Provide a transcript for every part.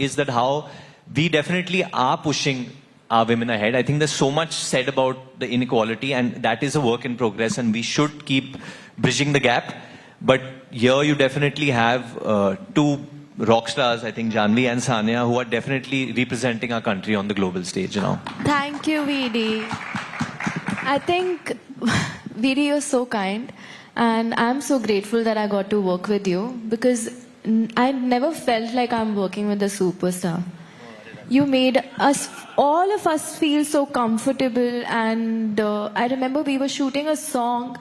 is that how we definitely are pushing our women ahead. I think there's so much said about the inequality, and that is a work in progress, and we should keep bridging the gap. But here you definitely have two rock stars, I think Janvi and Sanya, who are definitely representing our country on the global stage now. Thank you, VD. I think VD, you're so kind, and I'm so grateful that I got to work with you, because I never felt like I'm working with a superstar. You made us, all of us, feel so comfortable, and I remember we were shooting a song,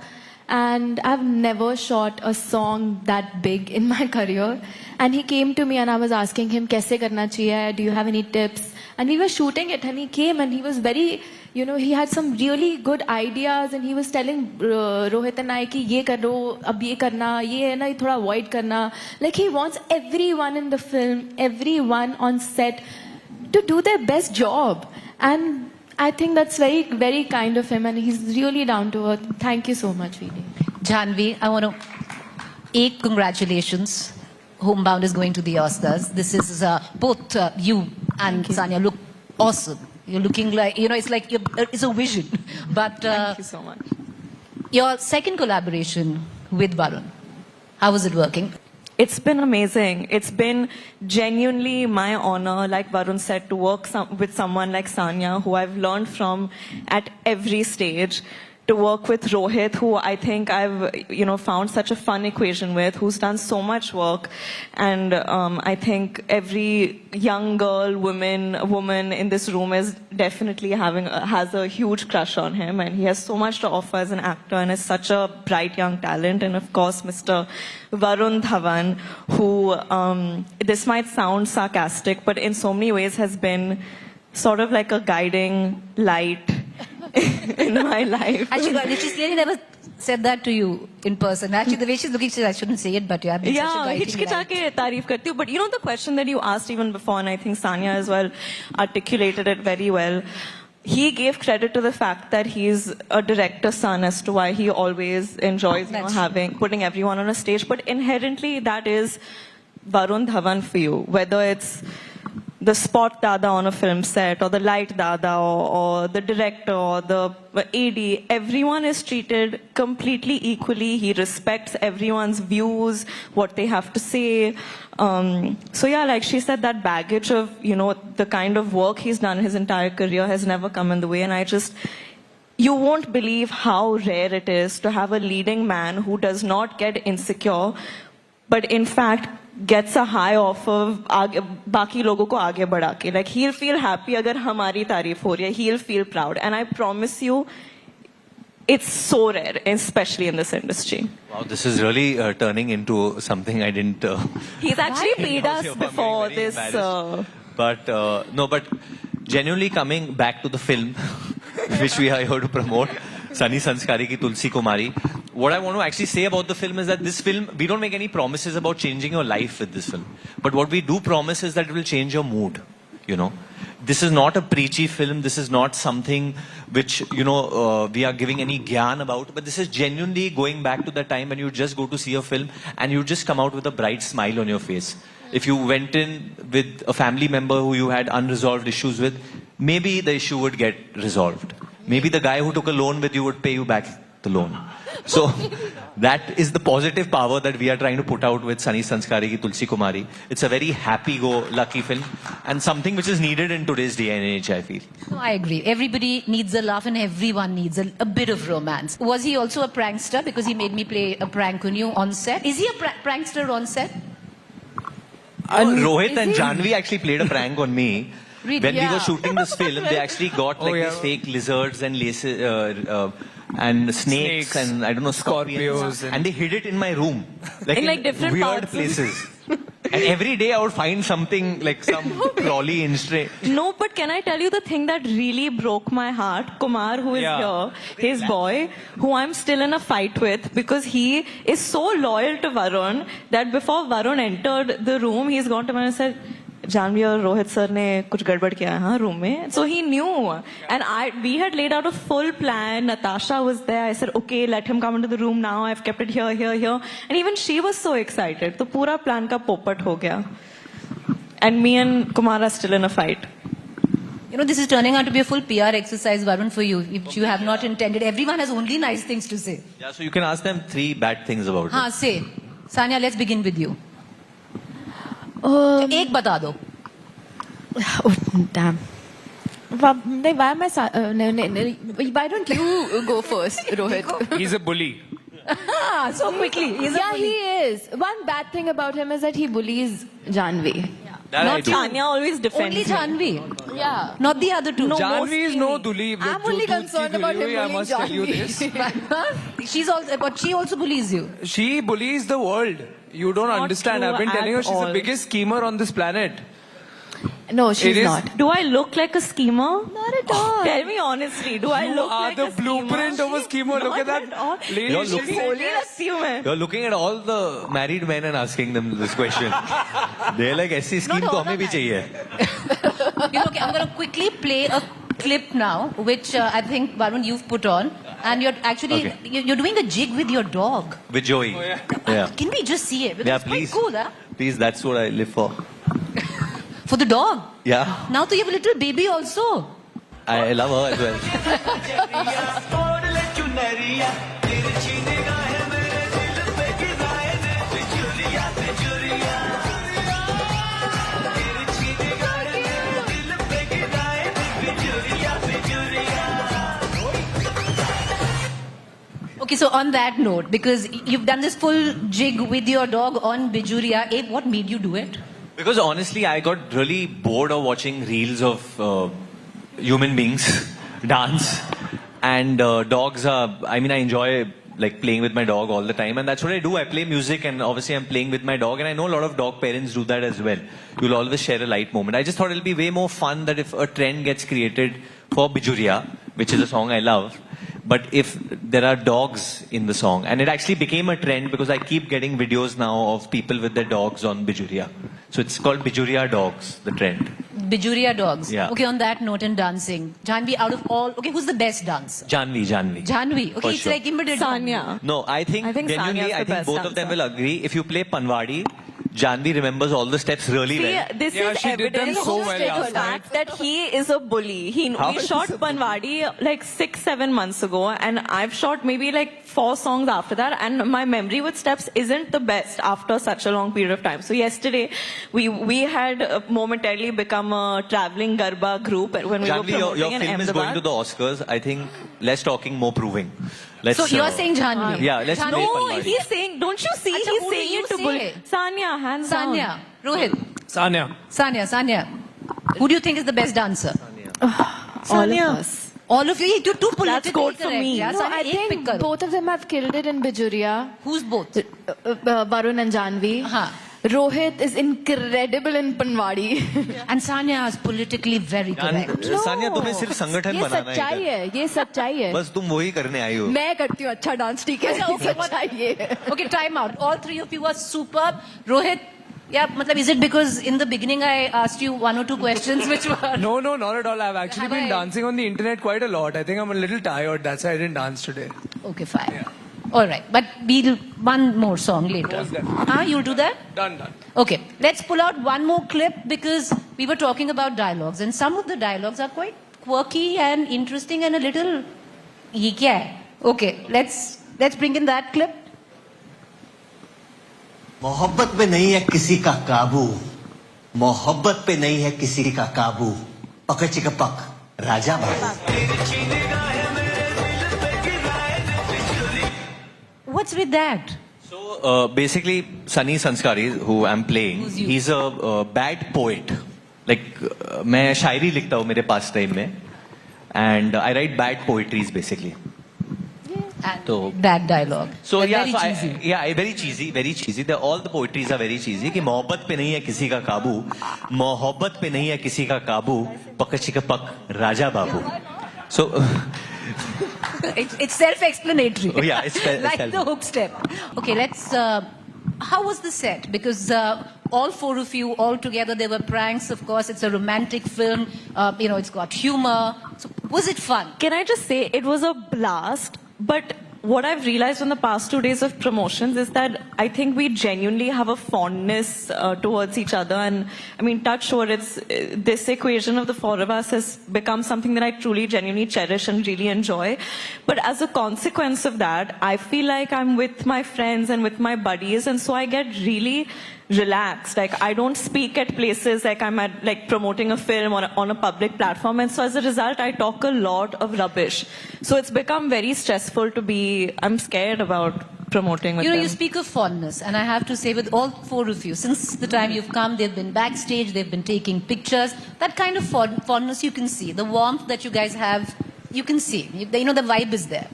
and I've never shot a song that big in my career. And he came to me and I was asking him, "Kaise karna chahiye? Do you have any tips?" And we were shooting it, and he came and he was very, you know, he had some really good ideas, and he was telling Rohit and I ki ye karo, ab ye karna, ye hai na, ye thoda avoid karna. Like, he wants everyone in the film, everyone on set to do their best job. And I think that's very, very kind of him, and he's really down to earth. Thank you so much, VD. Janvi, I want to congratulations. Homebound is going to the Oscars. This is both you and Sanya look awesome. You're looking like, you know, it's like it's a vision. But thank you so much. Your second collaboration with Varun, how was it working? It's been amazing. It's been genuinely my honor, like Varun said, to work with someone like Sanya, who I've learned from at every stage. To work with Rohit, who I think I've, you know, found such a fun equation with, who's done so much work. And I think every young girl, woman in this room is definitely has a huge crush on him. And he has so much to offer as an actor and is such a bright young talent. And of course, Mr. Varun Dhawan, who, this might sound sarcastic, but in so many ways has been sort of like a guiding light in my life. Actually, she's clearly never said that to you in person. Actually, the way she's looking, I shouldn't say it, but you have been such a guiding light. तारीफ करती हूँ. But you know the question that you asked even before, and I think Sanya as well articulated it very well. He gave credit to the fact that he's a director's son as to why he always enjoys, you know, putting everyone on a stage. But inherently, that is Varun Dhawan for you, whether it's the spot dada on a film set, or the light dada, or the director, or the AD, everyone is treated completely equally. He respects everyone's views, what they have to say. So yeah, like she said, that baggage of, you know, the kind of work he's done his entire career has never come in the way. And you won't believe how rare it is to have a leading man who does not get insecure, but in fact gets a high off of बाकी लोगों को आगे बढ़ा के. Like, he'll feel happy अगर हमारी तारीफ हो रही है. He'll feel proud. And I promise you, it's so rare, especially in this industry. Wow, this is really turning into something I didn't... He's actually paid us before this. But genuinely coming back to the film, which we are here to promote, Sunny Sanskari ki Tulsi Kumari. What I want to actually say about the film is that this film, we don't make any promises about changing your life with this film. But what we do promise is that it will change your mood, you know. This is not a preachy film. This is not something which, you know, we are giving any gyan about. But this is genuinely going back to the time when you just go to see a film and you just come out with a bright smile on your face. If you went in with a family member who you had unresolved issues with, maybe the issue would get resolved. Maybe the guy who took a loan with you would pay you back the loan. So that is the positive power that we are trying to put out with Sunny Sanskari ki Tulsi Kumari. It's a very happy-go-lucky film and something which is needed in today's day and age, I feel. No, I agree. Everybody needs a laugh and everyone needs a bit of romance. Was he also a prankster? Because he made me play a prank on you on set. Is he a prankster on set? Rohit and Janvi actually played a prank on me. Really? When we were shooting this film, they actually got like these fake lizards and laces, and snakes and I don't know, scorpions, and they hid it in my room, like in different weird places. And every day I would find something like some crawly instinct. No, but can I tell you the thing that really broke my heart? Kumar, who is here, his boy, who I'm still in a fight with because he is so loyal to Varun that before Varun entered the room, he's gone to me and said, Janvi और Rohit sir ने कुछ गड़बड़ किया है हाँ room में. So he knew, and we had laid out a full plan. Natasha was there. I said, okay, let him come into the room now. I've kept it here, here, here, and even she was so excited. तो पूरा plan का पोपट हो गया. and me and Kumar are still in a fight. You know, this is turning out to be a full PR exercise, Varun, for you, if you have not intended. Everyone has only nice things to say. Yeah, so you can ask them 3 bad things about it. Haan, say. Sanya, let's begin with you. Ek bata do. Oh, damn. Why am I... why don't you go first, Rohit? He's a bully. So quickly. He's a Yeah, bully. he is. One bad thing about him is that he bullies Janvi. That I Not do. Tanya always defends Only me. Janvi. Yeah. Not the other two. No. Janvi is no duli. I'm only concerned about him I bullying must tell you Janvi. this. She's also, but she also bullies you. She bullies the world. You don't Not understand. true I've been telling you at she's all. the biggest schemer on this planet. No, she's It is- not. Do I look like a schemer? Not at all. Tell me honestly, do I You look are like the a schemer? blueprint of a schemer. Look at Not that. all. Lady, You're she's looking- saying Holy yes. लगती हूँ मैं. You're looking at all the married men and asking them this question. They're like, ऐसी scheme Not तो all हमें भी of चाहिए. You know, okay, I'm going to quickly play a clip now, which I think, Varun, you've put on. And you're actually, Okay. you're doing a jig with your dog. With Joey. Yeah. Can we just see it? Because Yeah, it's please. quite cool, huh? Please, that's what I live for. For the dog. Yeah. Now you have a little baby also. I love her as well. Okay, so on that note, because you've done this full jig with your dog on Bijuria, what made you do it? Because honestly, I got really bored of watching reels of human beings dance. And dogs are, I mean, I enjoy like playing with my dog all the time. And that's what I do. I play music and obviously I'm playing with my dog. And I know a lot of dog parents do that as well. You'll always share a light moment. I just thought it'll be way more fun that if a trend gets created for Bijuria, which is a song I love, but if there are dogs in the song, and it actually became a trend because I keep getting videos now of people with their dogs on Bijuria. So it's called Bijuria Dogs, the trend. Bijuria dogs. Yeah. Okay, on that note and dancing. Janvi, out of all, okay, who's the best dancer? Janvi. Janvi. Okay, For it's sure. like immediate. Sanya. No, I think genuinely, Sanya is I the think best both of them dancer. will agree. If you play Panwadi, Janvi remembers all the steps really See, well. this Yeah, is she did them evidence so of well the last fact that he is a bully. How We is shot he a Panwadi like 6-7 months ago, and I've shot maybe like 4 songs after that, and my memory with steps isn't the best after such a long period of time. So yesterday, we had momentarily become a traveling Garba group when we were Janvi, promoting your in film is going to Ahmedabad. the Oscars. I think less talking, more proving. Let's, So you're saying Janvi? Yeah, let's Janvi. play No, Panwadi. he's saying, don't you see? Acha, He's who do saying you it to say? bully. Sanya, hands down. Sanya. Rohit. Sanya. Who do you think is the best dancer? All of us. All of you? You're too politically That's good for correct. me. Yeah, No, Sanya, I ek think pick karo. both of them have killed it in Bijuria. Who's both? Varun and Janvi. Huh. Rohit is incredible in Panwadi. And Sanya is politically very correct. Sania तुम्हें सिर्फ संगठन ये बनाना सच्चाई है है, ये सच्चाई है. बस तुम वही करने आई हो मैं करती हूँ अच्छा डांस, ठीक है? Okay, what- सच्चाई ये है. Okay, time out. All three of you are superb. Rohit, yeah, matlab, is it because in the beginning I asked you 1 or 2 questions which were... No, not at all. I've actually Have been I- dancing on the internet quite a lot. I think I'm a little tired. That's why I didn't dance today. Okay, fine. All right, but we'll one more song later. Most definitely. You'll do that? Done. Okay, let's pull out one more clip because we were talking about dialogues and some of the dialogues are quite quirky and interesting and a little... Ye kya hai? Okay, let's bring in that clip. मोहब्बत पे नहीं है किसी का काबू मोहब्बत पे नहीं है किसी का काबू पक चिक पक Raja Babu What's with that? So basically, Sunny Sanskari, who I'm playing, Who's you? he's a bad poet. Like मैं शायरी लिखता हूँ मेरे पास टाइम में, and I write bad poetries basically. And So- that dialogue. So But yeah, very so cheesy. very cheesy. All the poetries are very cheesy. कि मोहब्बत पे नहीं है किसी का काबू, मोहब्बत पे नहीं है किसी का काबू, पक चिक पक Raja Babu. So It's self-explanatory. Oh, yeah, it's like self- the hook step. Okay, let's. How was the set? Because all 4 of you, all together, there were pranks. Of course, it's a romantic film. It's got humor. So, was it fun? Can I just say it was a blast, but what I've realized in the past 2 days of promotions is that I think we genuinely have a fondness towards each other. And I mean, touch wood, this equation of the four of us has become something that I truly, genuinely cherish and really enjoy. But as a consequence of that, I feel like I'm with my friends and with my buddies. And so I get really relaxed. Like, I don't speak at places like I'm at, like, promoting a film on a public platform. And so as a result, I talk a lot of rubbish. So it's become very stressful to be, I'm scared about promoting with You know, them. you speak of fondness, and I have to say with all four of you, since the time you've come, they've been backstage, they've been taking pictures. That kind of fondness you can see. The warmth that you guys have, you can see. You know, the vibe is there.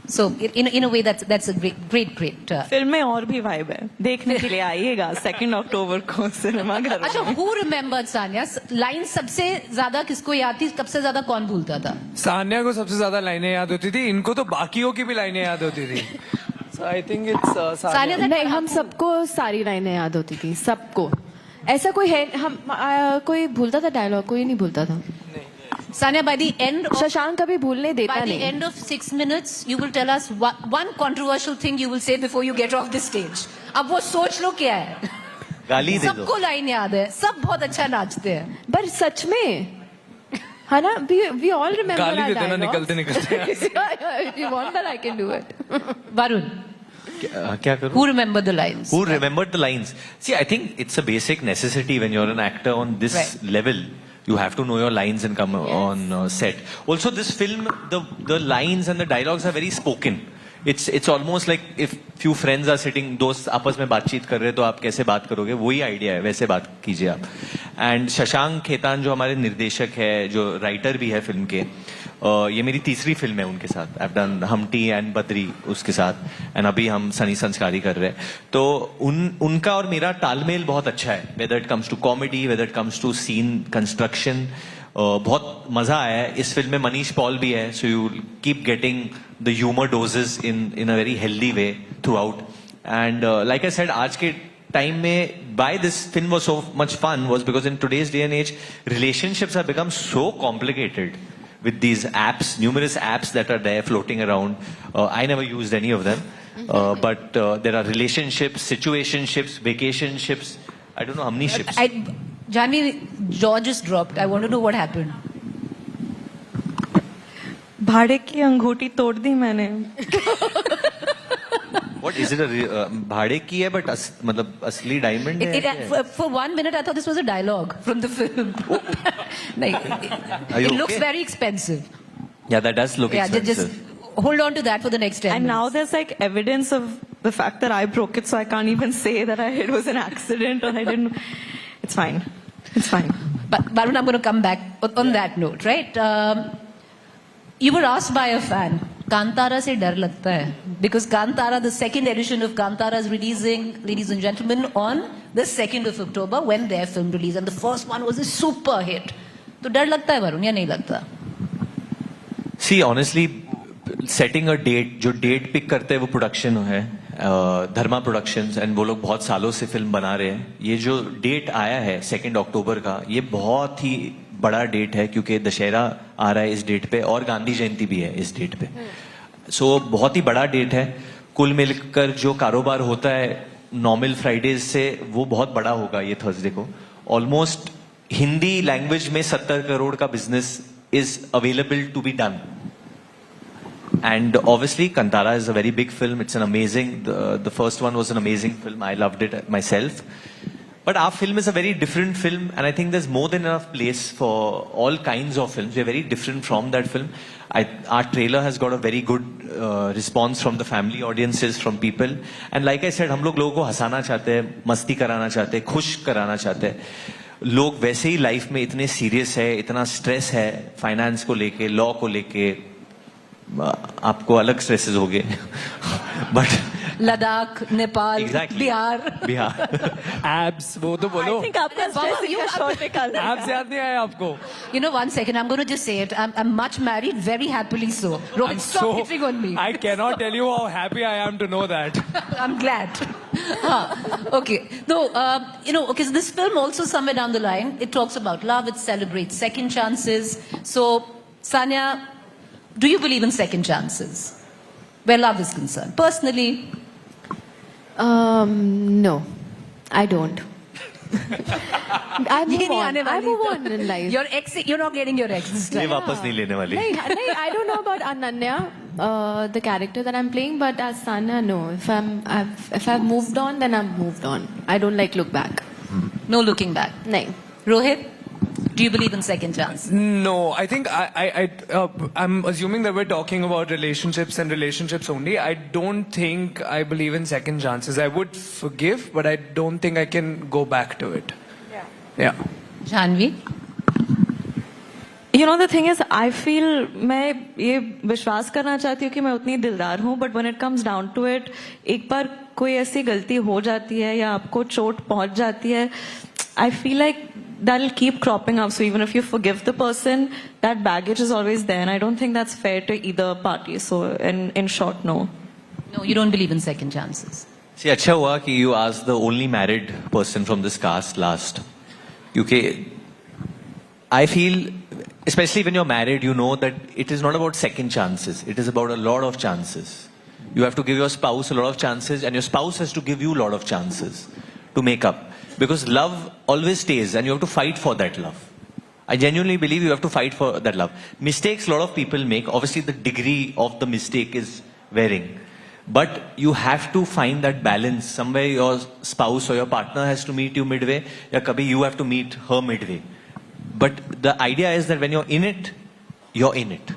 So, in a way, that's a great. Film में और भी vibe है. देखने के लिए आइएगा 2 अक्टूबर को cinema घर में. अच्छा, who remembered Sanya? लाइन सबसे ज्यादा किसको याद थी? सबसे ज्यादा कौन भूलता था? सान्या को सबसे ज्यादा लाइनें याद होती थी, इनको तो बाकियों की भी लाइनें याद होती थी. So I think it's Sanya, that नहीं, हम सबको सारी लाइनें याद होती थी, सबको. ऐसा कोई है, हम कोई भूलता था डायलॉग, कोई नहीं भूलता था. Sanya, by the end of Shashank कभी भूलने देता by the नहीं. end of 6 minutes, you will tell us one controversial thing you will say before you get off the stage. अब वो सोच लो क्या है. गाली दे दो. सबको लाइन याद है, सब बहुत अच्छा नाचते हैं. पर सच में है ना, we all remember गाली our देते ना dialogues. निकलते. If you want that, I can do it. Varun, क्या करूं? who remembered the lines? Who remembered the lines? See, I think it's a basic necessity when you're an actor on this Right. level. You have to know your lines and come on set. Also, this film, the lines and the dialogues are very spoken. It's almost like if few friends are sitting, दोस्त आपस में बातचीत कर रहे हैं तो आप कैसे बात करोगे, वही आइडिया है, वैसे बात कीजिए आप. एंड शशांक खेतान जो हमारे निर्देशक है, जो राइटर भी है फिल्म के, ये मेरी तीसरी फिल्म है उनके साथ. I have done हमटी and Badri उसके साथ, एंड अभी हम सनी संस्कारी कर रहे हैं. तो उनका और मेरा तालमेल बहुत अच्छा है, whether it comes to comedy, whether it comes to scene construction. बहुत मजा आया है. इस फिल्म में मनीष पॉल भी है, so you keep getting the humour doses in a very healthy way through out. And like I said, आज के टाइम में why this film was so much fun was because in today's day and age, relationships have become so complicated with these apps, numerous apps that are there floating around. I never used any of them, but there are relationships, situationships, vacationships. I don't know how many ships. Janvi, jaw just dropped. I want to know what happened. भाड़े की अंगूठी तोड़ दी मैंने. What is it? भाड़े की है, but मतलब असली डायमंड है. For 1 minute, I thought this was a dialogue from the film. Are you It looks okay? very expensive. Yeah, that does look Yeah, expensive. just hold on to that for the next 10 And minutes. now there's like evidence of the fact that I broke it, so I can't even say that it was an accident or I didn't. It's fine. It's fine. But Varun, I'm going to come back on that note, right? You were asked by a fan, Kantara se dar lagta hai. Because Kantara, the second edition of Kantara is releasing, ladies and gentlemen, on the 2nd of October when their film released. And the first one was a super hit. तो डर लगता है वरुण या नहीं लगता? See, honestly, setting a date, जो date pick करते हैं वो production है, धर्मा प्रोडक्शंस, एंड वो लोग बहुत सालों से फिल्म बना रहे हैं. ये जो डेट आया है 2 अक्टूबर का, ये बहुत ही बड़ा डेट है क्योंकि दशहरा आ रहा है इस डेट पे और गांधी जयंती भी है इस डेट पे. सो बहुत ही बड़ा डेट है. कुल मिलकर जो कारोबार होता है नॉर्मल फ्राइडेज से वो बहुत बड़ा होगा ये थर्सडे को. ऑलमोस्ट हिंदी लैंग्वेज में 70 करोड़ का business is available to be done. And obviously, Kantara is a very big film. It's an amazing, the first one was an amazing film. I loved it myself. But our film is a very different film, and I think there's more than enough place for all kinds of films. We're very different from that film. Our trailer has got a very good response from the family audiences, from people. And like I said, हम लोग लोगों को हंसाना चाहते हैं, मस्ती कराना चाहते हैं, खुश कराना चाहते हैं. लोग वैसे ही लाइफ में इतने सीरियस है, इतना स्ट्रेस है, फाइनेंस को लेके, लॉ को लेके, आपको अलग स्ट्रेसेस हो गए. बट लद्दाख, नेपाल, बिहार. abs, वो तो बोलो. I think आपका stress इतना short निकाल रहा है. abs याद नहीं आया आपको? You know, 1 second, I'm going to just say it. I'm much married, very happily so. Rohit, stop hitting on me. I cannot tell you how happy I am to know that. I'm glad. Okay. No, you know, okay, so this film also somewhere down the line, it talks about love, it celebrates second chances. So, Sanya, do you believe in second chances? where love is concerned? Personally, No, I don't. I ये move नहीं on. आने I वाली move तो- on in life. Your ex, you're not getting your ex this ये time. वापस नहीं लेने वाली. नहीं, I don't know about Ananya, the character that I'm playing, but as Sanya, no. If I've moved on, then I've moved on. I don't like look back. No looking back. No. Rohit, do you believe in second chance? No, I think I'm assuming that we're talking about relationships and relationships only. I don't think I believe in second chances. I would forgive, but I don't think I can go back to it. Yeah. Janvi? You know, the thing is, I feel मैं ये विश्वास करना चाहती हूँ कि मैं उतनी दिलदार हूँ, but when it comes down to it, एक बार कोई ऐसी गलती हो जाती है या आपको चोट पहुंच जाती है, I feel like that'll keep cropping up. So even if you forgive the person, that baggage is always there, and I don't think that's fair to either party. So in short, no. No, you don't believe in second chances. See, अच्छा हुआ कि you asked the only married person from this cast last. क्योंकि I feel, especially when you're married, you know that it is not about second chances. It is about a lot of chances. You have to give your spouse a lot of chances, and your spouse has to give you a lot of chances to make up. Because love always stays, and you have to fight for that love. I genuinely believe you have to fight for that love. Mistakes a lot of people make. Obviously, the degree of the mistake is varying. But you have to find that balance. Somewhere your spouse or your partner has to meet you midway, or kabhi you have to meet her midway. But the idea is that when you're in it, you're in it.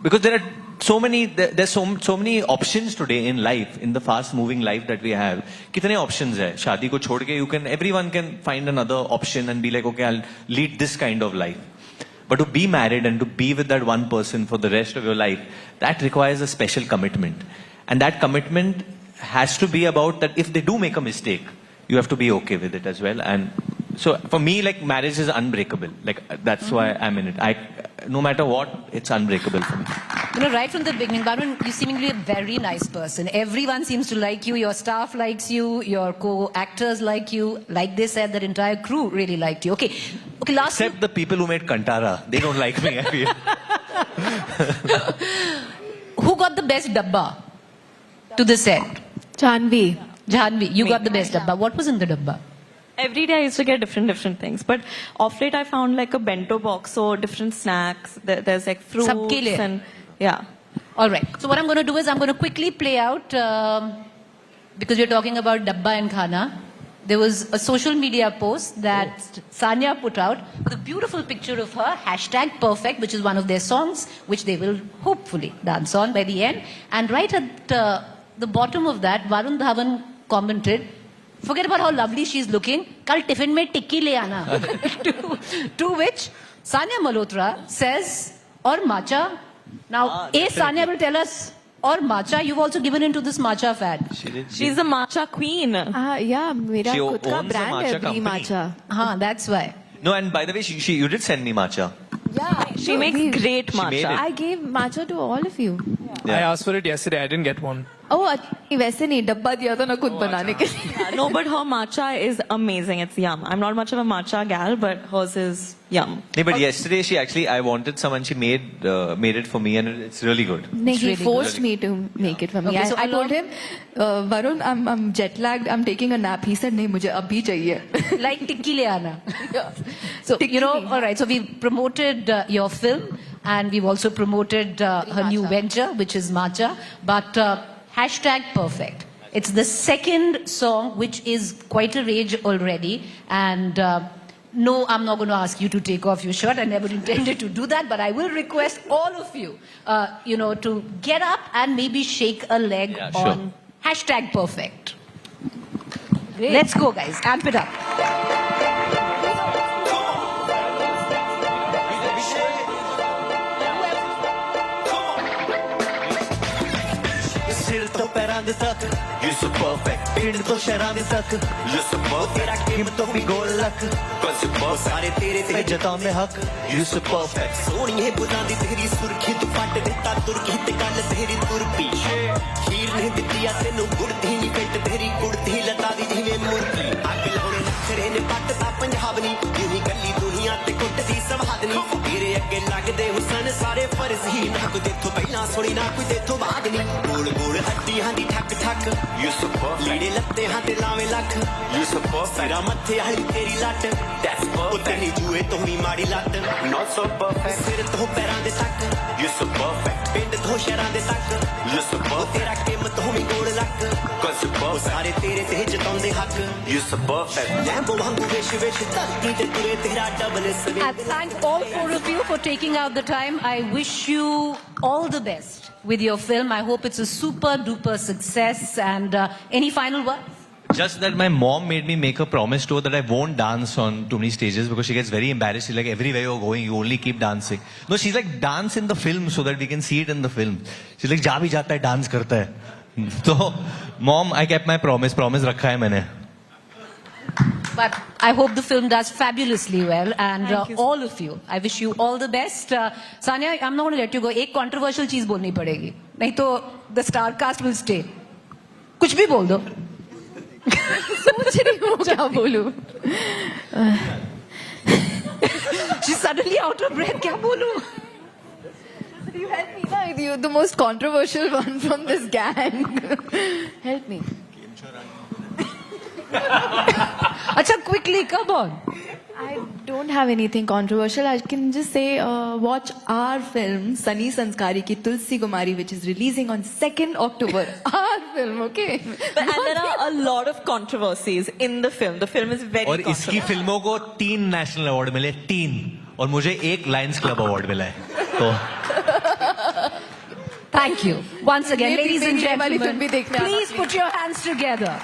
Because there are so many options today in life, in the fast moving life that we have. कितने options है? शादी को छोड़ के everyone can find another option and be like, okay, I'll lead this kind of life. But to be married and to be with that one person for the rest of your life, that requires a special commitment. And that commitment has to be about that if they do make a mistake, you have to be okay with it as well. And so for me, like, marriage is unbreakable. Like, that's why I'm in it. No matter what, it's unbreakable for me. You know, right from the beginning, Varun, you seemingly a very nice person. Everyone seems to like you. Your staff likes you. Your co-actors like you. Like they said, that entire crew really liked you. Okay, last... Except the people who made Kantara. They don't like me, I feel. Who got the best dabba to the set? Janvi. Janvi, you got the best dabba. What was in the dabba? Every day I used to get different things. But off late I found like a bento box, so different snacks. There's like fruits Sabke liye. and yeah. All right. So what I'm going to do is I'm going to quickly play out, because we're talking about dabba and khana. There was a social media post that Sanya put out with a beautiful picture of her, #perfect, which is one of their songs, which they will hopefully dance on by the end. And right at the bottom of that, Varun Dhawan commented, forget about how lovely she's looking, kal tiffin mein tikki le aana. to which Sanya Malhotra says, or matcha. Now, Sanya will tell us, or matcha, you've also given into this matcha fad. She's a matcha queen. Yeah, मेरा She खुद का owns a brand matcha है Brie company. Matcha. That's why. No, and by the way, you did send me matcha. Yeah, She makes great She made matcha. it. I gave matcha to all of you. I asked for it yesterday. I didn't get one. Oh, वैसे नहीं डब्बा दिया था ना खुद बनाने के लिए. No, but her matcha is amazing. It's yum. I'm not much of a matcha gal, but hers is yum. No, but yesterday I wanted some and she made it for me and it's really good. No, he really forced me to make it for me. Okay, so I told him, Varun, I'm jet lagged. I'm taking a nap. He said, "नहीं मुझे अभी चाहिए." Like tikki le aana. So, you know, all right. So we've promoted your film and we've also promoted her new venture, which is Matcha. But #perfect. It's the second song, which is quite a rage already. And no, I'm not going to ask you to take off your shirt. I never intended to do that. But I will request all of you, to get up and maybe shake a leg Yeah, sure. on #perfect. Let's go, guys. Amp it up. सिर तो पैरां दे तक you so perfect पिंड तो शहरां दे तक you so perfect तेरा game तो भी गोल लक cause you perfect सारे तेरे ते जतां में हक you so perfect सोनिए बुलां दी तेरी सुर्खी तू पट दिता तुर्की ते गल तेरी तुरपी हीर नहीं दित्तिया तेनू गुड़दी नी पेट तेरी गुड़दी लता दी जिवें मुर्गी अग लाउणे नखरे ने पट दा पंजाब नी यूं ही गली दुनिया ते कुट दी सवादनी तेरे ਅੱਗੇ ਲੱਗਦੇ ਹੁਸਨ ਸਾਰੇ ਫਰਜ਼ ਹੀ ਨਾ ਕੋਈ ਦੇਖੋ ਪਹਿਲਾਂ ਸੁਣੀ ਨਾ ਕੋਈ ਦੇਖੋ ਬਾਅਦ ਨਹੀਂ ਗੋਲ ਗੋਲ ਹੱਡੀਆਂ ਦੀ ਠੱਕ ਠੱਕ ਯੂ ਸੋ ਪਰਫੈਕਟ ਲੀੜੇ ਲੱਤੇ ਹਾਂ ਤੇ ਲਾਵੇਂ ਲੱਖ ਯੂ ਸੋ ਪਰਫੈਕਟ ਸਿਰਾ ਮੱਥੇ ਵਾਲੀ ਤੇਰੀ ਲੱਟ ਦੈਟਸ ਪਰਫੈਕਟ ਤੇਰੀ ਜੂਏ ਤੋਂ ਵੀ ਮਾੜੀ ਲੱਤ ਨਾਟ ਸੋ ਪਰਫੈਕਟ ਸਿਰ ਤੋਂ ਪੈਰਾਂ ਦੇ ਤੱਕ ਯੂ ਸੋ ਪਰਫੈਕਟ ਪਿੰਡ ਤੋਂ ਸ਼ਹਿਰਾਂ ਦੇ ਤੱਕ ਯੂ ਸੋ ਪਰਫੈਕਟ ਤੇਰਾ ਕਿਮ ਤੋਂ ਵੀ ਗੋਲ ਲੱਕ ਕੋਸ ਪਰਫੈਕਟ ਸਾਰੇ ਤੇਰੇ ਤੇ ਜਤਾਉਂਦੇ ਹੱਕ ਯੂ ਸੋ ਪਰਫੈਕਟ ਲੈਂਬੋ ਵਾਂਗੂ ਵਿਸ਼ ਵਿਸ਼ ਧਰਤੀ ਤੇ ਤੁਰੇ ਤੇਰਾ double ਸਵੇ I thank all four of you for taking out the time. I wish you all the best with your film. I hope it's a super duper success. And any final words? Just that my mom made me make a promise to her that I won't dance on too many stages because she gets very embarrassed. She's like, everywhere you're going, you only keep dancing. No, she's like, dance in the film so that we can see it in the film. She's like, जा भी जाता है, dance करता है. So, mom, I kept my promise. Promise रखा है मैंने. But I hope the film does fabulously well. And Thank you. all of you, I wish you all the best. Sanya, I'm not going to let you go. एक controversial चीज बोलनी पड़ेगी. नहीं तो the star cast will stay. कुछ भी बोल दो. सोच रही हूँ क्या बोलूँ. She's suddenly out of breath. क्या बोलूँ? You help me, na? You're the most controversial one from this gang. Help me. अच्छा, quickly, come on. I don't have anything controversial. I can just say, watch our film, Sunny Sanskari ki Tulsi Kumari, which is releasing on 2nd October. Our film, okay? But, and there are a lot of controversies in the film. The film is very और इसकी controversial. फिल्मों को 3 national award मिले 3 और मुझे 1 Lions club award मिला है तो Thank you. Once again, Maybe ladies and मेरी वाली फिल्म भी gentlemen, देखने आना please चाहिए. put your hands together.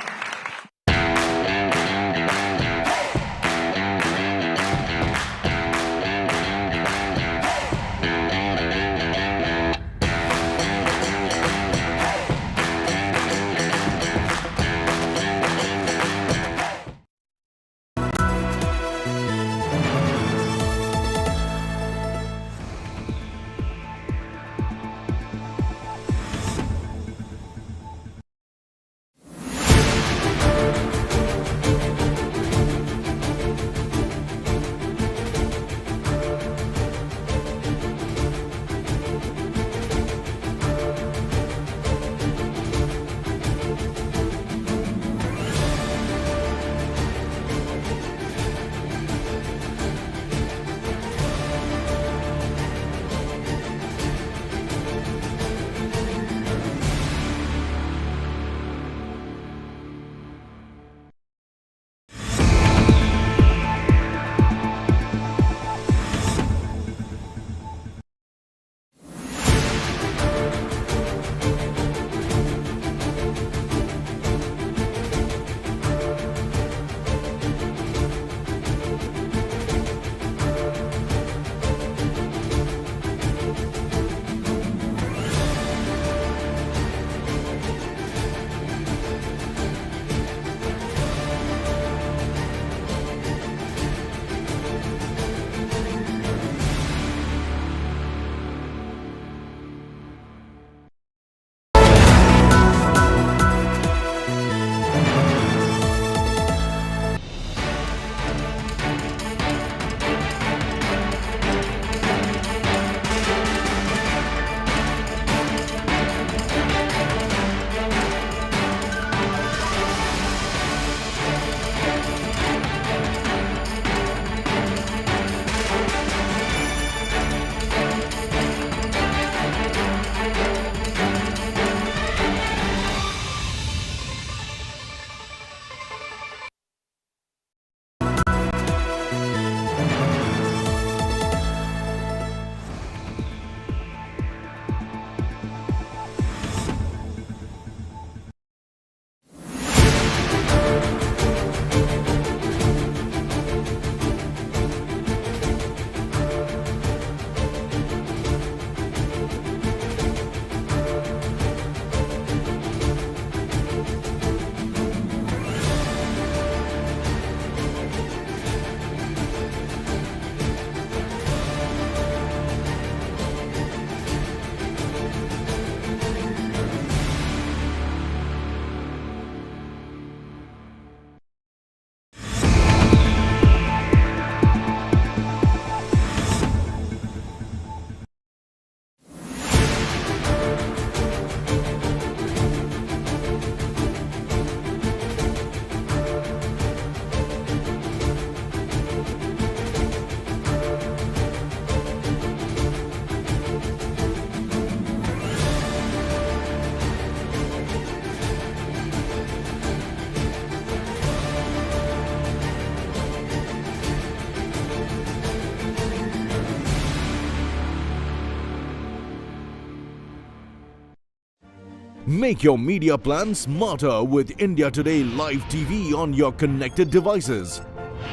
Make your media plan smarter with India Today Live TV on your connected devices.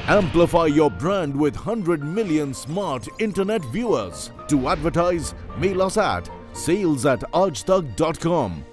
Amplify your brand with 100 million smart internet viewers. To advertise, mail us at sales@aajtak.com.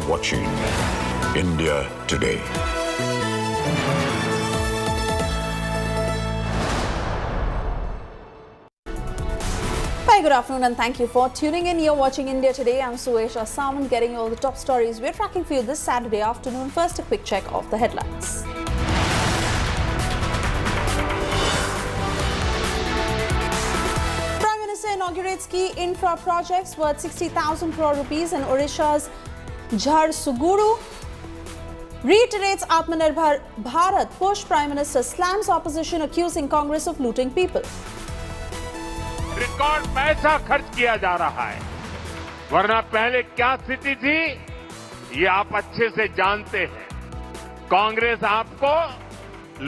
Watching India Today. Hi, good afternoon and thank you for tuning in. You're watching India Today. I'm Suesha Samant, getting you all the top stories we're tracking for you this Saturday afternoon. First, a quick check of the headlines. Prime Minister inaugurates key infra projects worth 60,000 crore rupees in Odisha's Jharsuguda. Reiterates Atmanirbhar Bharat push. Prime Minister slams opposition accusing Congress of looting people. Record पैसा खर्च किया जा रहा है, वरना पहले क्या स्थिति थी ये आप अच्छे से जानते हैं। कांग्रेस आपको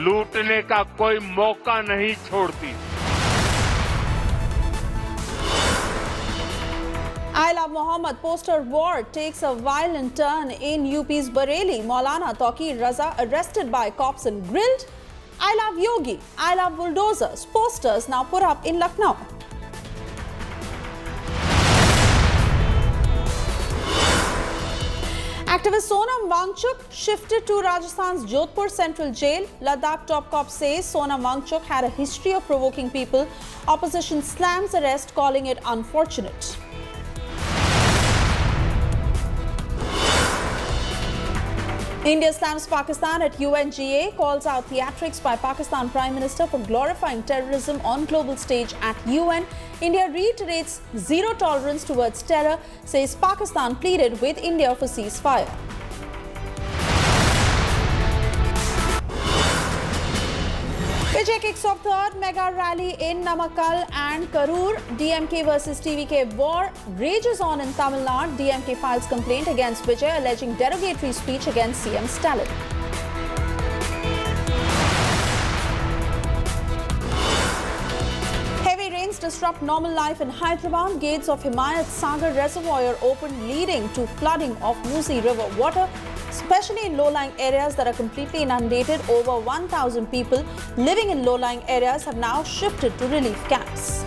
लूटने का कोई मौका नहीं छोड़ती। I Love Muhammad poster war takes a violent turn in UP's Bareilly. Maulana Tauqeer Raza arrested by cops and grilled. I Love Yogi, I Love Bulldozers posters now put up in Lucknow. Activist Sonam Wangchuk shifted to Rajasthan's Jodhpur Central Jail. Ladakh top cop says Sonam Wangchuk had a history of provoking people. Opposition slams arrest, calling it unfortunate. India slams Pakistan at UNGA, calls out theatrics by Pakistan Prime Minister for glorifying terrorism on global stage at UN. India reiterates zero tolerance towards terror, says Pakistan pleaded with India for ceasefire. Vijay kicks off third mega rally in Namakkal and Karur. DMK versus TVK war rages on in Tamil Nadu. DMK files complaint against Vijay alleging derogatory speech against CM Stalin. Heavy rains disrupt normal life in Hyderabad. Gates of Himayat Sagar Reservoir opened, leading to flooding of Musi River water, especially in low-lying areas that are completely inundated. Over 1,000 people living in low-lying areas have now shifted to relief camps.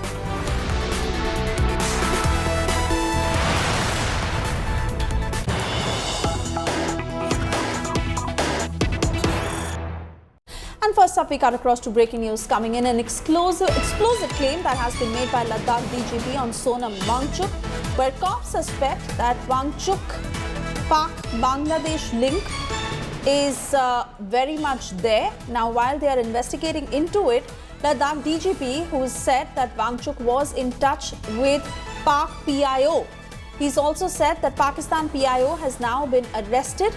And first up, we cut across to breaking news coming in. An explosive claim that has been made by Ladakh DGP on Sonam Wangchuk, where cops suspect that Wangchuk Pak-Bangladesh link is very much there. Now, while they are investigating into it, Ladakh DGP, who said that Wangchuk was in touch with Pak PIO. He's also said that Pakistan PIO has now been arrested.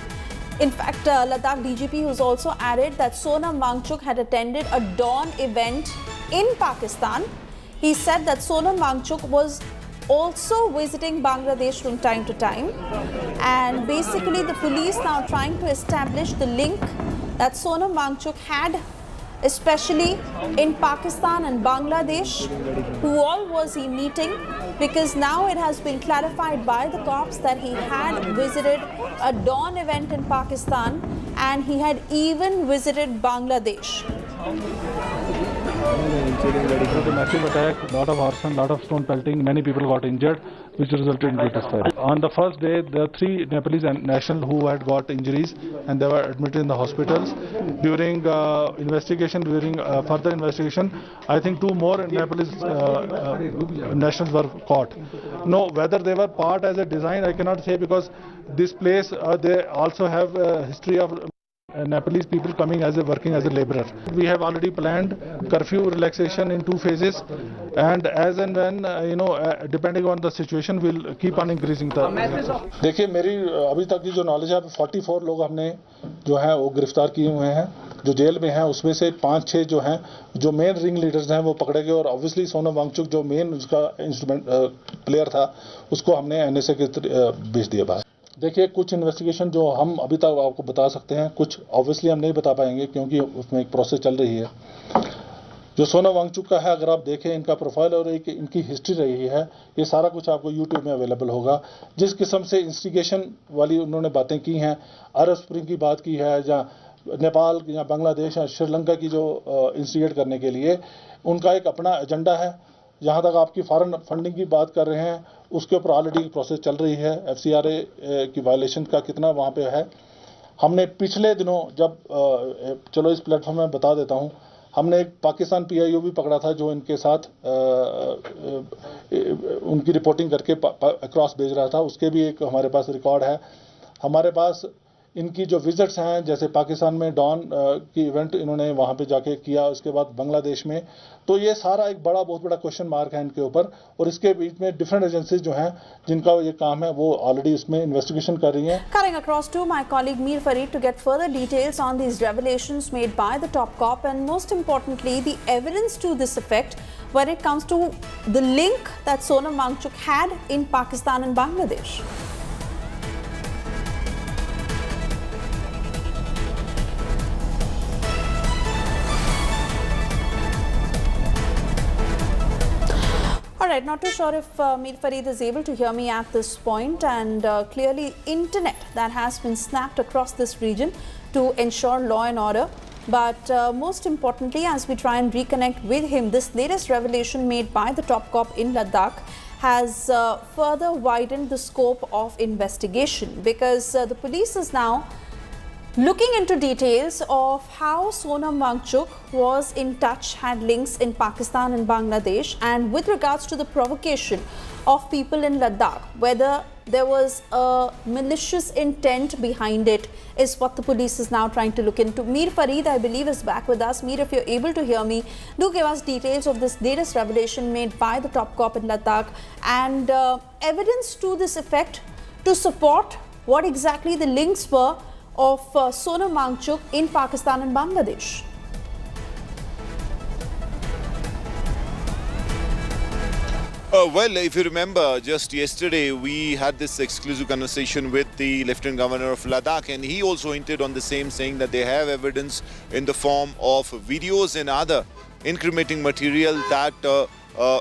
In fact, Ladakh DGP who's also added that Sonam Wangchuk had attended a dawn event in Pakistan. He said that Sonam Wangchuk was also visiting Bangladesh from time to time. And basically the police now trying to establish the link that Sonam Wangchuk had, especially in Pakistan and Bangladesh. Who all was he meeting? Because now it has been clarified by the cops that he had visited a dawn event in Pakistan and he had even visited Bangladesh. The massive attack, lot of arson, lot of stone pelting, many people got injured, which resulted in greatest fire. On the first day, there were 3 Nepalese nationals who had got injuries and they were admitted in the hospitals. During further investigation, I think 2 more Nepalese nationals were caught. No, whether they were part as a design, I cannot say, because this place, they also have a history of Nepalese people coming working as a laborer. We have already planned curfew relaxation in 2 phases, and as and when depending on the situation, we'll keep on increasing the. देखिए, मेरी अभी तक की जो knowledge है, 44 लोग हमने जो है वो गिरफ्तार किए हुए हैं जो जेल में हैं. उसमें से 5-6 जो हैं जो मेन रिंग लीडर्स हैं वो पकड़े गए, और ऑब्वियसली सोनम वांगचुक जो मेन उसका इंस्ट्रूमेंट प्लेयर था उसको हमने एनएसए के भेज दिया बाहर. देखिए, कुछ इन्वेस्टिगेशन जो हम अभी तक आपको बता सकते हैं, कुछ ऑब्वियसली हम नहीं बता पाएंगे क्योंकि उसमें एक प्रोसेस चल रही है. जो सोनम वांगचुक का है, अगर आप देखें इनका प्रोफाइल और एक इनकी हिस्ट्री रही है, ये सारा कुछ आपको यूट्यूब में अवेलेबल होगा. जिस किस्म से इंस्टिगेशन वाली उन्होंने बातें की हैं, अरब स्प्रिंग की बात की है, या नेपाल या बांग्लादेश या श्रीलंका की जो इंस्टिगेट करने के लिए उनका एक अपना एजेंडा है. जहाँ तक आपकी फॉरेन फंडिंग की बात कर रहे हैं, उसके ऊपर ऑलरेडी प्रोसेस चल रही है. FCRA की वायलेशन का कितना वहाँ पे है. हमने पिछले दिनों जब चलो इस प्लेटफॉर्म में बता देता हूँ, हमने एक पाकिस्तान PIO भी पकड़ा था जो इनके साथ उनकी रिपोर्टिंग करके अक्रॉस भेज रहा था. उसके भी एक हमारे पास रिकॉर्ड है. हमारे पास इनकी जो विजिट्स हैं, जैसे पाकिस्तान में डॉन की इवेंट इन्होंने वहाँ पे जाके किया, उसके बाद बांग्लादेश में, तो ये सारा एक बहुत बड़ा क्वेश्चन मार्क है इनके ऊपर. और इसके बीच में डिफरेंट एजेंसीज जो हैं जिनका ये काम है वो ऑलरेडी इसमें इन्वेस्टिगेशन कर रही हैं. Cutting across to my colleague Mir Farid to get further details on these revelations made by the top cop, and most importantly the evidence to this effect when it comes to the link that Sonam Wangchuk had in Pakistan and Bangladesh. Alright, not too sure if Mir Farid is able to hear me at this point, and clearly internet that has been snapped across this region to ensure law and order. But most importantly, as we try and reconnect with him, this latest revelation made by the top cop in Ladakh has further widened the scope of investigation, because the police is now looking into details of how Sonam Wangchuk was in touch, had links in Pakistan and Bangladesh, and with regards to the provocation of people in Ladakh, whether there was a malicious intent behind it is what the police is now trying to look into. Mir Farid, I believe, is back with us. Mir, if you're able to hear me, do give us details of this latest revelation made by the top cop in Ladakh and evidence to this effect to support what exactly the links were of Sonam Wangchuk in Pakistan and Bangladesh. Well, if you remember, just yesterday we had this exclusive conversation with the Lieutenant Governor of Ladakh, and he also hinted on the same, saying that they have evidence in the form of videos and other incriminating material that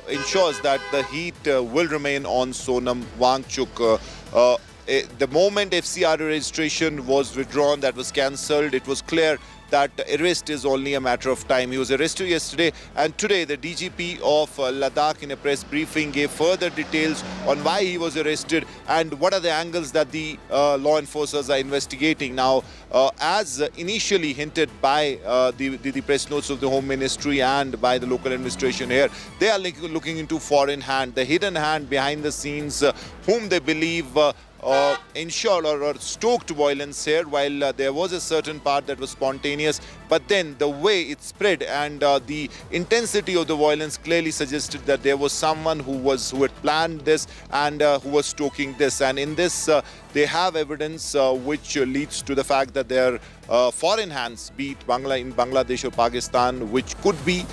ensures that the heat will remain on Sonam Wangchuk. The moment FCRA registration was withdrawn, that was cancelled, it was clear that arrest is only a matter of time. He was arrested yesterday, and today the DGP of Ladakh in a press briefing gave further details on why he was arrested and what are the angles that the law enforcers are investigating. Now, as initially hinted by the press notes of the Home Ministry and by the local administration here, they are looking into foreign hand, the hidden hand behind the scenes, whom they believe ensured or stoked violence here, while there was a certain part that was spontaneous. but then the way it spread and the intensity of the violence clearly suggested that there was someone who had planned this and who was stoking this. And in this, they have evidence which leads to the fact that there are foreign hands, be it in Bangladesh or Pakistan, which could be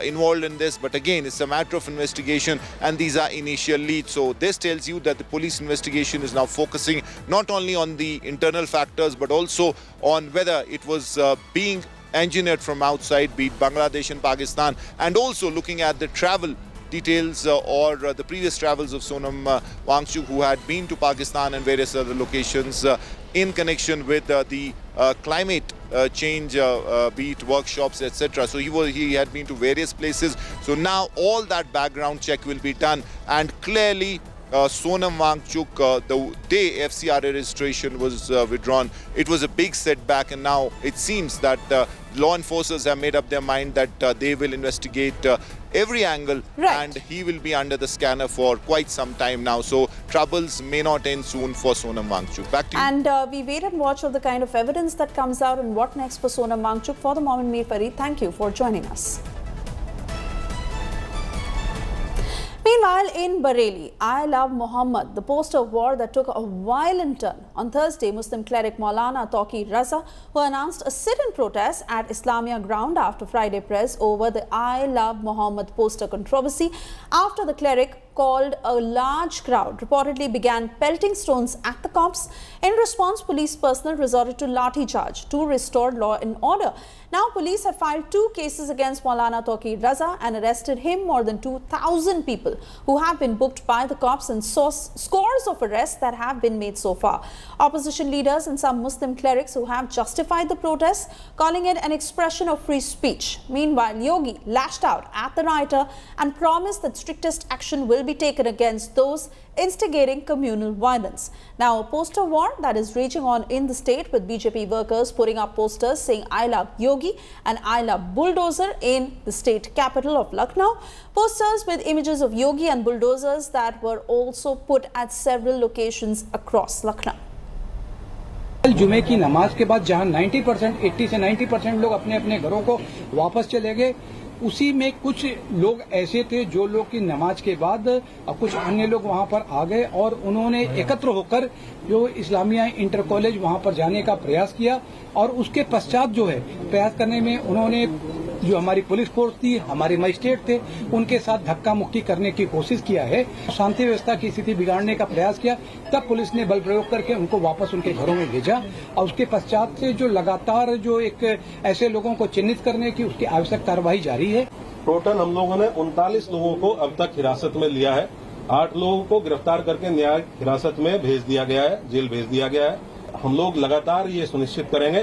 involved in this. But again, it's a matter of investigation, and these are initial leads. So this tells you that the police investigation is now focusing not only on the internal factors, but also on whether it was being engineered from outside, be it Bangladesh and Pakistan, and also looking at the travel details or the previous travels of Sonam Wangchuk, who had been to Pakistan and various other locations in connection with the climate change, be it workshops, etc. So he had been to various places. So now all that background check will be done, and clearly Sonam Wangchuk, the day FCRA registration was withdrawn, it was a big setback, and now it seems that law enforcers have made up their mind that they will investigate every angle, and he will be under the scanner for quite some time now. So troubles may not end soon for Sonam Wangchuk. Back to you. And we wait and watch of the kind of evidence that comes out and what next for Sonam Wangchuk. For the moment, Mir Farid, thank you for joining us. Meanwhile, in Bareilly, I Love Muhammad, the poster war that took a violent turn. On Thursday, Muslim cleric Maulana Taqi Raza, who announced a sit-in protest at Islamia ground after Friday press over the I Love Muhammad poster controversy, after the cleric called a large crowd reportedly began pelting stones at the cops. In response, police personnel resorted to lathi charge to restore law and order. Now, police have filed 2 cases against Maulana Taqi Raza and arrested him. More than 2,000 people who have been booked by the cops, and scores of arrests that have been made so far. Opposition leaders and some Muslim clerics who have justified the protests, calling it an expression of free speech. Meanwhile, Yogi lashed out at the rioter and promised that strictest action will be taken against those instigating communal violence. Now, a poster war that is raging on in the state, with BJP workers putting up posters saying I love Yogi and I love bulldozer in the state capital of Lucknow. Posters with images of Yogi and bulldozers that were also put at several locations across Lucknow. जुमे की नमाज के बाद जहां 90%, 80 से 90% लोग अपने अपने घरों को वापस चले गए, उसी में कुछ लोग ऐसे थे जो लोग की नमाज के बाद कुछ अन्य लोग वहां पर आ गए और उन्होंने एकत्र होकर जो इस्लामिया इंटर कॉलेज वहां पर जाने का प्रयास किया। और उसके पश्चात जो है प्रयास करने में उन्होंने जो हमारी पुलिस फोर्स थी, हमारे मजिस्ट्रेट थे, उनके साथ धक्का मुक्की करने की कोशिश किया है, शांति व्यवस्था की स्थिति बिगाड़ने का प्रयास किया। तब पुलिस ने बल प्रयोग करके उनको वापस उनके घरों में भेजा। और उसके पश्चात से जो लगातार जो एक ऐसे लोगों को चिन्हित करने की उसकी आवश्यक कार्रवाई जारी है। टोटल हम लोगों ने 39 लोगों को अब तक हिरासत में लिया है। 8 लोगों को गिरफ्तार करके न्यायिक हिरासत में भेज दिया गया है, जेल भेज दिया गया है। हम लोग लगातार ये सुनिश्चित करेंगे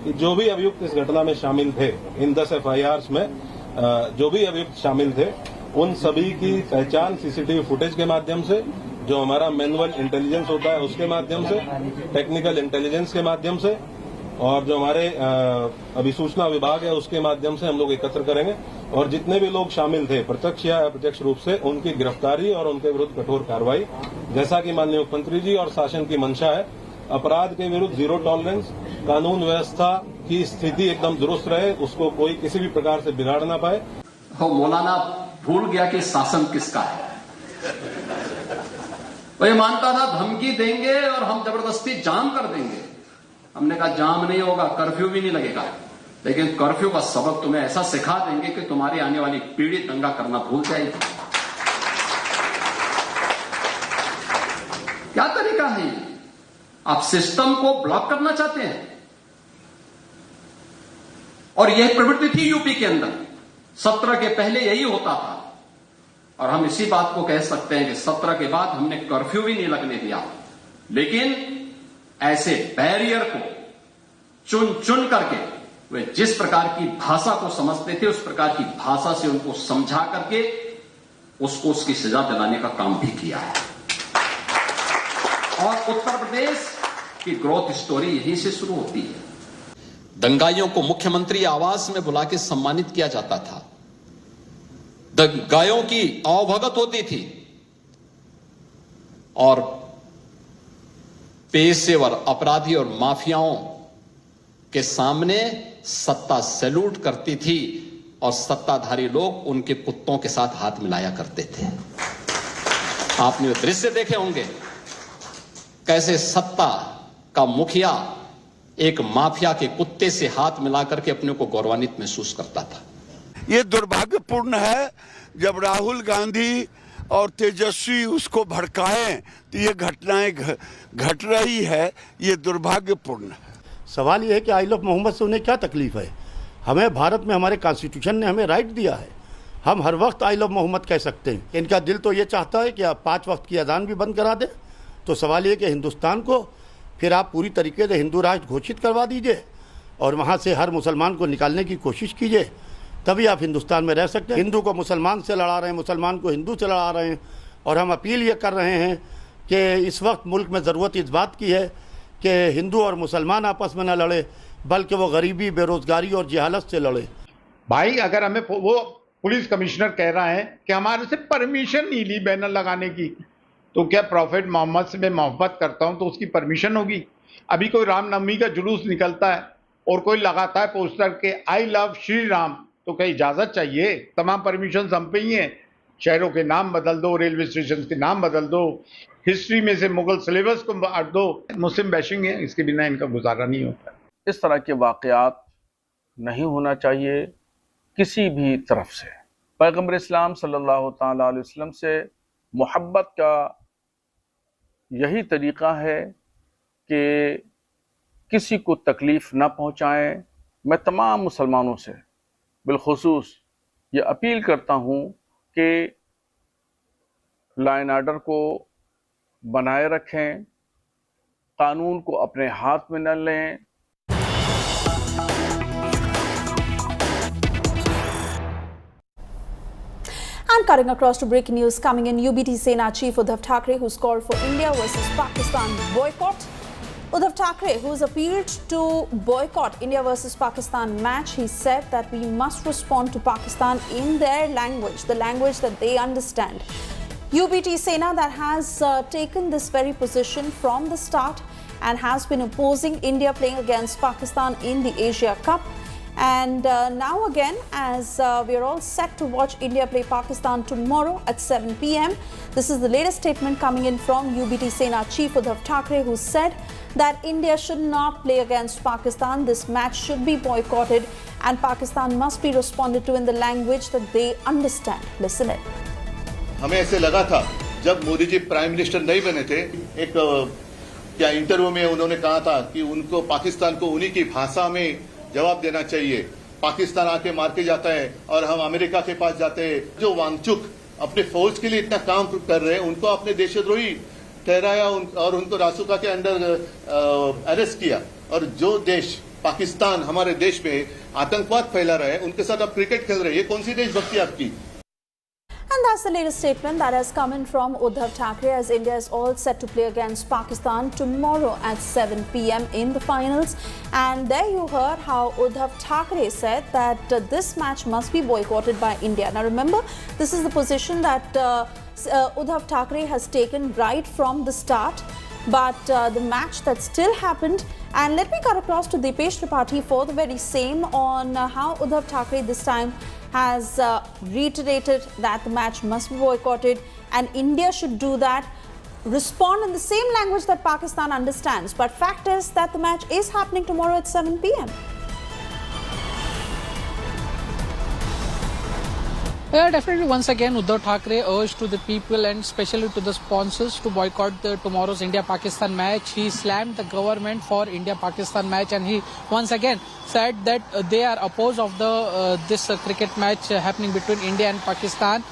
कि जो भी अभियुक्त इस घटना में शामिल थे, इन 10 FIRs में जो भी अभियुक्त शामिल थे, उन सभी की पहचान सीसीटीवी फुटेज के माध्यम से, जो हमारा मैनुअल इंटेलिजेंस होता है उसके माध्यम से, टेक्निकल इंटेलिजेंस के माध्यम से, और जो हमारे अभिसूचना विभाग है उसके माध्यम से हम लोग एकत्र करेंगे। और जितने भी लोग शामिल थे प्रत्यक्ष या अप्रत्यक्ष रूप से, उनकी गिरफ्तारी और उनके विरुद्ध कठोर कार्रवाई, जैसा कि माननीय मुख्यमंत्री जी और शासन की मंशा है। अपराध के विरुद्ध जीरो टॉलरेंस, कानून व्यवस्था की स्थिति एकदम दुरुस्त रहे, उसको कोई किसी भी प्रकार से बिगाड़ ना पाए। मौलाना भूल गया कि शासन किसका है। वह मानता था धमकी देंगे और हम जबरदस्ती जाम कर देंगे। हमने कहा जाम नहीं होगा, कर्फ्यू भी नहीं लगेगा, लेकिन कर्फ्यू का सबक तुम्हें ऐसा सिखा देंगे कि तुम्हारी आने वाली पीढ़ी दंगा करना भूल जाएगी। क्या तरीका है ये? आप सिस्टम को ब्लॉक करना चाहते हैं। और यह प्रवृत्ति थी यूपी के अंदर, 17 के पहले यही होता था। और हम इसी बात को कह सकते हैं कि 17 के बाद हमने कर्फ्यू भी नहीं लगने दिया, लेकिन ऐसे बैरियर को चुन चुन करके वे जिस प्रकार की भाषा को समझते थे, उस प्रकार की भाषा से उनको समझा करके उसको उसकी सजा दिलाने का काम भी किया है। और उत्तर प्रदेश की ग्रोथ स्टोरी यहीं से शुरू होती है। दंगाइयों को मुख्यमंत्री आवास में बुला के सम्मानित किया जाता था। दंगाइयों की अवभगत होती थी और पेशेवर अपराधी और माफियाओं के सामने सत्ता सैल्यूट करती थी और सत्ताधारी लोग उनके कुत्तों के साथ हाथ मिलाया करते थे। आपने वो दृश्य देखे होंगे, कैसे सत्ता का मुखिया एक माफिया के कुत्ते से हाथ मिलाकर के अपने को गौरवान्वित महसूस करता था। ये दुर्भाग्यपूर्ण है जब राहुल गांधी और तेजस्वी उसको भड़काएं तो ये घटनाएं घट रही है, ये दुर्भाग्यपूर्ण है। सवाल ये है कि आई लव मोहम्मद से उन्हें क्या तकलीफ है? हमें भारत में हमारे कॉन्स्टिट्यूशन ने हमें राइट दिया है, हम हर वक्त आई लव मोहम्मद कह सकते हैं। इनका दिल तो ये चाहता है कि आप 5 वक्त की अजान भी बंद करा दें। तो सवाल ये कि हिंदुस्तान को फिर आप पूरी तरीके से हिंदू राष्ट्र घोषित करवा दीजिए और वहाँ से हर मुसलमान को निकालने की कोशिश कीजिए, तभी आप हिंदुस्तान में रह सकते हैं। हिंदू को मुसलमान से लड़ा रहे हैं, मुसलमान को हिंदू से लड़ा रहे हैं, और हम अपील ये कर रहे हैं कि इस वक्त मुल्क में ज़रूरत इस बात की है कि हिंदू और मुसलमान आपस में न लड़े, बल्कि वो गरीबी, बेरोजगारी और जहालत से लड़े। भाई अगर हमें वो पुलिस कमिश्नर कह रहा है कि हमारे से परमिशन नहीं ली बैनर लगाने की, तो क्या प्रॉफेट मोहम्मद से मैं मोहब्बत करता हूं तो उसकी परमिशन होगी? अभी कोई रामनवमी का जुलूस निकलता है और कोई लगाता है पोस्टर के आई लव श्री राम, तो क्या इजाज़त चाहिए? तमाम परमिशन हम पे ही हैं। शहरों के नाम बदल दो, रेलवे स्टेशन के नाम बदल दो, हिस्ट्री में से मुगल सिलेबस को हट दो। मुस्लिम बैशिंग है, इसके बिना इनका गुजारा नहीं होता। इस तरह के वाक़यात नहीं होना चाहिए किसी भी तरफ से। पैगम्बर इस्लाम सल्लल्लाहु ताला अलैहि वसल्लम से मोहब्बत का यही तरीक़ा है कि किसी को तकलीफ़ न पहुँचाएं। मैं तमाम मुसलमानों से बिलखुसूस ये अपील करता हूँ कि लॉ एंड ऑर्डर को बनाए रखें, कानून को अपने हाथ में न लें। And cutting across to breaking news coming in, UBT Sena Chief Uddhav Thackeray, who's called for India versus Pakistan boycott. Uddhav Thackeray, who's appealed to boycott India versus Pakistan match, he said that we must respond to Pakistan in their language, the language that they understand. UBT Sena that has taken this very position from the start and has been opposing India playing against Pakistan in the Asia Cup. And now again, as we are all set to watch India play Pakistan tomorrow at 7 p.m. This is the latest statement coming in from UBT Sena Chief Uddhav Thackeray, who said that India should not play against Pakistan. This match should be boycotted and Pakistan must be responded to in the language that they understand. Listen it. हमें ऐसे लगा था जब Modi ji prime minister नहीं बने थे, एक क्या इंटरव्यू में उन्होंने कहा था कि उनको पाकिस्तान को उन्हीं की भाषा में जवाब देना चाहिए। पाकिस्तान आके मार के जाता है और हम अमेरिका के पास जाते हैं। जो वांगचुक अपने फौज के लिए इतना काम कर रहे हैं, उनको आपने देशद्रोही ठहराया और उनको रासुका के अंडर अरेस्ट किया। और जो देश पाकिस्तान हमारे देश में आतंकवाद फैला रहा है, उनके साथ आप क्रिकेट खेल रहे हैं, ये कौन सी देशभक्ति आपकी? And that's the latest statement that has come in from Uddhav Thackeray as India is all set to play against Pakistan tomorrow at 7 p.m. in the finals. And there you heard how Uddhav Thackeray said that this match must be boycotted by India. Now remember, this is the position that Uddhav Thackeray has taken right from the start. But the match that still happened, and let me cut across to Dipesh Tripathi for the very same on how Uddhav Thackeray this time has reiterated that the match must be boycotted and India should do that, respond in the same language that Pakistan understands. But fact is that the match is happening tomorrow at 7 p.m. Yeah, definitely. Once again, Uddhav Thackeray urged to the people and especially to the sponsors to boycott tomorrow's India-Pakistan match. He slammed the government for India-Pakistan match, and he once again said that they are opposed of this cricket match happening between India and Pakistan.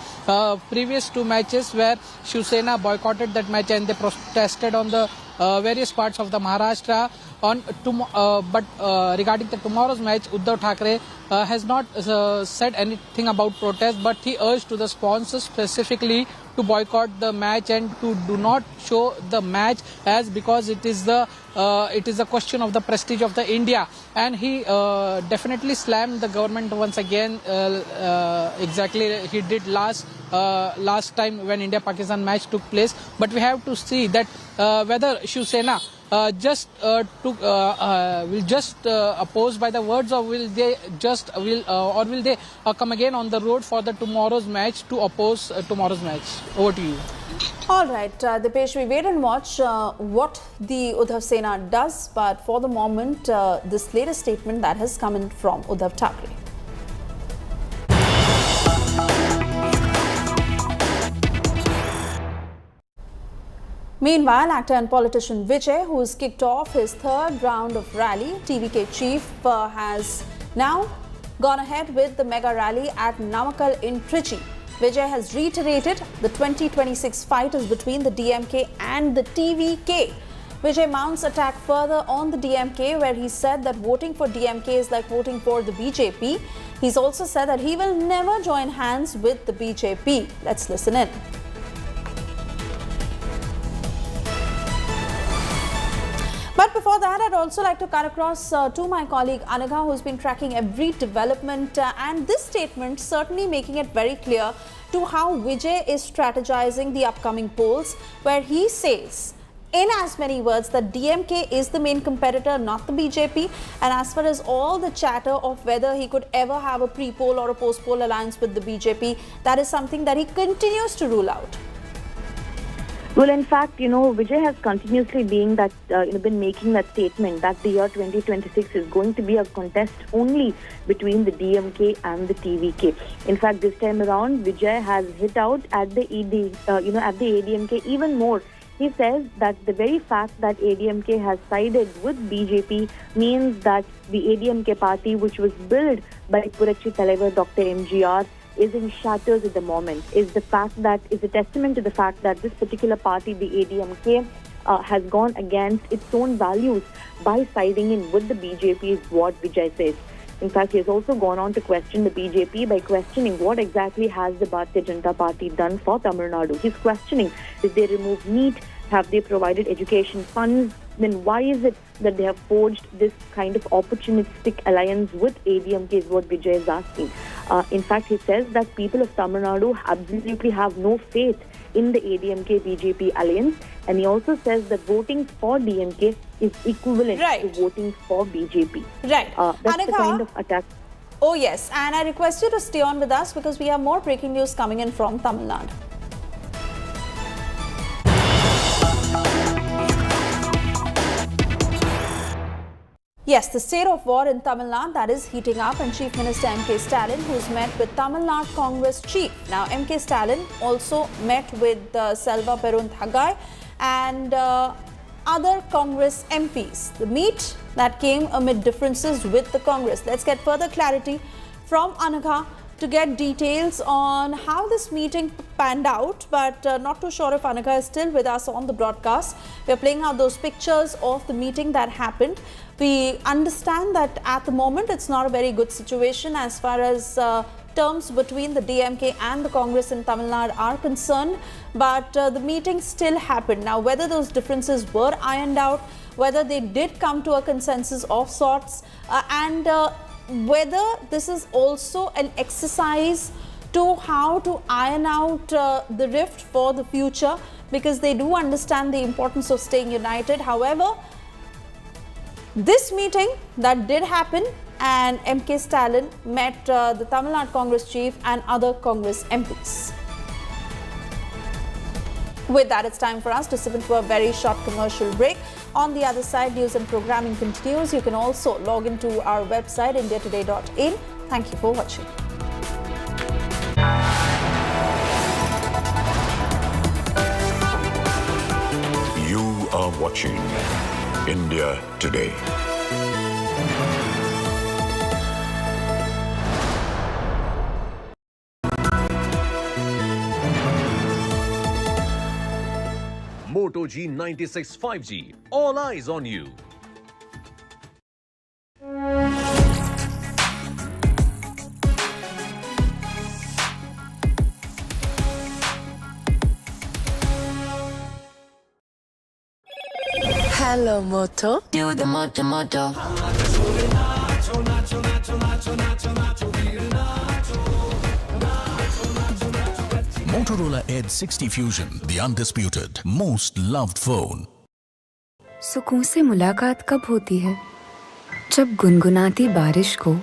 Previous two matches where Shiv Sena boycotted that match and they protested on the various parts of the Maharashtra. But regarding the tomorrow's match, Uddhav Thackeray has not said anything about protest, but he urged to the sponsors specifically to boycott the match and to do not show the match as because it is a question of the prestige of the India. And he definitely slammed the government once again, exactly he did last time when India-Pakistan match took place. But we have to see that whether Shiv Sena oppose by the words, or will they come again on the road for the tomorrow's match to oppose tomorrow's match? Over to you. All right, Dipesh, we wait and watch what the Uddhav Sena does. But for the moment, this latest statement that has come in from Uddhav Thackeray. Meanwhile, actor and politician Vijay, who has kicked off his third round of rally, TVK chief has now gone ahead with the mega rally at Namakkal in Trichy. Vijay has reiterated the 2026 fight is between the DMK and the TVK. Vijay mounts attack further on the DMK, where he said that voting for DMK is like voting for the BJP. He's also said that he will never join hands with the BJP. Let's listen in. But before that, I'd also like to cut across to my colleague Anagha, who's been tracking every development, and this statement certainly making it very clear to how Vijay is strategizing the upcoming polls, where he says, in as many words, that DMK is the main competitor, not the BJP. And as far as all the chatter of whether he could ever have a pre-poll or a post-poll alliance with the BJP, that is something that he continues to rule out. Well, in fact, Vijay has continuously been making that statement that the year 2026 is going to be a contest only between the DMK and the TVK. In fact, this time around, Vijay has hit out at the at the ADMK even more. He says that the very fact that ADMK has sided with BJP means that the ADMK party, which was built by Purachi Talaivar Dr. MGR, is in shatters at the moment. Is a testament to the fact that this particular party, the ADMK, has gone against its own values by siding in with the BJP, is what Vijay says. In fact, he has also gone on to question the BJP by questioning what exactly has the Bharatiya Janata Party done for Tamil Nadu. He's questioning, did they remove NEET? Have they provided education funds? Then why is it that they have forged this kind of opportunistic alliance with ADMK is what Vijay is asking. In fact, he says that people of Tamil Nadu absolutely have no faith in the ADMK-BJP alliance. And he also says that voting for DMK is equivalent to voting for BJP. Right. That's the kind of attack. Oh, yes. And I request you to stay on with us because we have more breaking news coming in from Tamil Nadu. Yes, the state of war in Tamil Nadu, that is heating up, and Chief Minister M.K. Stalin, who's met with Tamil Nadu Congress chief. Now, M.K. Stalin also met with Selva Perunthaggai and other Congress MPs. The meet that came amid differences with the Congress. Let's get further clarity from Anagha to get details on how this meeting panned out, but not too sure if Anagha is still with us on the broadcast. We're playing out those pictures of the meeting that happened. We understand that at the moment it's not a very good situation as far as terms between the DMK and the Congress in Tamil Nadu are concerned, but the meeting still happened. Now, whether those differences were ironed out, whether they did come to a consensus of sorts, and whether this is also an exercise to how to iron out the rift for the future, because they do understand the importance of staying united. However, this meeting that did happen, and M.K. Stalin met the Tamil Nadu Congress chief and other Congress MPs. With that, it's time for us to slip into a very short commercial break. On the other side, news and programming continues. You can also log into our website, indiatoday.in. Thank you for watching. You are watching India Today. Moto G96 5G. All eyes on you. Hello, Moto. Do the Moto Moto. Motorola Edge 60 Fusion, the undisputed, most loved phone. सुकून से मुलाकात कब होती है? जब गुनगुनाती बारिश को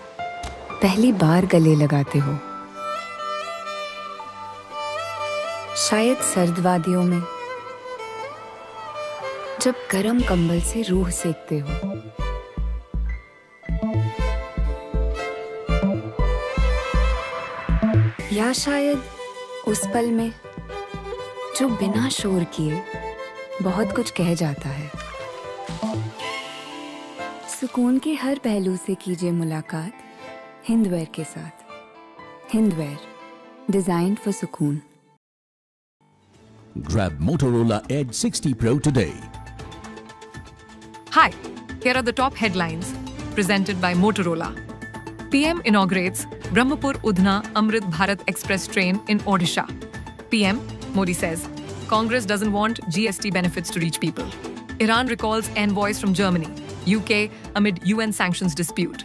पहली बार गले लगाते हो। शायद सर्द वादियों में जब गरम कंबल से रूह सेकते हो। या शायद उस पल में जो बिना शोर किए बहुत कुछ कह जाता है। सुकून के हर पहलू से कीजिए मुलाकात हिंदवेयर के साथ। हिंदवेयर, डिजाइन्ड फॉर सुकून। Grab Motorola Edge 60 Pro today. Hi, here are the top headlines presented by Motorola. PM inaugurates Brahmapur-Udhna Amrit Bharat Express train in Odisha. PM, Modi says, Congress doesn't want GST benefits to reach people. Iran recalls envoys from Germany. UK amid UN sanctions dispute.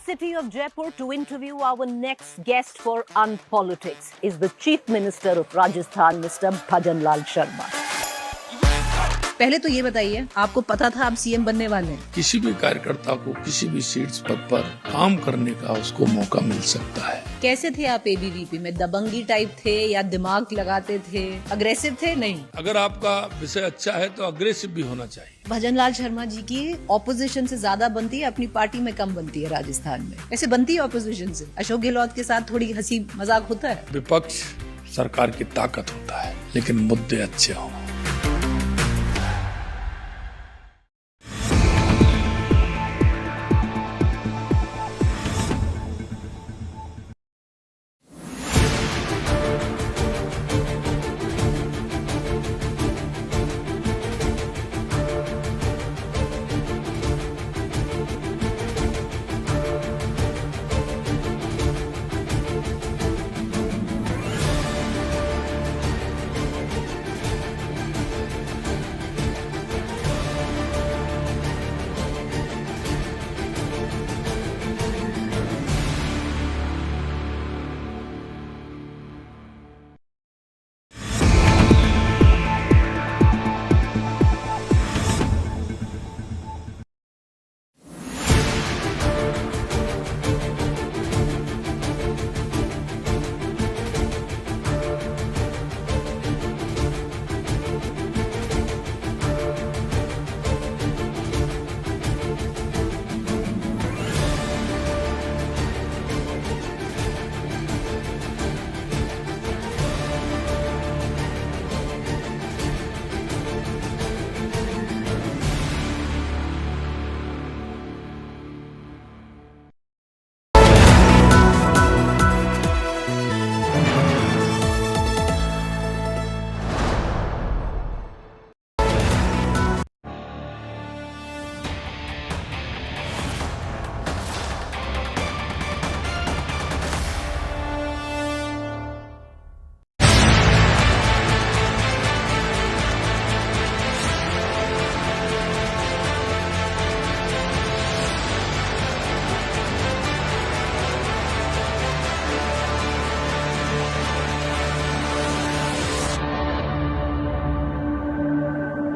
City of Jaipur to interview our next guest for Unpolitics is the Chief Minister of Rajasthan, Mr. Bhajan Lal Sharma. पहले तो ये बताइए, आपको पता था आप CM बनने वाले हैं? किसी भी कार्यकर्ता को किसी भी सीट्स पद पर काम करने का उसको मौका मिल सकता है। कैसे थे आप एबीवीपी में? दबंगी टाइप थे या दिमाग लगाते थे? अग्रेसिव थे? नहीं। अगर आपका विषय अच्छा है तो अग्रेसिव भी होना चाहिए। भजन लाल शर्मा जी की ऑपोजिशन से ज्यादा बनती है, अपनी पार्टी में कम बनती है राजस्थान में। ऐसे बनती है ऑपोजिशन से? अशोक गहलोत के साथ थोड़ी हंसी मजाक होता है? विपक्ष सरकार की ताकत होता है, लेकिन मुद्दे अच्छे हों।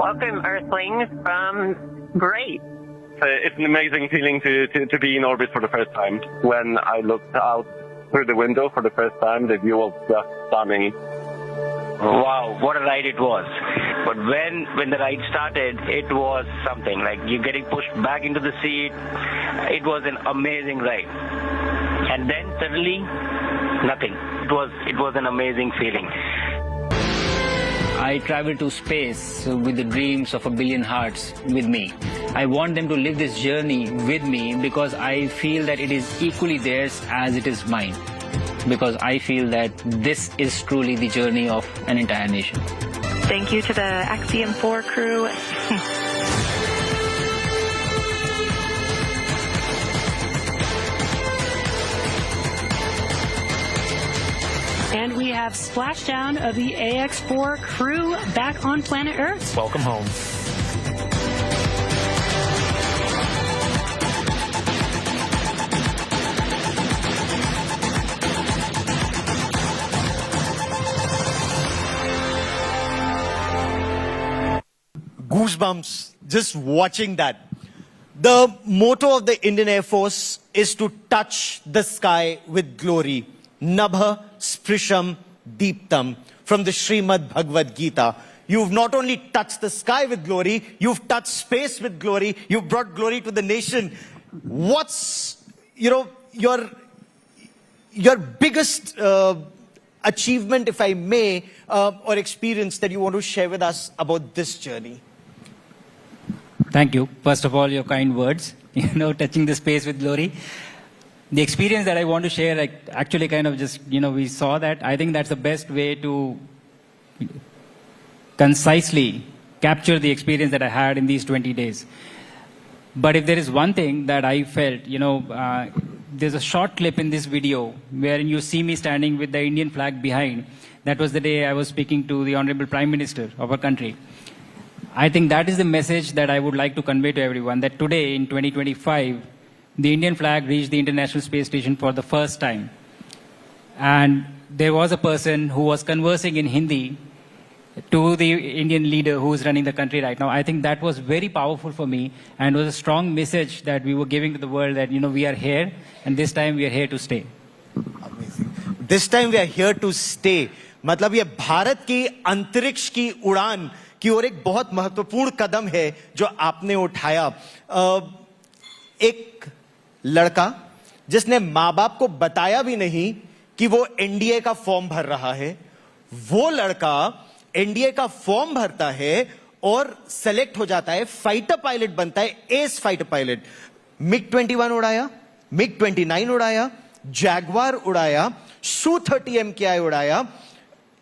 Welcome, Earthlings. Great. It's an amazing feeling to be in orbit for the first time. When I looked out through the window for the first time, the view was just stunning. Wow, what a ride it was. But when the ride started, it was something. Like you're getting pushed back into the seat. It was an amazing ride. And then suddenly, nothing. It was an amazing feeling. I travel to space with the dreams of a billion hearts with me. I want them to live this journey with me because I feel that it is equally theirs as it is mine. Because I feel that this is truly the journey of an entire nation. Thank you to the Axiom 4 crew. And we have splashdown of the AX4 crew back on planet Earth. Welcome home. Goosebumps just watching that. The motto of the Indian Air Force is to touch the sky with glory. Nabha Sprisham Deeptam, from the Srimad Bhagavad Gita. You've not only touched the sky with glory, you've touched space with glory, you've brought glory to the nation. What's, your biggest achievement, if I may, or experience that you want to share with us about this journey? Thank you. First of all, your kind words, touching the space with glory. The experience that I want to share, actually kind of just, we saw that. I think that's the best way to concisely capture the experience that I had in these 20 days. But if there is one thing that I felt, there's a short clip in this video wherein you see me standing with the Indian flag behind. That was the day I was speaking to the Honorable Prime Minister of our country. I think that is the message that I would like to convey to everyone, that today in 2025, the Indian flag reached the International Space Station for the first time. And there was a person who was conversing in Hindi to the Indian leader who is running the country right now. I think that was very powerful for me and was a strong message that we were giving to the world that, we are here and this time we are here to stay. Amazing. This time we are here to stay. मतलब ये भारत की अंतरिक्ष की उड़ान की ओर एक बहुत महत्वपूर्ण कदम है जो आपने उठाया. एक लड़का जिसने माँ बाप को बताया भी नहीं कि वो एनडीए का फॉर्म भर रहा है, वो लड़का एनडीए का फॉर्म भरता है और सेलेक्ट हो जाता है, फाइटर पायलट बनता है, एस फाइटर पायलट. मिग-21 उड़ाया, मिग-29 उड़ाया, जैगवार उड़ाया, Su-30 MKI उड़ाया,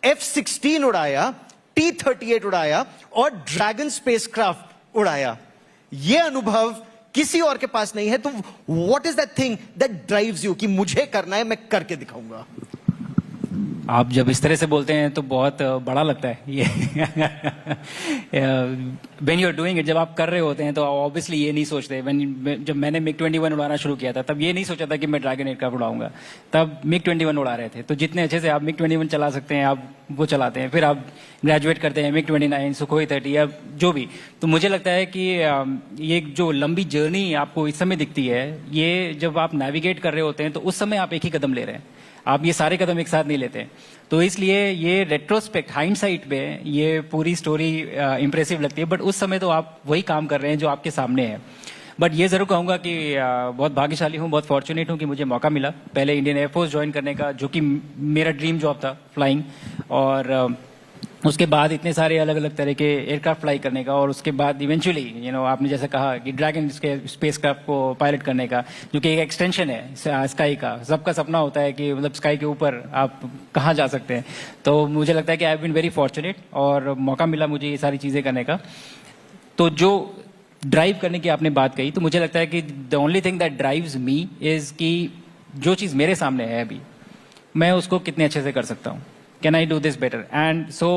F-16 उड़ाया, T-38 उड़ाया और ड्रैगन स्पेसक्राफ्ट उड़ाया. ये अनुभव किसी और के पास नहीं है. तो what is that thing that drives you कि मुझे करना है, मैं करके दिखाऊंगा? आप जब इस तरह से बोलते हैं तो बहुत बड़ा लगता है ये. When you are doing it, जब आप कर रहे होते हैं तो ऑब्वियसली ये नहीं सोचते. जब मैंने मिग-21 उड़ाना शुरू किया था तब ये नहीं सोचा था कि मैं ड्रैगन एयरक्राफ्ट उड़ाऊंगा. तब मिग-21 उड़ा रहे थे. तो जितने अच्छे से आप मिग-21 चला सकते हैं आप वो चलाते हैं. फिर आप ग्रेजुएट करते हैं मिग-29, सुखोई 30 या जो भी. तो मुझे लगता है कि ये जो लंबी जर्नी आपको इस समय दिखती है, ये जब आप नेविगेट कर रहे होते हैं तो उस समय आप एक ही कदम ले रहे हैं. आप ये सारे कदम एक साथ नहीं लेते. तो इसलिए ये रेट्रोस्पेक्ट, हाइंडसाइट पे ये पूरी स्टोरी इंप्रेसिव लगती है. बट उस समय तो आप वही काम कर रहे हैं जो आपके सामने है. बट ये जरूर कहूंगा कि बहुत भाग्यशाली हूँ, बहुत फॉर्चुनेट हूँ कि मुझे मौका मिला पहले इंडियन एयरफोर्स ज्वाइन करने का, जो कि मेरा ड्रीम जॉब था फ्लाइंग, और उसके बाद इतने सारे अलग अलग तरह के एयरक्राफ्ट फ्लाई करने का, और उसके बाद इवेंचुअली आपने जैसे कहा कि ड्रैगन स्पेसक्राफ्ट को पायलट करने का, जो कि एक एक्सटेंशन है स्काई का. सबका सपना होता है कि मतलब स्काई के ऊपर आप कहाँ जा सकते हैं. तो मुझे लगता है कि I have been very fortunate और मौका मिला मुझे ये सारी चीज़ें करने का. तो जो ड्राइव करने की आपने बात कही, तो मुझे लगता है कि the only thing that drives me is कि जो चीज़ मेरे सामने है अभी, मैं उसको कितने अच्छे से कर सकता हूँ. Can I do this better? And so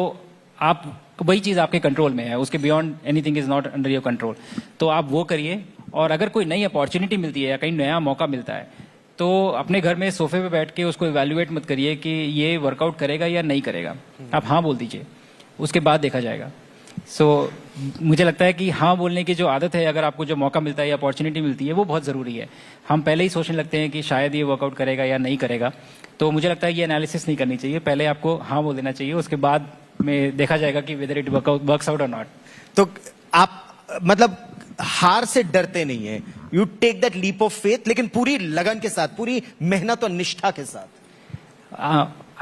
आप वही चीज़ आपके कंट्रोल में है, उसके beyond anything is not under your control. तो आप वो करिए, और अगर कोई नई अपॉर्चुनिटी मिलती है या कहीं नया मौका मिलता है तो अपने घर में सोफे पे बैठ के उसको इवैल्यूएट मत करिए कि ये वर्कआउट करेगा या नहीं करेगा. आप हाँ बोल दीजिए, उसके बाद देखा जाएगा. सो मुझे लगता है कि हाँ बोलने की जो आदत है, अगर आपको जो मौका मिलता है या अपॉर्चुनिटी मिलती है, वो बहुत ज़रूरी है। हम पहले ही सोचने लगते हैं कि शायद ये वर्कआउट करेगा या नहीं करेगा, तो मुझे लगता है ये एनालिसिस नहीं करनी चाहिए। पहले आपको हाँ बोल देना चाहिए, उसके बाद में देखा जाएगा कि वेदर इट वर्क्स आउट और नॉट। तो आप मतलब हार से डरते नहीं है, you take that leap of faith, लेकिन पूरी लगन के साथ, पूरी मेहनत और निष्ठा के साथ।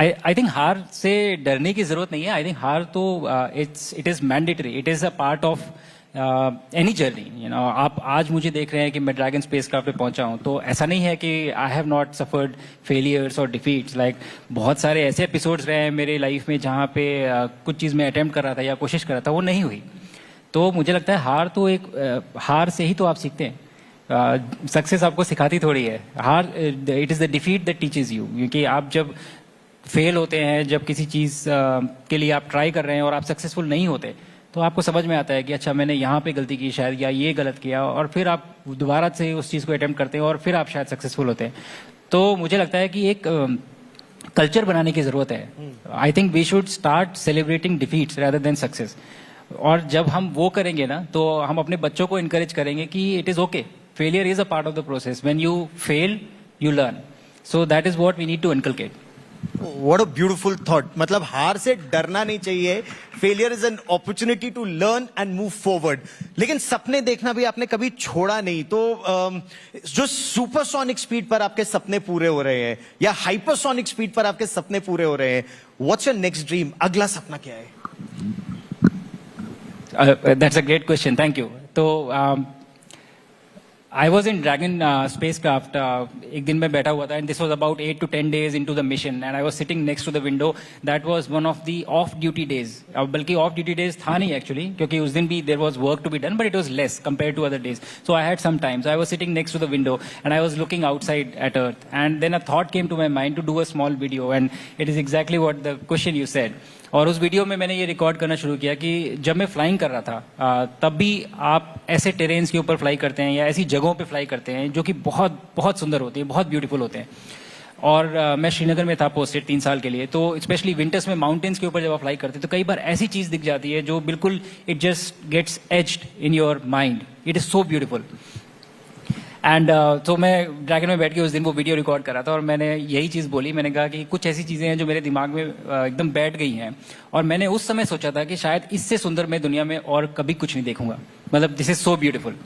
आई थिंक हार से डरने की जरूरत नहीं है। आई थिंक हार तो it is mandatory, it is a part of any journey. You know, आप आज मुझे देख रहे हैं कि मैं ड्रैगन स्पेसक्राफ्ट पे पहुंचा हूं, तो ऐसा नहीं है कि I have not suffered failures और डिफीट्स। लाइक बहुत सारे ऐसे एपिसोड्स रहे हैं मेरे लाइफ में जहां पे कुछ चीज़ मैं अटेम्प्ट कर रहा था या कोशिश कर रहा था, वो नहीं हुई। तो मुझे लगता है हार तो एक हार से ही तो आप सीखते हैं। सक्सेस आपको सिखाती थोड़ी है। हार, it is the defeat that teaches you. क्योंकि आप जब फेल होते हैं, जब किसी चीज़ के लिए आप ट्राई कर रहे हैं और आप सक्सेसफुल नहीं होते, तो आपको समझ में आता है कि अच्छा मैंने यहाँ पे गलती की शायद, या ये गलत किया, और फिर आप दोबारा से उस चीज़ को अटेम्प्ट करते हैं और फिर आप शायद सक्सेसफुल होते हैं। तो मुझे लगता है कि एक कल्चर बनाने की ज़रूरत है। I think we should start celebrating defeats rather than success. और जब हम वो करेंगे ना, तो हम अपने बच्चों को इनकरेज करेंगे कि it is okay, failure is a part of the process, when you fail you learn. So that is what we need to inculcate. What a beautiful thought. मतलब हार से डरना नहीं चाहिए। Failure is an opportunity to learn and move forward. लेकिन सपने देखना भी आपने कभी छोड़ा नहीं। तो जो सुपरसोनिक स्पीड पर आपके सपने पूरे हो रहे हैं या हाइपरसोनिक स्पीड पर आपके सपने पूरे हो रहे हैं, व्हाट्स योर नेक्स्ट ड्रीम? अगला सपना क्या है? That's a great question, thank you. तो I was in Dragon spacecraft. एक दिन मैं बैठा हुआ था, and this was about 8 to 10 days into the mission, and I was sitting next to the window. That was one of the off-duty days. बल्कि off-duty days था नहीं actually, क्योंकि उस दिन भी there was work to be done, but it was less compared to other days. So I had some time. So I was sitting next to the window, and I was looking outside at Earth. And then a thought came to my mind to do a small video, and it is exactly what the question you said. और उस video में मैंने ये record करना शुरू किया कि जब मैं फ्लाइंग कर रहा था, तब भी आप ऐसे टेरेन्स के ऊपर फ्लाई करते हैं या ऐसी जगहों पे फ्लाई करते हैं जो कि बहुत बहुत सुंदर होती है, बहुत ब्यूटीफुल होते हैं। और मैं श्रीनगर में था पोस्टेड 3 साल के लिए, तो स्पेशली विंटर्स में माउंटेन्स के ऊपर जब आप फ्लाई करते हैं तो कई बार ऐसी चीज़ दिख जाती है जो बिल्कुल it just gets etched in your mind. It is so beautiful. And तो मैं ड्रैगन में बैठ के उस दिन वो वीडियो रिकॉर्ड कर रहा था और मैंने यही चीज़ बोली। मैंने कहा कि कुछ ऐसी चीज़ें हैं जो मेरे दिमाग में एकदम बैठ गई हैं, और मैंने उस समय सोचा था कि शायद इससे सुंदर मैं दुनिया में और कभी कुछ नहीं देखूंगा। मतलब दिस इज़ सो ब्यूटीफुल।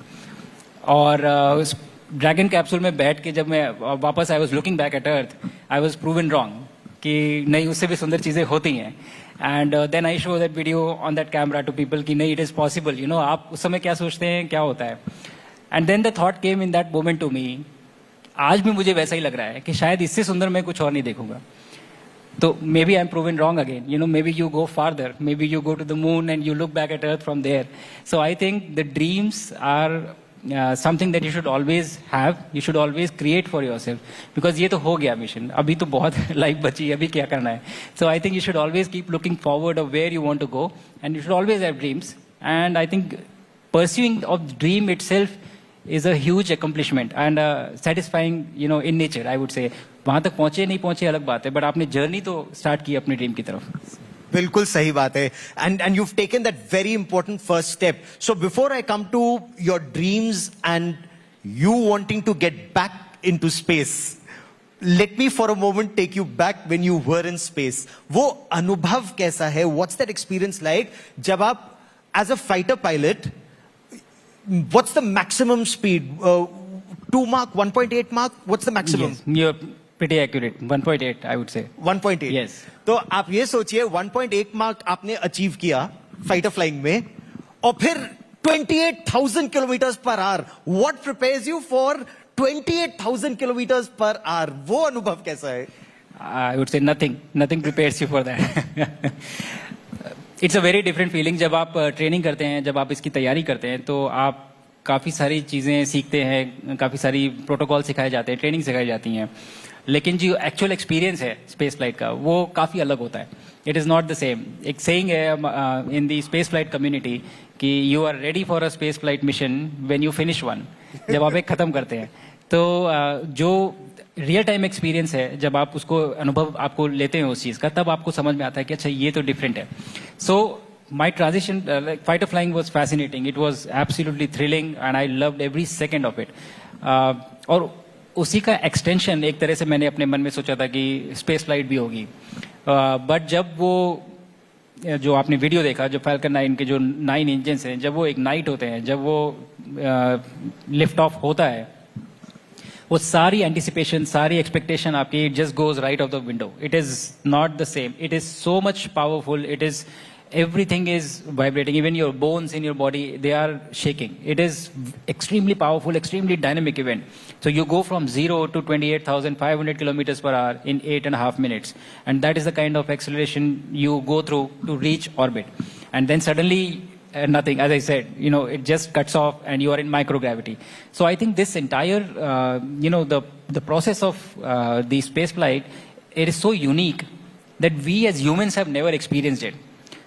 और उस ड्रैगन कैप्सूल में बैठ के जब मैं वापस I was looking back at earth, I was proven wrong कि नहीं, उससे भी सुंदर चीज़ें होती हैं। And then I show that video on that camera to people कि नहीं, it is possible. You know, आप उस समय क्या सोचते हैं, क्या होता है। And then the thought came in that moment to me, आज भी मुझे वैसा ही लग रहा है कि शायद इससे सुंदर मैं कुछ और नहीं देखूंगा। तो maybe I am proven wrong again. You know, maybe you go farther, maybe you go to the moon and you look back at earth from there. So I think the dreams are something that you should always have, you should always create for yourself, because ये तो हो गया mission, अभी तो बहुत life बची है, अभी क्या करना है। So I think you should always keep looking forward of where you want to go, and you should always have dreams. And I think pursuing of dream itself is a huge accomplishment and satisfying, you know, in nature, I would say. वहाँ तक पहुँचे नहीं पहुँचे अलग बात है, but आपने journey तो स्टार्ट की अपने ड्रीम की तरफ। बिल्कुल सही बात है। And you've taken that very important first step. So before I come to your dreams and you wanting to get back into space, let me for a moment take you back when you were in space. वो अनुभव कैसा है? What's that experience like? जब आप as a fighter pilot, what's the maximum speed? 2 Mach, 1.8 Mach? What's the maximum? Yes, you're pretty accurate. 1.8, I would say. 1.8. Yes. तो आप ये सोचिए 1.8 मार्क आपने अचीव किया फाइटर फ्लाइंग में, और फिर 28,000 kilometres per hour. What prepares you for 28,000 kilometres per hour? वो अनुभव कैसा है? I would say nothing prepares you for that. It's a very different feeling. जब आप ट्रेनिंग करते हैं, जब आप इसकी तैयारी करते हैं, तो आप काफ़ी सारी चीज़ें सीखते हैं, काफ़ी सारी प्रोटोकॉल सिखाए जाते हैं, ट्रेनिंग सिखाई जाती हैं, लेकिन जो एक्चुअल एक्सपीरियंस है स्पेस फ्लाइट का, वो काफ़ी अलग होता है। It is not the same. एक सेइंग है in the space flight community कि you are ready for a space flight mission when you finish one. जब आप एक ख़त्म करते हैं, तो जो रियल टाइम एक्सपीरियंस है, जब आप उसको अनुभव आपको लेते हैं उस चीज़ का, तब आपको समझ में आता है कि अच्छा ये तो डिफरेंट है। सो my transition, like fighter flying was fascinating. It was absolutely thrilling and I loved every second of it. और उसी का एक्सटेंशन एक तरह से मैंने अपने मन में सोचा था कि स्पेस फ्लाइट भी होगी. बट जब वो जो आपने वीडियो देखा, जो फाल्कन 9 के जो 9 इंजन्स हैं, जब वो इग्नाइट होते हैं, जब वो लिफ्ट ऑफ होता है, वो सारी एंटिसिपेशन, सारी एक्सपेक्टेशन आपकी, it just goes right of the window. It is not the same. It is so much powerful. It is everything is vibrating. Even your bones in your body, they are shaking. It is extremely powerful, extremely dynamic event. So you go from 0 to 28,500 kilometers per hour in 8.5 minutes. And that is the kind of acceleration you go through to reach orbit. And then suddenly nothing, as I said, it just cuts off and you are in microgravity. So I think this entire, the process of the space flight, it is so unique that we as humans have never experienced it.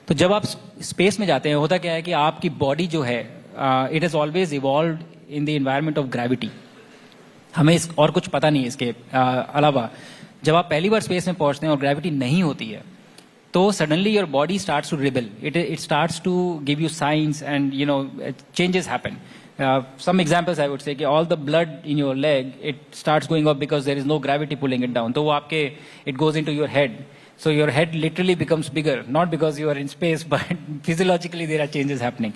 तो जब आप space में जाते हैं, होता क्या है कि आपकी बॉडी जो है, it has always evolved in the environment of gravity. हमें और कुछ पता नहीं इसके अलावा. जब आप पहली बार स्पेस में पहुंचते हैं और ग्रेविटी नहीं होती है, तो suddenly your body starts to rebel. It starts to give you signs and changes happen. Some examples I would say कि all the blood in your leg, it starts going up because there is no gravity pulling it down. तो वो आपके, it goes into your head. So your head literally becomes bigger, not because you are in space, but physiologically there are changes happening.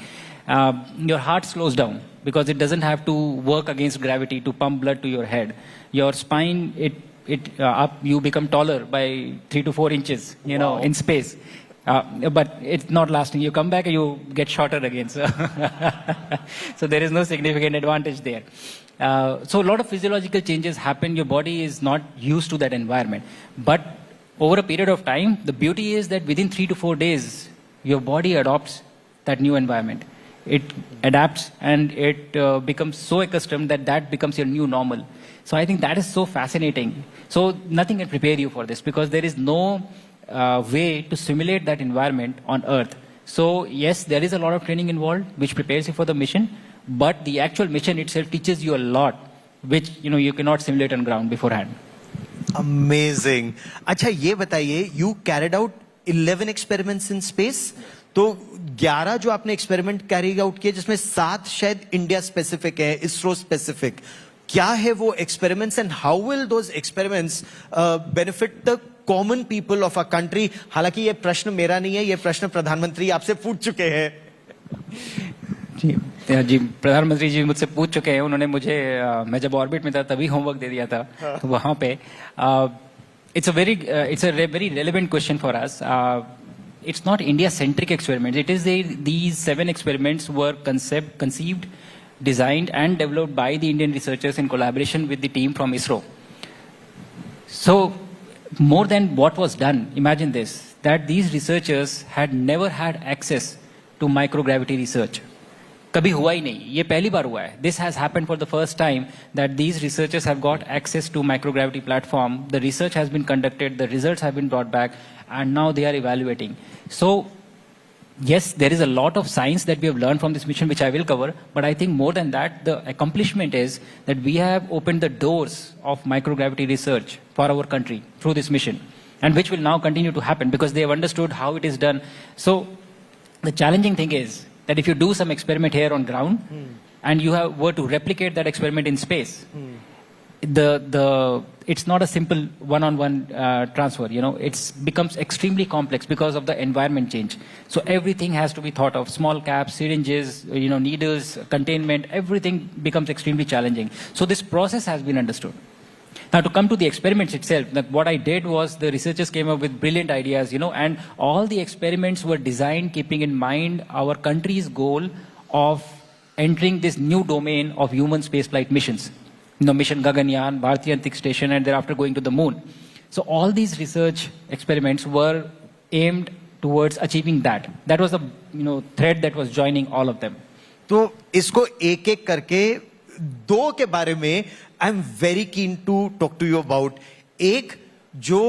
Your heart slows down because it doesn't have to work against gravity to pump blood to your head. Your spine, you become taller by 3 to 4 inches, in space. But it's not lasting. You come back and you get shorter again. So there is no significant advantage there. So a lot of physiological changes happen. Your body is not used to that environment. But over a period of time, the beauty is that within 3 to 4 days, your body adopts that new environment. It adapts and it becomes so accustomed that becomes your new normal. So I think that is so fascinating. So nothing can prepare you for this because there is no way to simulate that environment on Earth. So yes, there is a lot of training involved which prepares you for the mission, but the actual mission itself teaches you a lot which you cannot simulate on ground beforehand. Amazing. अच्छा ये बताइए, you carried out 11 experiments in space. तो 11 जो आपने experiment carry out किए, जिसमें 7 शायद India specific है, इसरो स्पेसिफिक. क्या है वो experiments and how will those experiments benefit the common people of a country? हालांकि ये प्रश्न मेरा नहीं है, ये प्रश्न प्रधानमंत्री आपसे पूछ चुके हैं. जी, प्रधानमंत्री जी मुझसे पूछ चुके हैं. उन्होंने मुझे, मैं जब ऑर्बिट में था तभी होमवर्क दे दिया था. तो वहाँ पे it's a very relevant question for us. It's not India-centric experiments. It is these 7 experiments were conceived, designed and developed by the Indian researchers in collaboration with the team from ISRO. So more than what was done, imagine this, that these researchers had never had access to microgravity research. कभी हुआ ही नहीं, ये पहली बार हुआ है. This has happened for the first time that these researchers have got access to microgravity platform. The research has been conducted, the results have been brought back, and now they are evaluating. So yes, there is a lot of science that we have learned from this mission, which I will cover. But I think more than that, the accomplishment is that we have opened the doors of microgravity research for our country through this mission, and which will now continue to happen because they have understood how it is done. So the challenging thing is that if you do some experiment here on ground and you were to replicate that experiment in space, it's not a simple one-on-one transfer. It becomes extremely complex because of the environment change. So everything has to be thought of. Small caps, syringes, needles, containment, everything becomes extremely challenging. So this process has been understood. Now, to come to the experiments itself, what I did was the researchers came up with brilliant ideas, and all the experiments were designed keeping in mind our country's goal of entering this new domain of human spaceflight missions. Mission Gaganyaan, Bharatiya Antariksh Station, and thereafter going to the moon. So all these research experiments were aimed towards achieving that. That was the thread that was joining all of them. तो इसको एक एक करके 2 के बारे में I am very keen to talk to you about. एक जो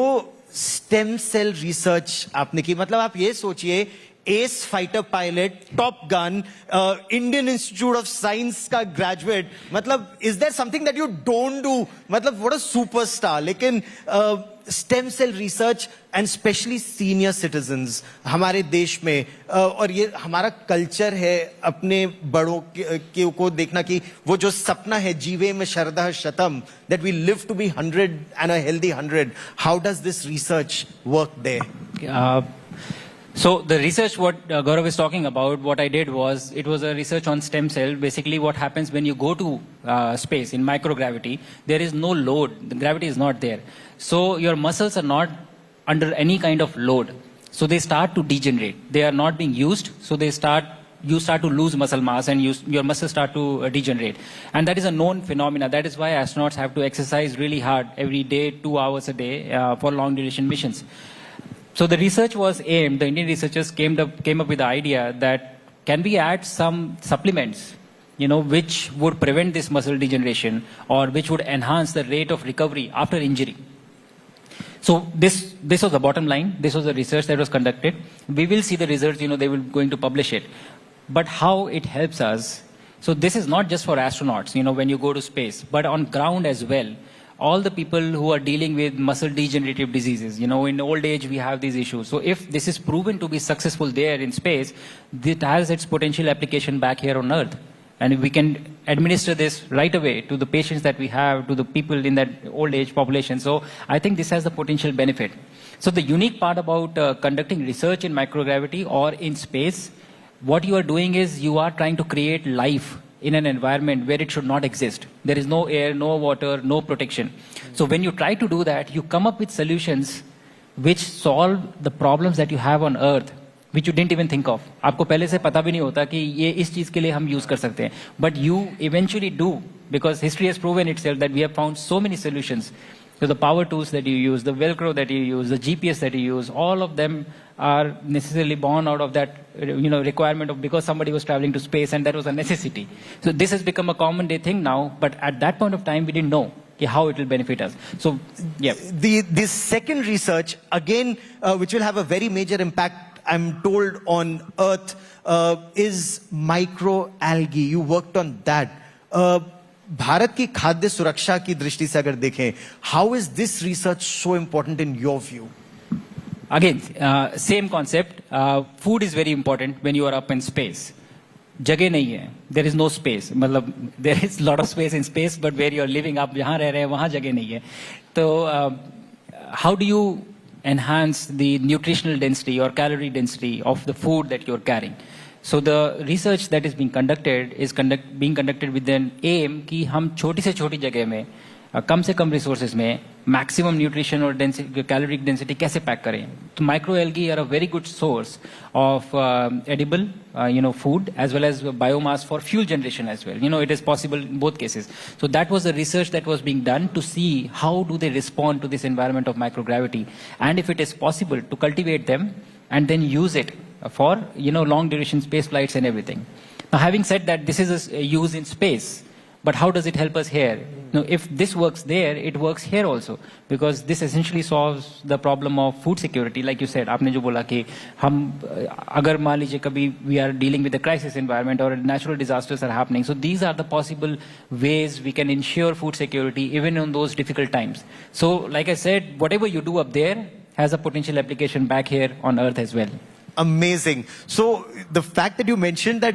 स्टेम सेल रिसर्च आपने की, मतलब आप ये सोचिए ace fighter pilot, top gun, Indian Institute of Science का ग्रेजुएट. मतलब is there something that you don't do? मतलब व्हाट अ सुपरस्टार. लेकिन stem cell research and specially senior citizens हमारे देश में, और ये हमारा कल्चर है अपने बड़ों को देखना कि वो जो सपना है जीवे में शरदः शतम, that we live to be 100 and a healthy 100. How does this research work there? So the research what Gaurav is talking about, what I did was, it was a research on stem cell. Basically what happens when you go to space in microgravity, there is no load. The gravity is not there. So your muscles are not under any kind of load. So they start to degenerate. They are not being used. So you start to lose muscle mass and your muscles start to degenerate. And that is a known phenomena. That is why astronauts have to exercise really hard every day, 2 hours a day for long duration missions. So the research was aimed, the Indian researchers came up with the idea that can we add some supplements, which would prevent this muscle degeneration or which would enhance the rate of recovery after injury. So this was the bottom line. This was the research that was conducted. We will see the results, they will going to publish it. But how it helps us, so this is not just for astronauts, when you go to space, but on ground as well. All the people who are dealing with muscle degenerative diseases, in old age we have these issues. So if this is proven to be successful there in space, it has its potential application back here on Earth. And we can administer this right away to the patients that we have, to the people in that old age population. So I think this has the potential benefit. So the unique part about conducting research in microgravity or in space, what you are doing is you are trying to create life in an environment where it should not exist. There is no air, no water, no protection. So when you try to do that, you come up with solutions which solve the problems that you have on Earth, which you didn't even think of. आपको पहले से पता भी नहीं होता कि ये इस चीज के लिए हम use कर सकते हैं. But you eventually do, because history has proven itself that we have found so many solutions. So the power tools that you use, the Velcro that you use, the GPS that you use, all of them are necessarily born out of that, requirement of, because somebody was traveling to space and that was a necessity. So this has become a common day thing now, but at that point of time we didn't know how it will benefit us. So yeah. This second research again, which will have a very major impact, I'm told, on Earth, is microalgae. You worked on that. Bharat की खाद्य सुरक्षा की दृष्टि से अगर देखें, how is this research so important in your view? Again, same concept. Food is very important when you are up in space. जगह नहीं है, there is no space. मतलब there is lot of space in space, but where you are living, आप जहाँ रह रहे हैं वहाँ जगह नहीं है. तो how do you enhance the nutritional density or calorie density of the food that you are carrying? So the research that is being conducted is being conducted with an aim कि हम छोटी से छोटी जगह में कम से कम रिसोर्सेज में मैक्सिमम न्यूट्रिशन और कैलोरिक डेंसिटी कैसे पैक करें. तो micro algae are a very good source of edible food as well as biomass for fuel generation as well. It is possible in both cases. So that was the research that was being done to see how do they respond to this environment of microgravity, and if it is possible to cultivate them and then use it for long duration space flights and everything. Now having said that, this is a use in space, but how does it help us here? If this works there, it works here also, because this essentially solves the problem of food security. Like you said, आपने जो बोला कि हम अगर मान लीजिए कभी we are dealing with a crisis environment or natural disasters are happening, so these are the possible ways we can ensure food security even in those difficult times. So like I said, whatever you do up there has a potential application back here on Earth as well. Amazing. So the fact that you mentioned that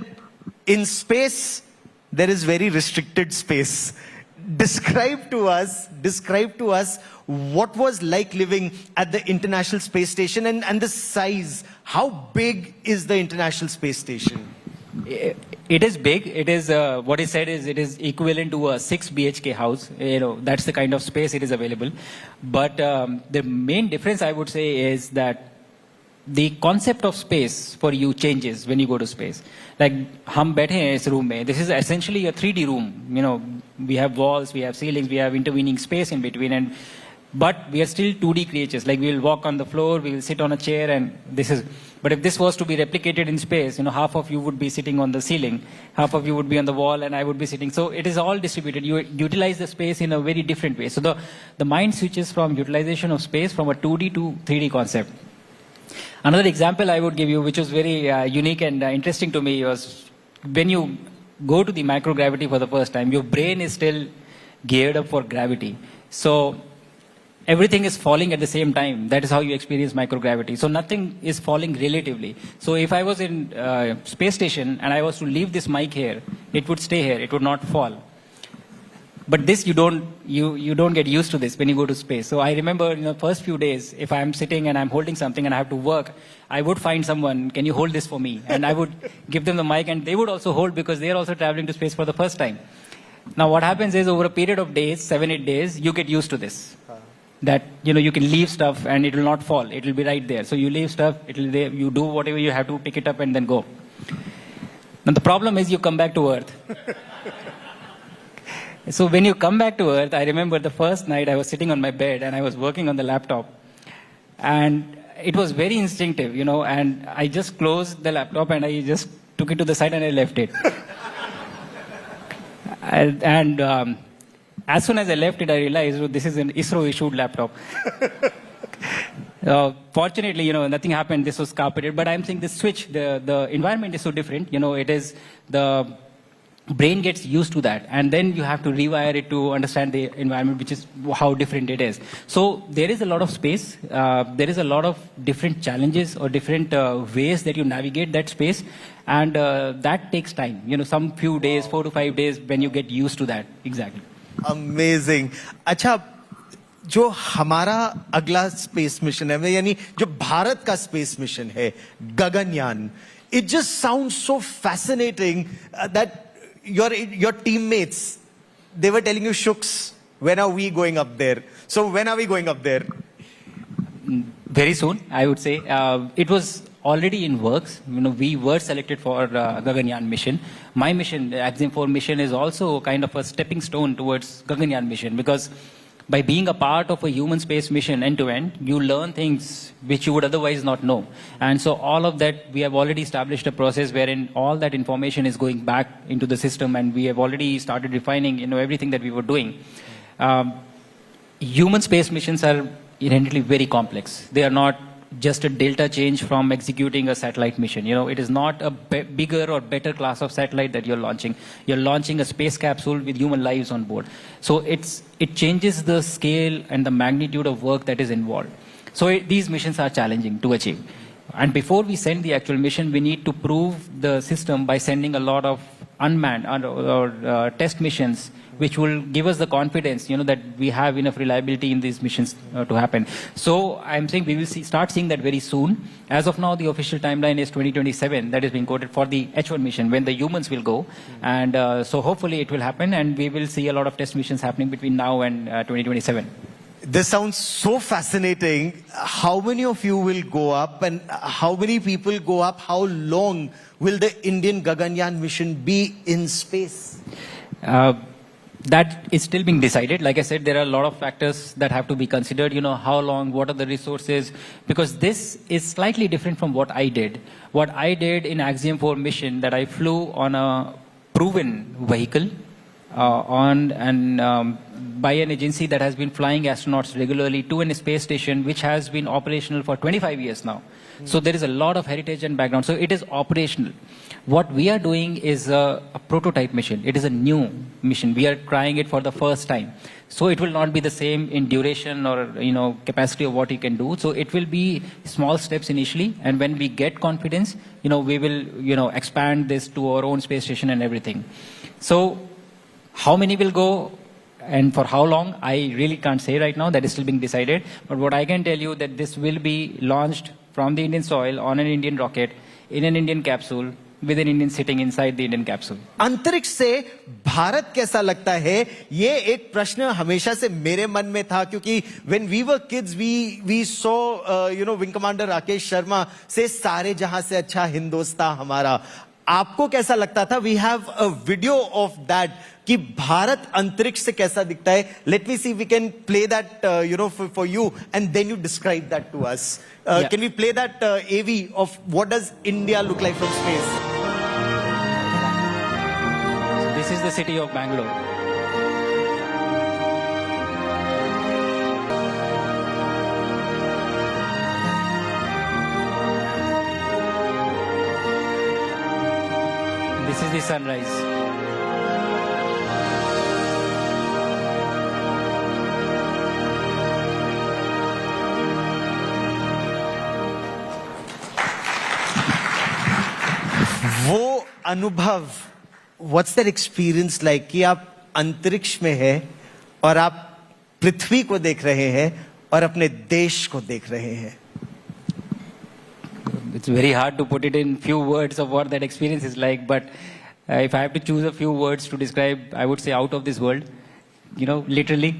in space there is very restricted space. Describe to us what was like living at the International Space Station and the size. How big is the International Space Station? It is big. It is what is said is it is equivalent to a 6 BHK house. That's the kind of space it is available. But the main difference I would say is that the concept of space for you changes when you go to space. Like हम बैठे हैं इस room में. This is essentially a 3D room. We have walls, we have ceilings, we have intervening space in between, but we are still 2D creatures. Like we will walk on the floor, we will sit on a chair, and this is. But if this was to be replicated in space, half of you would be sitting on the ceiling, half of you would be on the wall, and I would be sitting. So it is all distributed. You utilize the space in a very different way. So the mind switches from utilization of space from a 2D to 3D concept. Another example I would give you, which was very unique and interesting to me, was when you go to the microgravity for the first time, your brain is still geared up for gravity. So everything is falling at the same time. That is how you experience microgravity. So nothing is falling relatively. So if I was in space station and I was to leave this mic here, it would stay here. It would not fall. But this, you don't get used to this when you go to space. So I remember in the first few days, if I'm sitting and I'm holding something and I have to work, I would find someone, can you hold this for me? And I would give them the mic and they would also hold because they're also traveling to space for the first time. Now what happens is over a period of days, 7-8 days, you get used to this. That, you can leave stuff and it will not fall. It will be right there. So you leave stuff, you do whatever you have to, pick it up and then go. Now the problem is you come back to Earth. So when you come back to Earth, I remember the first night I was sitting on my bed and I was working on the laptop. And it was very instinctive, and I just closed the laptop and I just took it to the side and I left it. and as soon as I left it, I realized, this is an ISRO-issued laptop. Fortunately, nothing happened. This was carpeted. But I'm saying the switch, the environment is so different. It is the brain gets used to that. And then you have to rewire it to understand the environment, which is how different it is. So there is a lot of space. There is a lot of different challenges or different ways that you navigate that space. And that takes time. Some few days, 4 to 5 days, when you get used to that. Exactly. Amazing. अच्छा, जो हमारा अगला space mission है, यानी जो भारत का space mission है, Gaganyaan, it just sounds so fascinating that your teammates, they were telling you, Shuks, when are we going up there? So when are we going up there? Very soon, I would say. It was already in works. We were selected for Gaganyaan mission. My mission, the Axiom 4 mission, is also kind of a stepping stone towards Gaganyaan mission, because by being a part of a human space mission end-to-end, you learn things which you would otherwise not know. And so all of that, we have already established a process wherein all that information is going back into the system, and we have already started refining everything that we were doing. Human space missions are inherently very complex. They are not just a delta change from executing a satellite mission. It is not a bigger or better class of satellite that you're launching. You're launching a space capsule with human lives on board. So it changes the scale and the magnitude of work that is involved. So these missions are challenging to achieve. And before we send the actual mission, we need to prove the system by sending a lot of unmanned or test missions, which will give us the confidence, that we have enough reliability in these missions to happen. So I'm saying we will start seeing that very soon. As of now, the official timeline is 2027. That is being quoted for the H1 mission, when the humans will go. And so hopefully it will happen, and we will see a lot of test missions happening between now and 2027. This sounds so fascinating. How many of you will go up, and how many people go up? How long will the Indian Gaganyaan mission be in space? That is still being decided. Like I said, there are a lot of factors that have to be considered. How long, what are the resources? Because this is slightly different from what I did. What I did in Axiom 4 mission, that I flew on a proven vehicle by an agency that has been flying astronauts regularly to a space station, which has been operational for 25 years now. So there is a lot of heritage and background. So it is operational. What we are doing is a prototype mission. It is a new mission. We are trying it for the first time. So it will not be the same in duration or capacity of what you can do. So it will be small steps initially, and when we get confidence, we will expand this to our own space station and everything. So how many will go and for how long, I really can't say right now. That is still being decided. But what I can tell you, that this will be launched from the Indian soil on an Indian rocket in an Indian capsule with an Indian sitting inside the Indian capsule. अंतरिक्ष से भारत कैसा लगता है, ये एक प्रश्न हमेशा से मेरे मन में था, क्योंकि when we were kids we saw Wing Commander Rakesh Sharma से सारे जहां से अच्छा हिंदुस्तान हमारा. आपको कैसा लगता था? We have a video of that कि भारत अंतरिक्ष से कैसा दिखता है. Let me see if we can play that for you, and then you describe that to us. Can we play that AV of what does India look like from space? This is the city of Bangalore. This is the sunrise. वो अनुभव, what's that experience like कि आप अंतरिक्ष में हैं और आप पृथ्वी को देख रहे हैं और अपने देश को देख रहे हैं? It's very hard to put it in few words of what that experience is like, but if I have to choose a few words to describe, I would say out of this world, literally.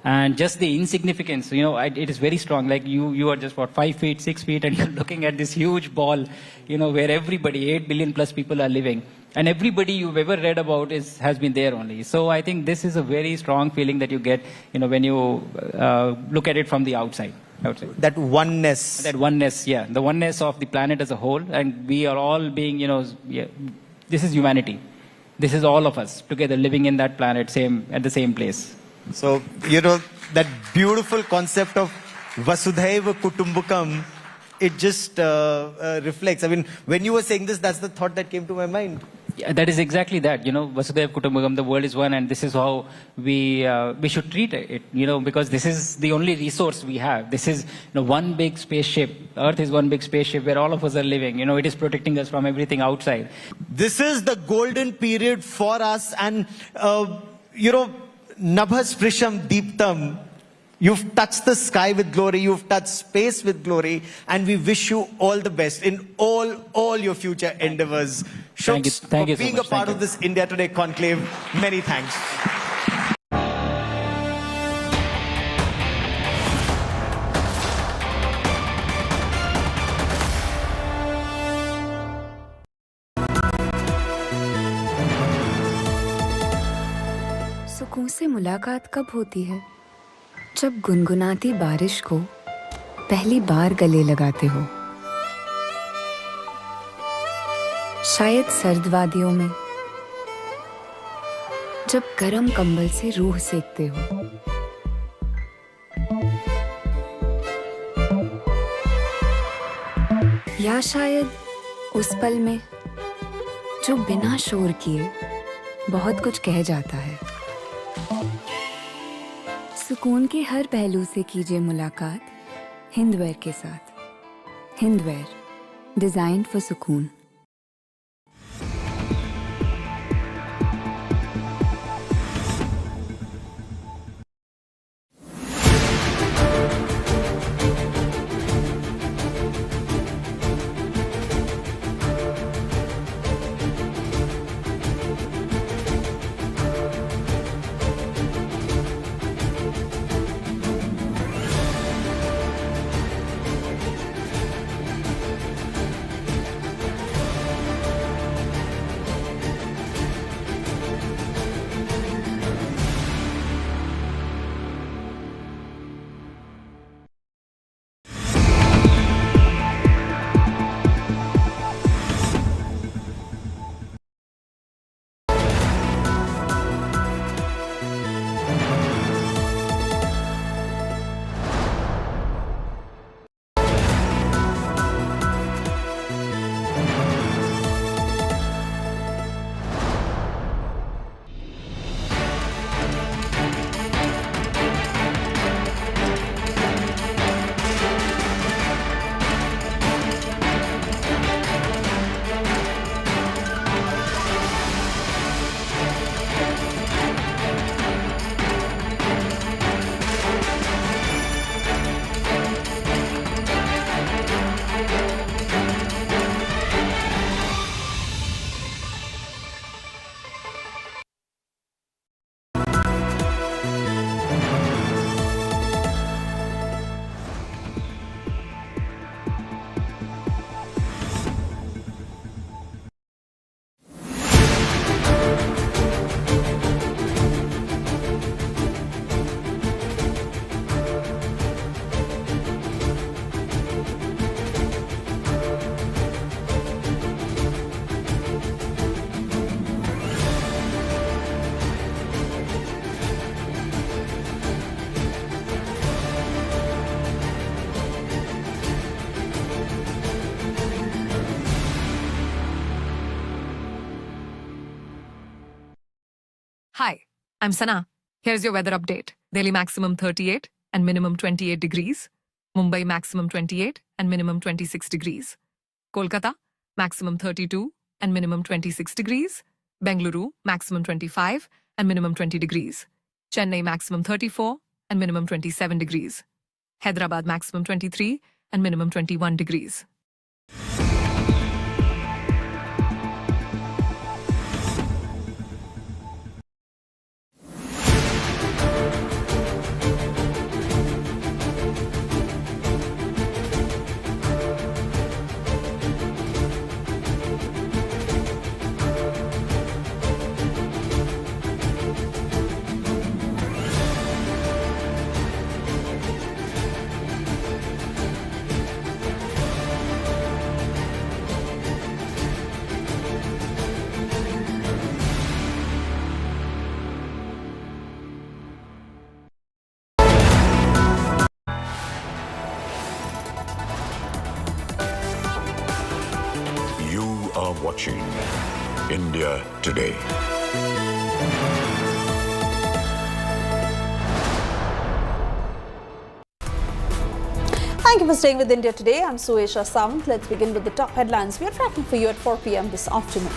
And just the insignificance, it is very strong. Like you are just 5 feet, 6 feet, and you're looking at this huge ball, where everybody, 8 billion plus people are living. And everybody you've ever read about has been there only. So I think this is a very strong feeling that you get, when you look at it from the outside. That oneness. That oneness, yeah. The oneness of the planet as a whole. And we are all being, this is humanity. This is all of us together living in that planet, at the same place. So, that beautiful concept of Vasudhaiva Kutumbakam, it just reflects. I mean, when you were saying this, that's the thought that came to my mind. Yeah, that is exactly that. Vasudhaiva Kutumbakam, the world is one, and this is how we should treat it. Because this is the only resource we have. This is one big spaceship. Earth is one big spaceship where all of us are living. It is protecting us from everything outside. This is the golden period for us, and Nabhas Prisham Deeptam. You've touched the sky with glory, you've touched space with glory, and we wish you all the best in all your future endeavors. Thank you for so being much. a part of this India Today conclave. Many thanks. सुकून से मुलाकात कब होती है? जब गुनगुनाती बारिश को पहली बार गले लगाते हो। शायद सर्द वादियों में जब गरम कंबल से रूह सेकते हो। या शायद उस पल में जो बिना शोर किए बहुत कुछ कह जाता है। सुकून के हर पहलू से कीजिए मुलाकात हिंदवेयर के साथ। हिंदवेयर, डिजाइन फॉर सुकून। I'm Sana. Here's your weather update. Delhi maximum 38 and minimum 28 degrees. Mumbai maximum 28 and minimum 26 degrees. Kolkata maximum 32 and minimum 26 degrees. Bengaluru maximum 25 and minimum 20 degrees. Chennai maximum 34 and minimum 27 degrees. Hyderabad maximum 23 and minimum 21 degrees. Watching India Today. Thank you for staying with India Today. I'm Suesha Samant. Let's begin with the top headlines we are tracking for you at 4 p.m. this afternoon.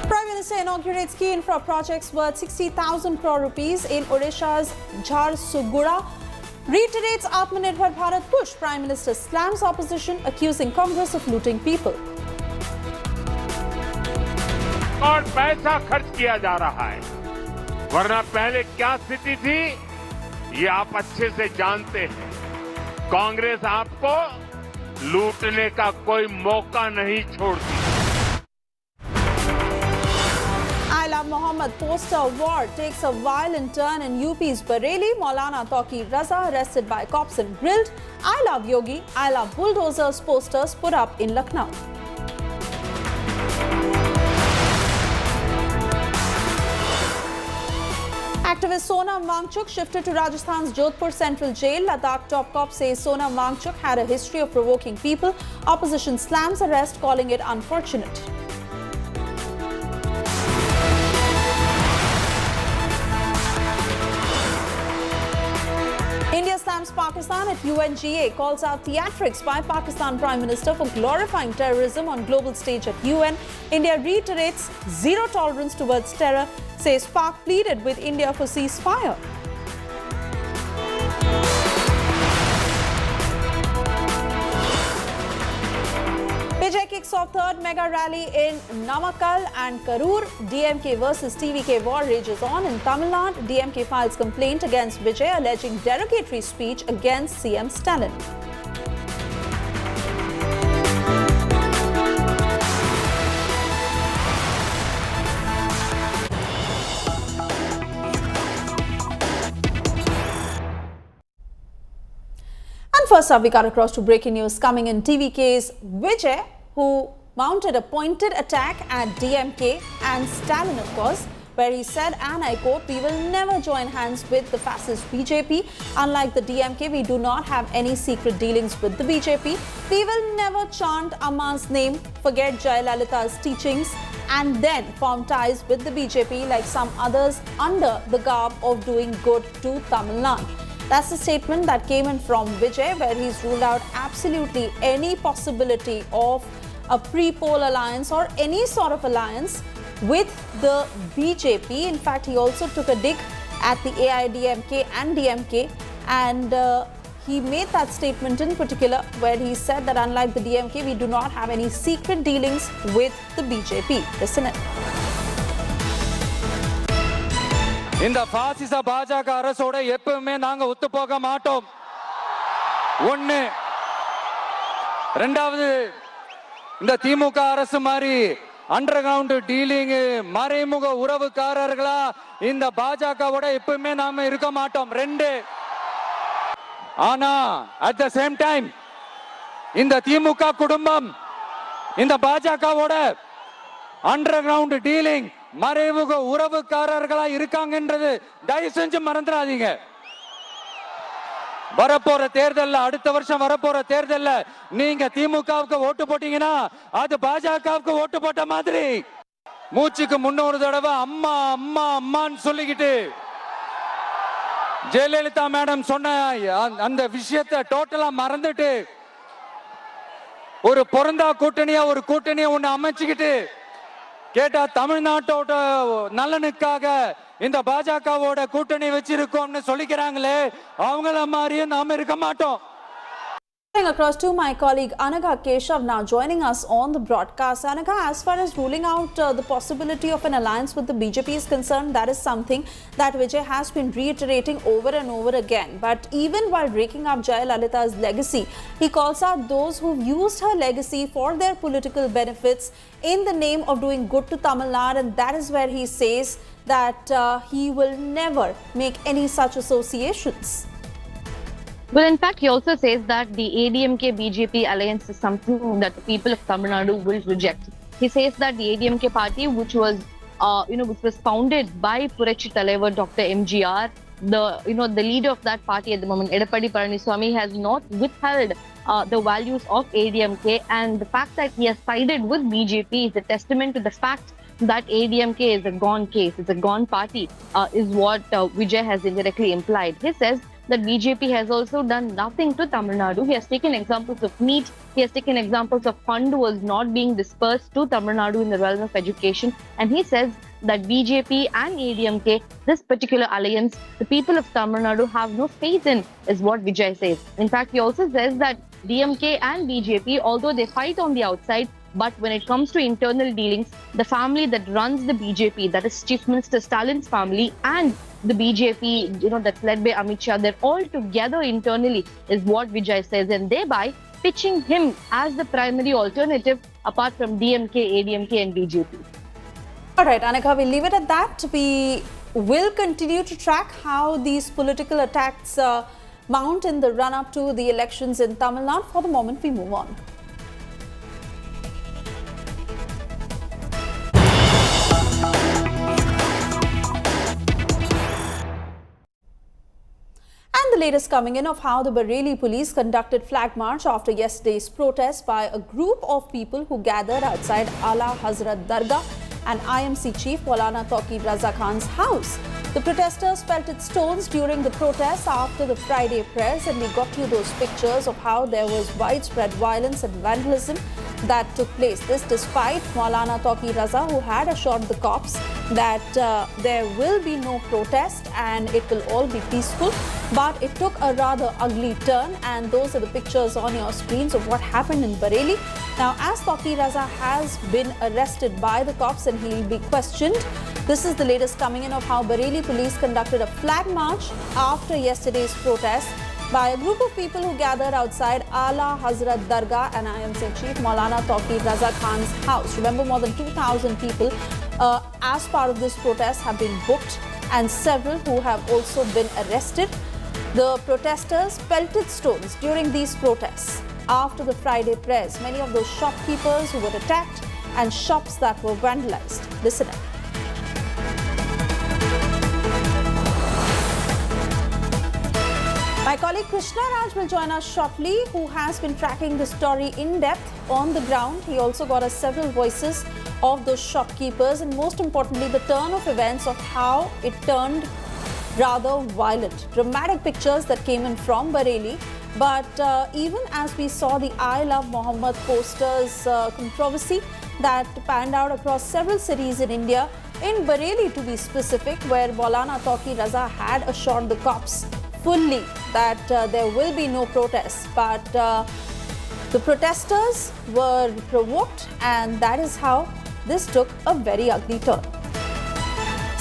Prime Minister inaugurates key infra projects worth 60,000 crore rupees in Odisha's Jharsuguda. Reiterates Atmanirbhar Bharat push. Prime Minister slams opposition, accusing Congress of looting people. और पैसा खर्च किया जा रहा है, वरना पहले क्या स्थिति थी ये आप अच्छे से जानते हैं। कांग्रेस आपको लूटने का कोई मौका नहीं छोड़ती। I Love Mohammed poster war takes a violent turn in UP's Bareilly. Maulana Tauqeer Raza arrested by cops and grilled. I Love Yogi, I Love Bulldozers posters put up in Lucknow. Activist Sonam Wangchuk shifted to Rajasthan's Jodhpur Central Jail. Ladakh top cop says Sonam Wangchuk had a history of provoking people. Opposition slams arrest, calling it unfortunate. India slams Pakistan at UNGA, calls out theatrics by Pakistan Prime Minister for glorifying terrorism on global stage at UN. India reiterates zero tolerance towards terror, says Pak pleaded with India for ceasefire. Vijay kicks off third mega rally in Namakkal and Karur. DMK versus TVK war rages on in Tamil Nadu. DMK files complaint against Vijay, alleging derogatory speech against CM Stalin. And first up, we got across to breaking news coming in. TVK's Vijay, who mounted a pointed attack at DMK and Stalin, of course, where he said, and I quote, "We will never join hands with the fascist BJP. Unlike the DMK, we do not have any secret dealings with the BJP. We will never chant Amma's name, forget Jayalalitha's teachings, and then form ties with the BJP like some others under the garb of doing good to Tamil Nadu." That's the statement that came in from Vijay, where he's ruled out absolutely any possibility of a pre-poll alliance or any sort of alliance with the BJP. In fact, he also took a dig at the AIDMK and DMK, and he made that statement in particular where he said that unlike the DMK, we do not have any secret dealings with the BJP. Listen in. இந்த பாசிச பாஜக அரசோட எப்பவுமே நாங்க ஒத்து போக மாட்டோம். ஒண்ணு. ரெண்டாவது, இந்த திமுக அரசு மாதிரி அண்டர் கிரவுண்ட் டீலிங் மறைமுக உறவுக்காரர்களா இந்த பாஜகவோட எப்பவுமே நாம இருக்க மாட்டோம். ரெண்டு. ஆனா at the same time இந்த திமுக குடும்பம் இந்த பாஜகவோட அண்டர் கிரவுண்ட் டீலிங் மறைமுக உறவுக்காரர்களா இருக்காங்கன்றது தயவு செஞ்சு மறந்துடாதீங்க. வரப்போற தேர்தல்ல அடுத்த வருஷம் வரப்போற தேர்தல்ல நீங்க திமுகவுக்கு ஓட்டு போட்டீங்கன்னா அது பாஜகவுக்கு ஓட்டு போட்ட மாதிரி. மூச்சுக்கு 300 தடவை அம்மா அம்மா அம்மான்னு சொல்லிக்கிட்டு ஜெயலலிதா மேடம் சொன்ன அந்த விஷயத்தை டோட்டலா மறந்துட்டு ஒரு பொருந்தா கூட்டணியா ஒரு கூட்டணியை ஒண்ணு அமைச்சுக்கிட்டு கேட்டா தமிழ்நாட்டோட நலனுக்காக இந்த பாஜகவோட கூட்டணி வச்சிருக்கோம்னு சொல்லிக்கிறாங்களே, அவங்கள மாதிரியே நாம இருக்க மாட்டோம். Across to my colleague Anagha Keshav now joining us on the broadcast. Anagha, as far as ruling out the possibility of an alliance with the BJP is concerned, that is something that Vijay has been reiterating over and over again. But even while breaking up Jayalalitha's legacy, he calls out those who've used her legacy for their political benefits in the name of doing good to Tamil Nadu, and that is where he says that he will never make any such associations. Well, in fact, he also says that the ADMK-BJP alliance is something that the people of Tamil Nadu will reject. He says that the ADMK party, which was founded by Purachi Talaivar Dr. MGR, the leader of that party at the moment, Edappadi Palaniswamy, has not withheld the values of ADMK, and the fact that he has sided with BJP is a testament to the fact that ADMK is a gone case, it's a gone party, is what Vijay has indirectly implied. He says that BJP has also done nothing to Tamil Nadu. He has taken examples of NEET, he has taken examples of fund was not being dispersed to Tamil Nadu in the realm of education, and he says that BJP and ADMK, this particular alliance, the people of Tamil Nadu have no faith in, is what Vijay says. In fact, he also says that DMK and BJP, although they fight on the outside, but when it comes to internal dealings, the family that runs the BJP, that is Chief Minister Stalin's family, and the BJP, that's led by Amit Shah, they're all together internally, is what Vijay says, and thereby pitching him as the primary alternative apart from DMK, ADMK and BJP. All right, Anagha, we'll leave it at that. We will continue to track how these political attacks mount in the run-up to the elections in Tamil Nadu. For the moment, we move on. And the latest coming in of how the Bareilly police conducted flag march after yesterday's protest by a group of people who gathered outside Ala Hazrat Dargah and IMC chief Maulana Taqi Raza Khan's house. The protesters pelted stones during the protest after the Friday press, and we got you those pictures of how there was widespread violence and vandalism that took place. This despite Maulana Taqi Raza, who had assured the cops that there will be no protest and it will all be peaceful. But it took a rather ugly turn, and those are the pictures on your screens of what happened in Bareilly. Now, as Taqi Raza has been arrested by the cops and he will be questioned, this is the latest coming in of how Bareilly police conducted a flag march after yesterday's protest by a group of people who gathered outside Ala Hazrat Dargah and IMC chief Maulana Taqi Raza Khan's house. Remember, more than 2,000 people as part of this protest have been booked, and several who have also been arrested. The protesters pelted stones during these protests after the Friday press. Many of those shopkeepers who were attacked and shops that were vandalized. Listen in. My colleague Krishna Raj will join us shortly, who has been tracking the story in depth on the ground. He also got us several voices of those shopkeepers, and most importantly, the turn of events of how it turned rather violent. Dramatic pictures that came in from Bareilly. But even as we saw the I Love Muhammad posters controversy that panned out across several cities in India, in Bareilly to be specific, where Maulana Taqi Raza had assured the cops fully that there will be no protests, but the protesters were provoked, and that is how this took a very ugly turn.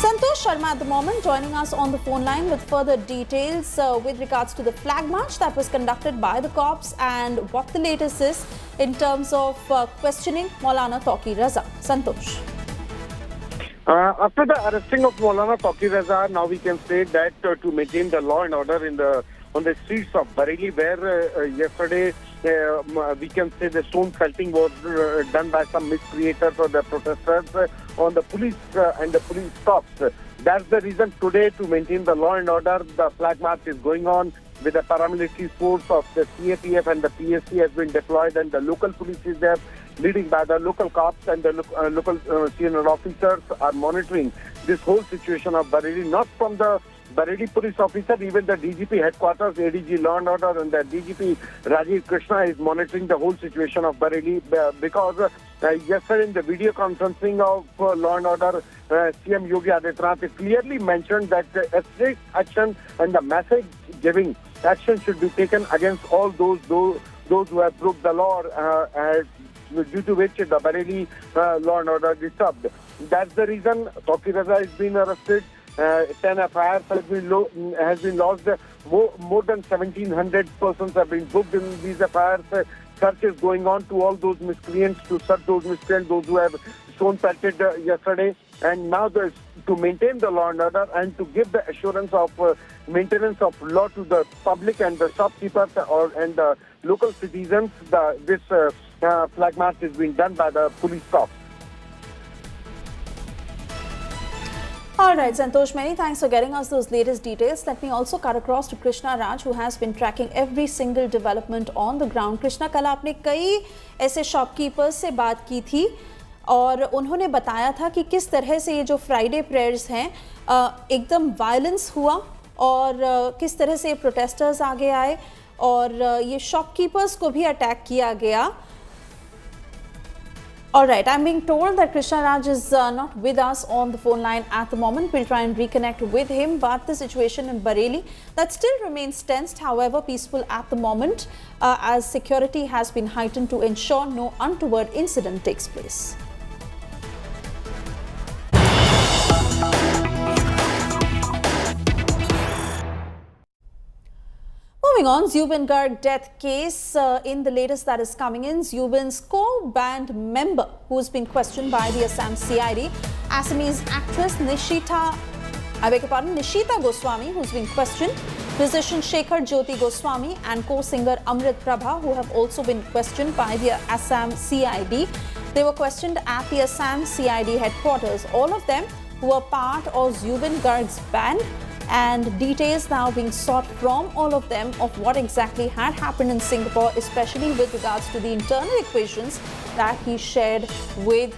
Santosh Sharma at the moment joining us on the phone line with further details with regards to the flag march that was conducted by the cops and what the latest is in terms of questioning Maulana Taqi Raza. Santosh. After the arresting of Maulana Taqi Raza, now we can say that to maintain the law and order on the streets of Bareilly, where yesterday we can say the stone pelting was done by some miscreators or the protesters on the police and the police cops. That's the reason today, to maintain the law and order, the flag march is going on. with the paramilitary force of the CAPF and the PSC has been deployed, and the local police is there, leading by the local cops, and the local senior officers are monitoring this whole situation of Bareilly, not from the Bareilly police officer, even the DGP headquarters, ADG Law and Order, and the DGP Rajiv Krishna is monitoring the whole situation of Bareilly, because yesterday in the video conferencing of Law and Order, CM Yogi Adityanath clearly mentioned that a strict action and the message giving action should be taken against all those who have broke the law, due to which the Bareilly law and order disturbed. That's the reason Toki Raza has been arrested. 10 FIRs has been lodged. More than 1,700 persons have been booked in these FIRs. Search is going on to all those miscreants, to search those miscreants, those who have shown pelted yesterday. And now to maintain the law and order and to give the assurance of maintenance of law to the public and the shopkeepers and the local citizens, this flag march is being done by the police cops. All right, Santosh, many thanks for getting us those latest details. Let me also cut across to Krishna Raj, who has been tracking every single development on the ground. Krishna, कल आपने कई ऐसे shopkeepers से बात की थी और उन्होंने बताया था कि किस तरह से ये जो फ्राइडे प्रेयर्स हैं एकदम वायलेंस हुआ और किस तरह से प्रोटेस्टर्स आगे आए और ये शॉपकीपर्स को भी अटैक किया गया. All right, I'm being told that Krishna Raj is not with us on the phone line at the moment. We'll try and reconnect with him. But the situation in Bareilly, that still remains tensed, however peaceful at the moment, as security has been heightened to ensure no untoward incident takes place. Moving on, Zubin Garg death case. In the latest that is coming in, Zubin's co-band member, who has been questioned by the Assam CID, Assamese actress Nishita Goswami, who's been questioned, musician Shekhar Jyoti Goswami, and co-singer Amrit Prabha, who have also been questioned by the Assam CID. They were questioned at the Assam CID headquarters. All of them were part of Zubin Garg's band, and details now being sought from all of them of what exactly had happened in Singapore, especially with regards to the internal equations that he shared with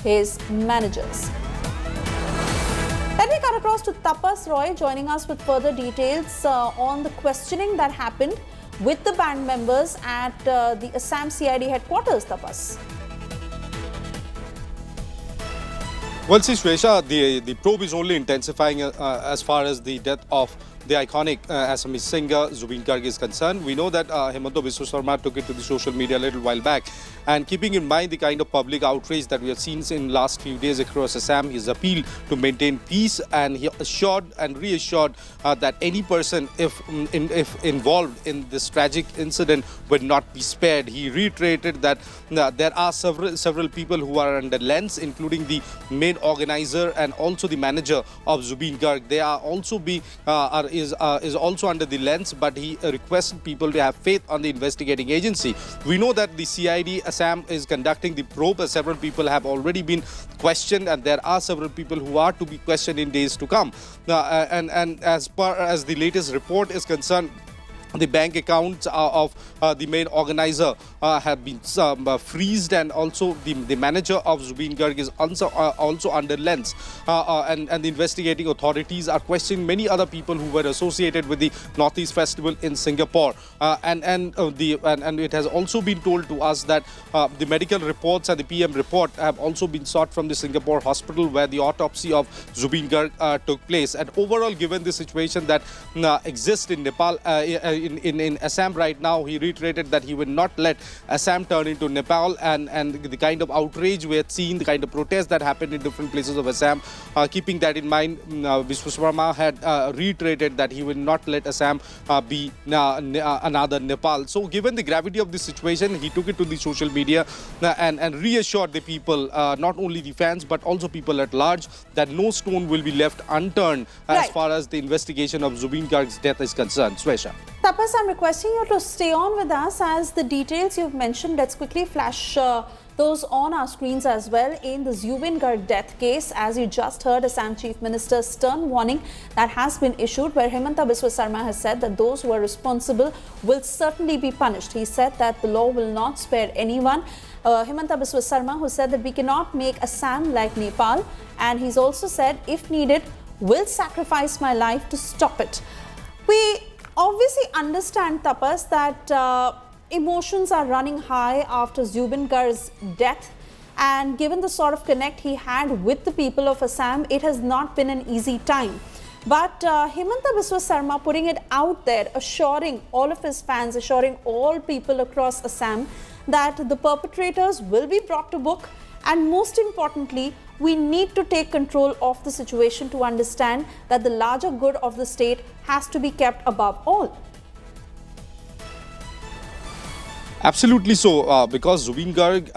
his managers. Let me cut across to Tapas Roy, joining us with further details on the questioning that happened with the band members at the Assam CID headquarters. Tapas. Well, see, Swesha, the probe is only intensifying as far as the death of the iconic Assamese singer Zubin Garg is concerned. We know that Hemanta Biswa Sarma took it to the social media a little while back, and keeping in mind the kind of public outrage that we have seen in last few days across Assam, his appeal to maintain peace, and he assured and reassured that any person if involved in this tragic incident would not be spared. He reiterated that there are several people who are under lens, including the main organizer and also the manager of Zubin Garg. They are also is also under the lens, but he requested people to have faith on the investigating agency. We know that the CID Assam is conducting the probe. Several people have already been questioned, and there are several people who are to be questioned in days to come. And as far as the latest report is concerned, the bank accounts of the main organizer have been freezed, and also the manager of Zubin Garg is also under lens, and the investigating authorities are questioning many other people who were associated with the Northeast Festival in Singapore, and it has also been told to us that the medical reports and the PM report have also been sought from the Singapore hospital where the autopsy of Zubin Garg took place. And overall, given the situation that exists in Nepal, in Assam right now, he reiterated that he would not let Assam turn into Nepal, and the kind of outrage we had seen, the kind of protests that happened in different places of Assam, keeping that in mind, Biswa Sarma had reiterated that he will not let Assam be another Nepal. So given the gravity of the situation, he took it to the social media and reassured the people, not only the fans but also people at large, that no stone will be left unturned as far as the investigation of Zubin Garg's death is concerned. Swesha. Tapas, I'm requesting you to stay on with us as the details you've mentioned. Let's quickly flash those on our screens as well. In the Zubin Garg death case, as you just heard, Assam Chief Minister's stern warning that has been issued, where Himanta Biswa Sarma has said that those who are responsible will certainly be punished. He said that the law will not spare anyone. Himanta Biswa Sarma, who said that we cannot make Assam like Nepal, and he's also said, if needed, will sacrifice my life to stop it. We obviously understand, Tapas, that emotions are running high after Zubin Garg's death, and given the sort of connect he had with the people of Assam, it has not been an easy time. But Himanta Biswa Sarma putting it out there, assuring all of his fans, assuring all people across Assam that the perpetrators will be brought to book, and most importantly, we need to take control of the situation to understand that the larger good of the state has to be kept above all. Absolutely so, because Zubin Garg's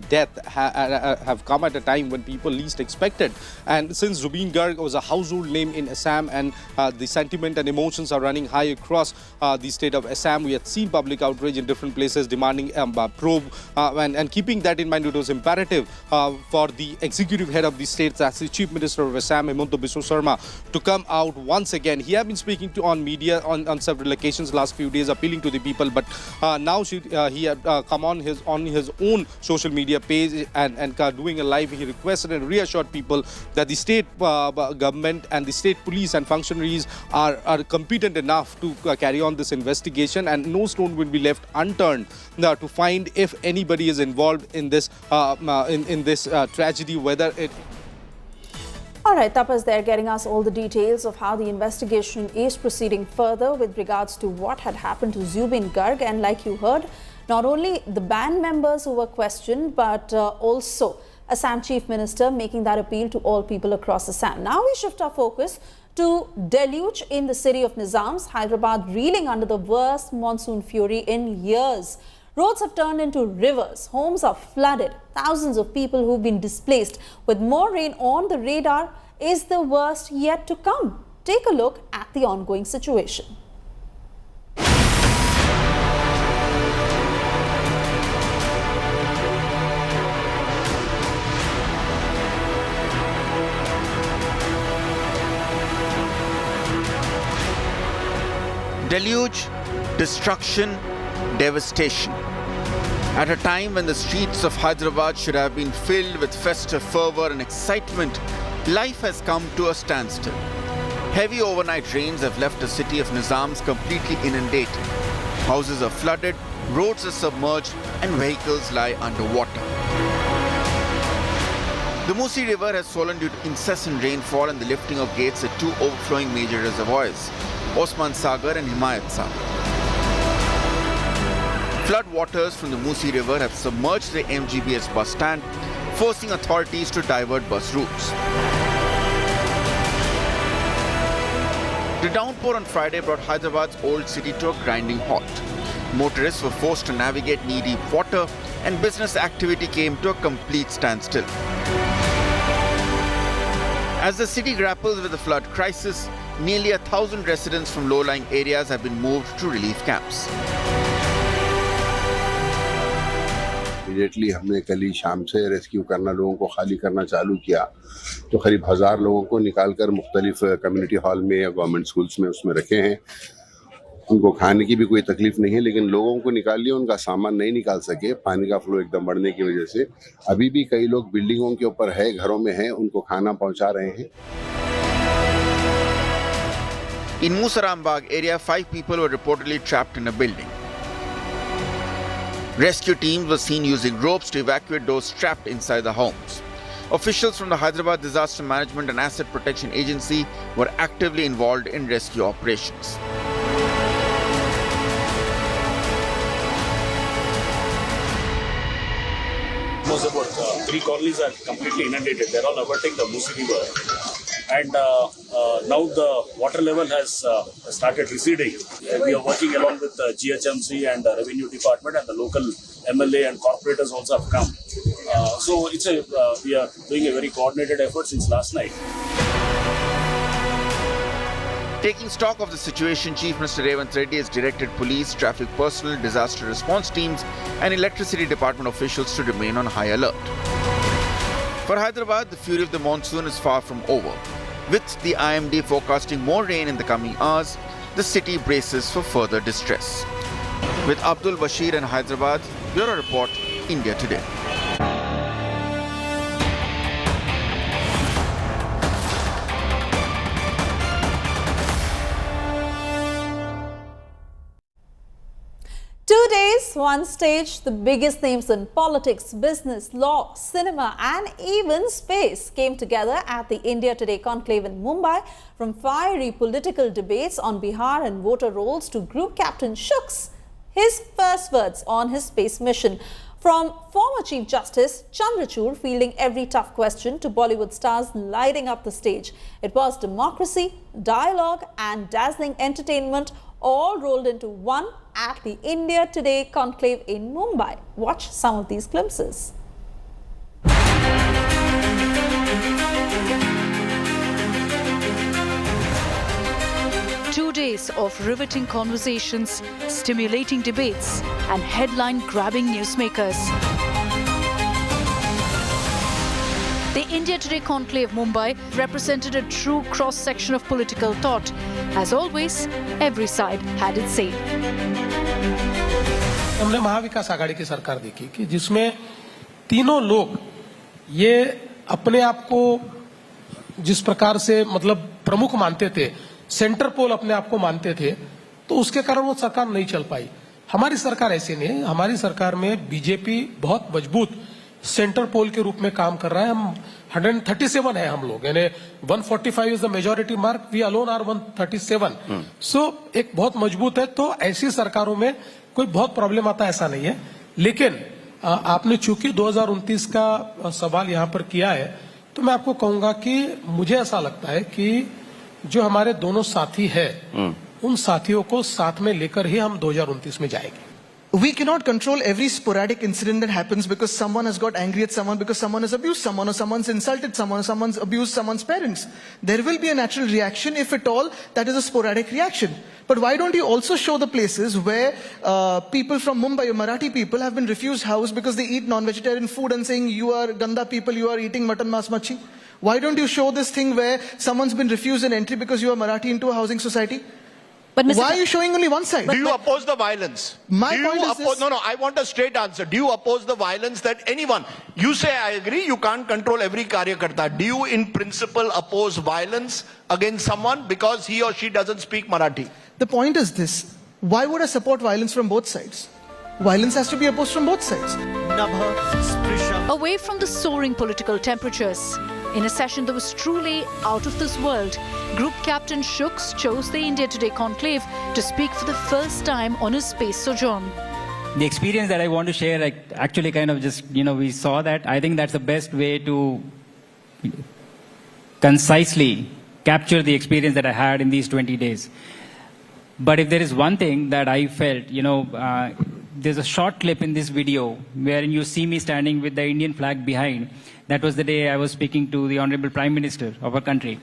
death have come at a time when people least expected. And since Zubin Garg was a household name in Assam, and the sentiment and emotions are running high across the state of Assam, we had seen public outrage in different places demanding probe. And keeping that in mind, it was imperative for the executive head of the state, as the Chief Minister of Assam, Himanta Biswa Sarma, to come out once again. He had been speaking on media on several occasions last few days, appealing to the people, but now he had come on his own social media page and doing a live. He requested and reassured people that the state government and the state police and functionaries are competent enough to carry on this investigation, and no stone will be left unturned to find if anybody is involved in this tragedy, whether it. All right, Tapas there getting us all the details of how the investigation is proceeding further with regards to what had happened to Zubin Garg. And like you heard, not only the band members who were questioned, but also Assam Chief Minister making that appeal to all people across Assam. Now we shift our focus to deluge in the city of Nizams, Hyderabad reeling under the worst monsoon fury in years. Roads have turned into rivers, homes are flooded, thousands of people who've been displaced. With more rain on the radar, is the worst yet to come? Take a look at the ongoing situation. Deluge, destruction, devastation. At a time when the streets of Hyderabad should have been filled with festive fervor and excitement, life has come to a standstill. Heavy overnight rains have left the city of Nizams completely inundated. Houses are flooded, roads are submerged, and vehicles lie underwater. The Musi River has swollen due to incessant rainfall and the lifting of gates at two overflowing major reservoirs, Osman Sagar and Himayat Sagar. Flood waters from the Musi River have submerged the MGBS bus stand, forcing authorities to divert bus routes. The downpour on Friday brought Hyderabad's old city to a grinding halt. Motorists were forced to navigate knee-deep water, and business activity came to a complete standstill. As the city grapples with the flood crisis, nearly 1,000 residents from low-lying areas have been moved to relief camps. Immediately हमने कल ही शाम से rescue करना, लोगों को खाली करना चालू किया, तो करीब 1000 लोगों को निकालकर मुख्तलिफ कम्युनिटी हॉल में या गवर्नमेंट स्कूल्स में उसमें रखे हैं। उनको खाने की भी कोई तकलीफ नहीं है, लेकिन लोगों को निकाल लिया, उनका सामान नहीं निकाल सके पानी का फ्लो एकदम बढ़ने की वजह से। अभी भी कई लोग बिल्डिंगों के ऊपर है, घरों में हैं, उनको खाना पहुंचा रहे हैं। In Musarambagh area, 5 people were reportedly trapped in a building. Rescue teams were seen using ropes to evacuate those trapped inside the homes. Officials from the Hyderabad Disaster Management and Asset Protection Agency were actively involved in rescue operations. Almost about 3 colonies are completely inundated. They're all averting the Musi River. And now the water level has started receding. We are working along with GHMC and the Revenue Department, and the local MLA and corporators also have come. So it's we are doing a very coordinated effort since last night. Taking stock of the situation, Chief Minister Revanth Reddy has directed police, traffic personnel, disaster response teams and electricity department officials to remain on high alert. For Hyderabad, the fury of the monsoon is far from over. With the IMD forecasting more rain in the coming hours, the city braces for further distress. With Abdul Bashir in Hyderabad, Bureau Report, India Today. One stage, the biggest names in politics, business, law, cinema and even space came together at the India Today conclave in Mumbai. From fiery political debates on Bihar and voter rolls to Group Captain Shuk's his first words on his space mission. From former Chief Justice Chandrachud fielding every tough question to Bollywood stars lighting up the stage. It was democracy, dialogue and dazzling entertainment all rolled into one at the India Today conclave in Mumbai. Watch some of these glimpses. 2 days of riveting conversations, stimulating debates and headline-grabbing newsmakers. The India Today conclave Mumbai represented a true cross-section of political thought. As always, every side had its say. हमने महाविकास आघाड़ी की सरकार देखी कि जिसमें तीनों लोग ये अपने आप को जिस प्रकार से मतलब प्रमुख मानते थे, सेंटर पोल अपने आप को मानते थे, तो उसके कारण वो सरकार नहीं चल पाई। हमारी सरकार ऐसे नहीं है। हमारी सरकार में बीजेपी बहुत मजबूत सेंटर पोल के रूप में काम कर रहा है। हम 137 है हम लोग, यानी 145 is the majority mark, we alone are 137। So एक बहुत मजबूत है। तो ऐसी सरकारों में कोई बहुत प्रॉब्लम आता ऐसा नहीं है। लेकिन आपने चूंकि 2029 का सवाल यहाँ पर किया है, तो मैं आपको कहूंगा कि मुझे ऐसा लगता है कि जो हमारे दोनों साथी है, उन साथियों को साथ में लेकर ही हम 2029 में जाएंगे। We cannot control every sporadic incident that happens because someone has got angry at someone, because someone has abused someone, or someone's insulted someone, or someone's abused someone's parents. There will be a natural reaction. If at all, that is a sporadic reaction. But why don't you also show the places where people from Mumbai, or Marathi people, have been refused house because they eat non-vegetarian food and saying, you are ganda people, you are eating mutton mas machi? Why don't you show this thing where someone's been refused an entry because you are Marathi into a housing society? But why are you showing only one side? Do you oppose the violence? My point is this. No, I want a straight answer. Do you oppose the violence that anyone, you say I agree, you can't control every karyakarta. Do you in principle oppose violence against someone because he or she doesn't speak Marathi? The point is this. Why would I support violence from both sides? Violence has to be opposed from both sides. Away from the soaring political temperatures, in a session that was truly out of this world, Group Captain Shuk's chose the India Today conclave to speak for the first time on his space sojourn. The experience that I want to share, I actually kind of just, we saw that. I think that's the best way to concisely capture the experience that I had in these 20 days. But if there is one thing that I felt, there's a short clip in this video wherein you see me standing with the Indian flag behind. That was the day I was speaking to the Honorable Prime Minister of our country.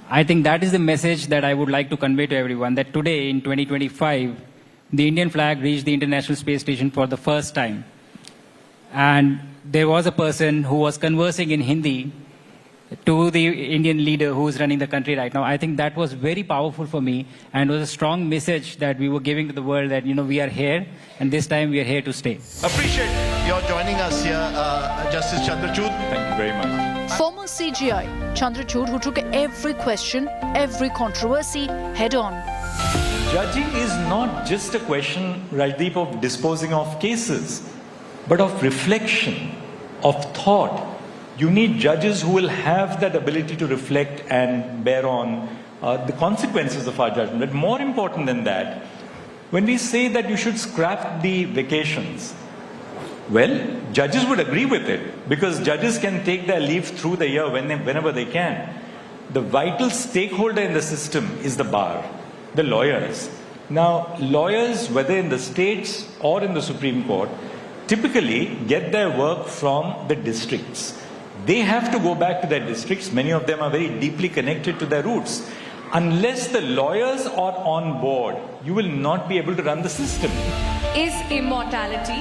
I think that is the message that I would like to convey to everyone, that today in 2025, the Indian flag reached the International Space Station for the first time. And there was a person who was conversing in Hindi to the Indian leader who is running the country right now. I think that was very powerful for me and was a strong message that we were giving to the world that, we are here and this time we are here to stay. Appreciate your joining us here, Justice Chandrachud. Thank you very much. Former CGI Chandrachud, who took every question, every controversy head on. Judging is not just a question, Rajdeep, of disposing of cases, but of reflection, of thought. You need judges who will have that ability to reflect and bear on the consequences of our judgment. But more important than that, when we say that you should scrap the vacations, well, judges would agree with it because judges can take their leave through the year whenever they can. The vital stakeholder in the system is the bar, the lawyers. Now, lawyers, whether in the states or in the Supreme Court, typically get their work from the districts. They have to go back to their districts. Many of them are very deeply connected to their roots. Unless the lawyers are on board, you will not be able to run the system. Is immortality?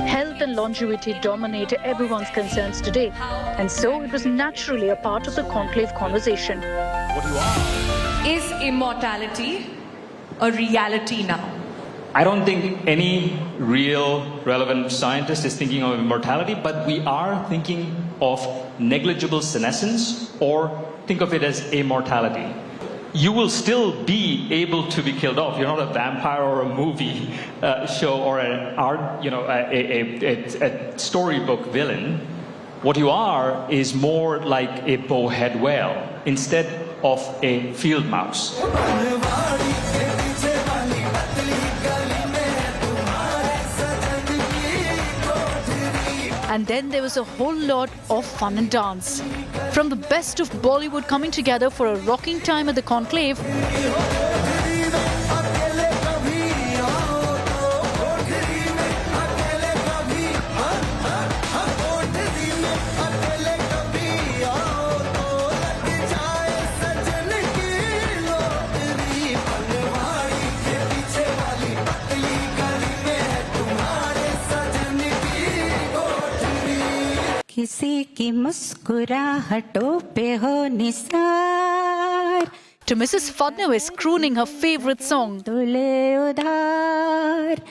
Health and longevity dominate everyone's concerns today, and so it was naturally a part of the conclave conversation. What you are? Is immortality a reality now? I don't think any real relevant scientist is thinking of immortality, but we are thinking of negligible senescence, or think of it as immortality. You will still be able to be killed off. You're not a vampire or a movie show or an art, a storybook villain. What you are is more like a bowhead whale instead of a field mouse. And then there was a whole lot of fun and dance. From the best of Bollywood coming together for a rocking time at the conclave, किसी की मुस्कुराहटों पे हो Nisar to Mrs. Fadnawis crooning her favorite song. तुले उधार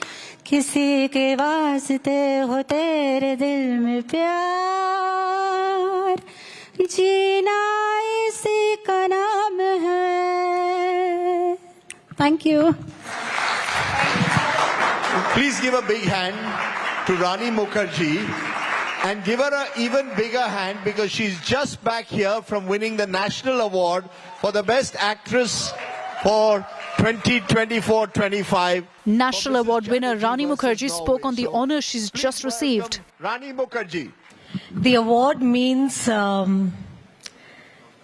किसी के वास्ते हो तेरे दिल में प्यार जीना इसी का नाम है. Thank you. Please give a big hand to Rani Mukherjee. And give her an even bigger hand because she's just back here from winning the National Award for the Best Actress for 2024-25. National Award winner Rani Mukherjee spoke on the honour she's just received. Rani Mukherjee. The award means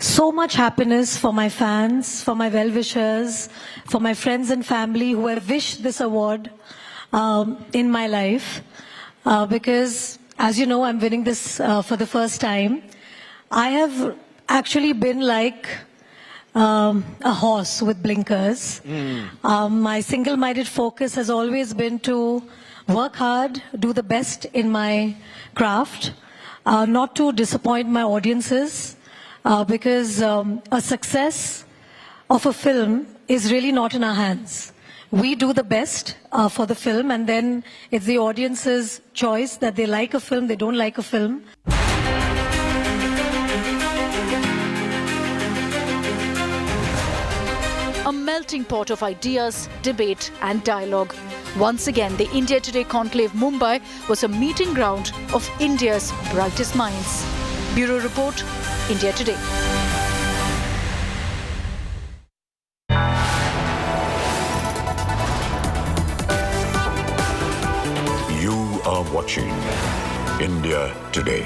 so much happiness for my fans, for my well-wishers, for my friends and family who have wished this award in my life because as you know, I'm winning this for the first time. I have actually been like a horse with blinkers. My single-minded focus has always been to work hard, do the best in my craft, not to disappoint my audiences, because a success of a film is really not in our hands. We do the best for the film, and then it's the audience's choice that they like a film, they don't like a film. A melting pot of ideas, debate and dialogue. Once again, the India Today Conclave Mumbai was a meeting ground of India's brightest minds. Bureau Report, India Today. Are watching India Today.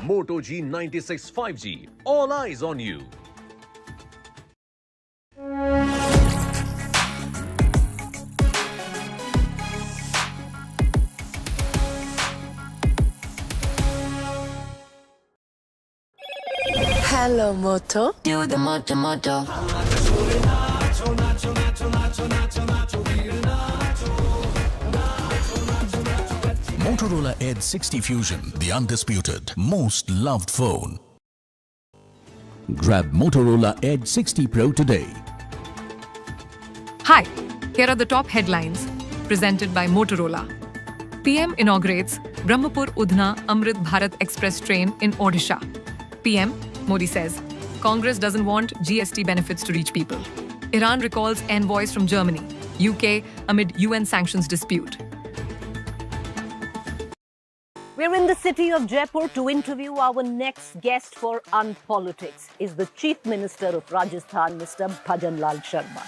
Moto G96 5G. All eyes on you. Hello, Moto. Do the Moto Moto. Motorola Edge 60 Fusion, the undisputed, most loved phone. Grab Motorola Edge 60 Pro today. Hi, here are the top headlines presented by Motorola. PM inaugurates Brahmapur Udhna Amrit Bharat Express train in Odisha. PM, Modi says, Congress doesn't want GST benefits to reach people. Iran recalls envoys from Germany, UK amid UN sanctions dispute. We're in the city of Jaipur to interview our next guest for Unpolitics. Is the Chief Minister of Rajasthan, Mr. Bhajan Lal Sharma.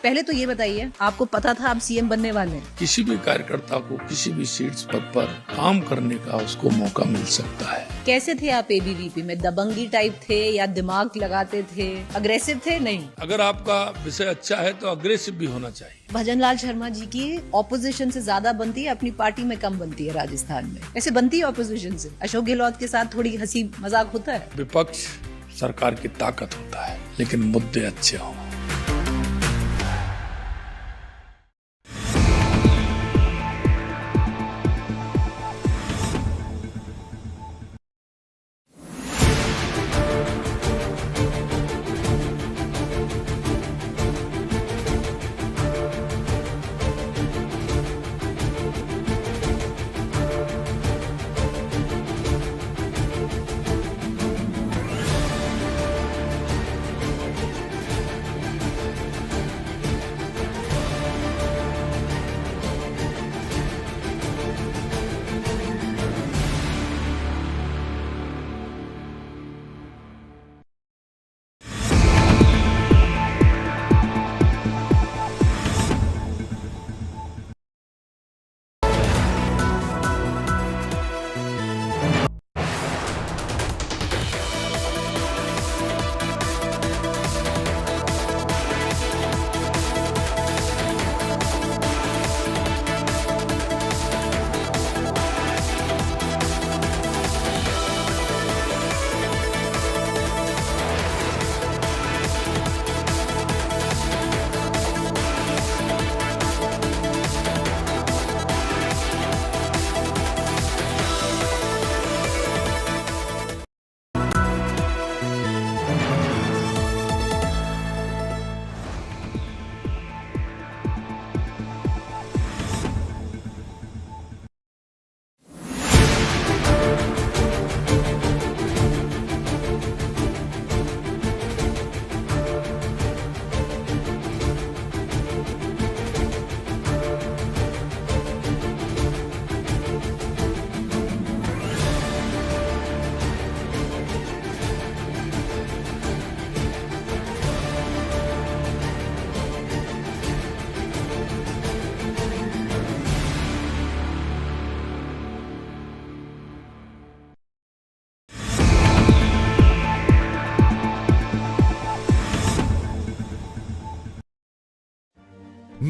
पहले तो ये बताइए, आपको पता था आप CM बनने वाले हैं? किसी भी कार्यकर्ता को किसी भी सीट्स पर काम करने का उसको मौका मिल सकता है। कैसे थे आप एबीवीपी में? दबंगी टाइप थे या दिमाग लगाते थे? अग्रेसिव थे? नहीं। अगर आपका विषय अच्छा है तो अग्रेसिव भी होना चाहिए। भजनलाल शर्मा जी की ऑपोजिशन से ज्यादा बनती है, अपनी पार्टी में कम बनती है राजस्थान में। ऐसे बनती है ऑपोजिशन से? अशोक गहलोत के साथ थोड़ी हंसी मजाक होता है? विपक्ष सरकार की ताकत होता है, लेकिन मुद्दे अच्छे हों।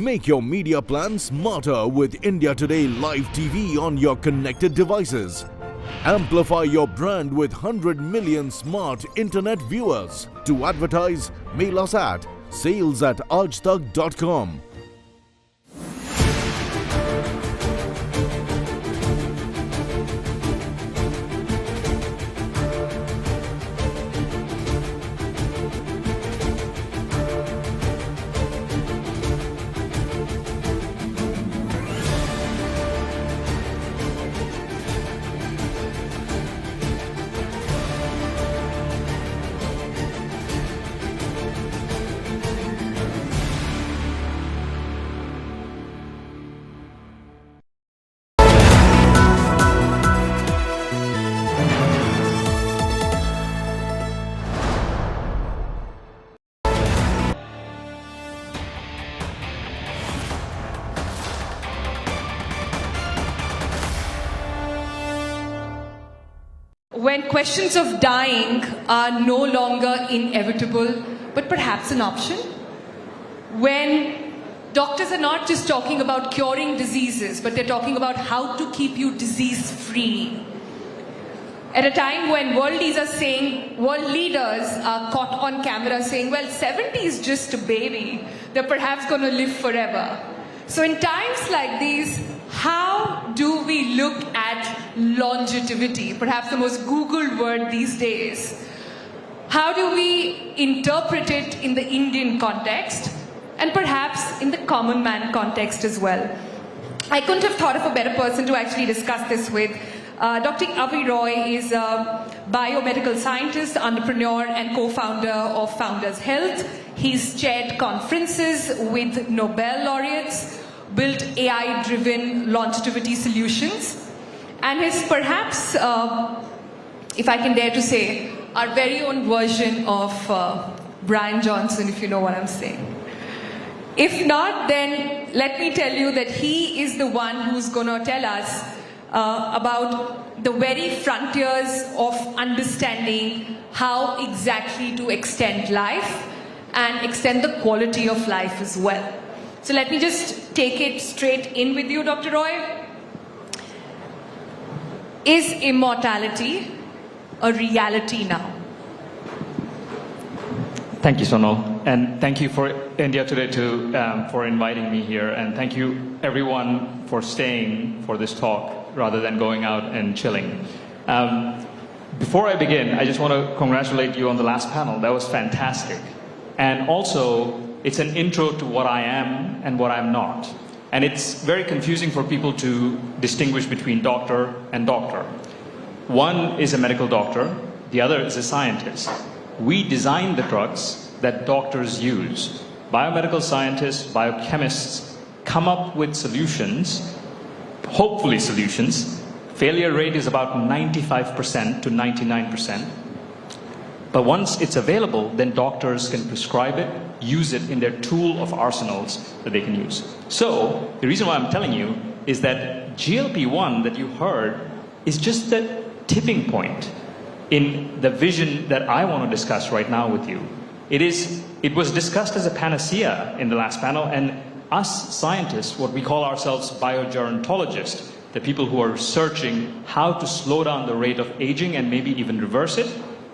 Make your media plan smarter with India Today Live TV on your connected devices. Amplify your brand with 100 million smart internet viewers. To advertise, mail us at sales@aajtak.com. When questions of dying are no longer inevitable, but perhaps an option. When doctors are not just talking about curing diseases, but they're talking about how to keep you disease-free. At a time when world leaders are caught on camera saying, well, 70 is just a baby, they're perhaps going to live forever. So in times like these, how do we look at longevity? Perhaps the most Googled word these days. How do we interpret it in the Indian context and perhaps in the common man context as well? I couldn't have thought of a better person to actually discuss this with. Dr. Avi Roy is a biomedical scientist, entrepreneur and co-founder of Founders Health. He's chaired conferences with Nobel laureates, built AI-driven longevity solutions, and is perhaps, if I can dare to say, our very own version of Brian Johnson, if you know what I'm saying. If not, then let me tell you that he is the one who's going to tell us about the very frontiers of understanding how exactly to extend life and extend the quality of life as well. So let me just take it straight in with you, Dr. Roy. Is immortality a reality now? Thank you, Sonal, and thank you for India Today for inviting me here, and thank you everyone for staying for this talk rather than going out and chilling. Before I begin, I just want to congratulate you on the last panel. That was fantastic. And also, it's an intro to what I am and what I'm not. And it's very confusing for people to distinguish between doctor and doctor. One is a medical doctor, the other is a scientist. We design the drugs that doctors use. Biomedical scientists, biochemists come up with solutions, hopefully solutions. Failure rate is about 95% to 99%. But once it's available, then doctors can prescribe it, use it in their tool of arsenals that they can use. So, the reason why I'm telling you is that GLP-1 that you heard is just the tipping point in the vision that I want to discuss right now with you. It was discussed as a panacea in the last panel, and us scientists, what we call ourselves biogerontologists, the people who are researching how to slow down the rate of aging and maybe even reverse it,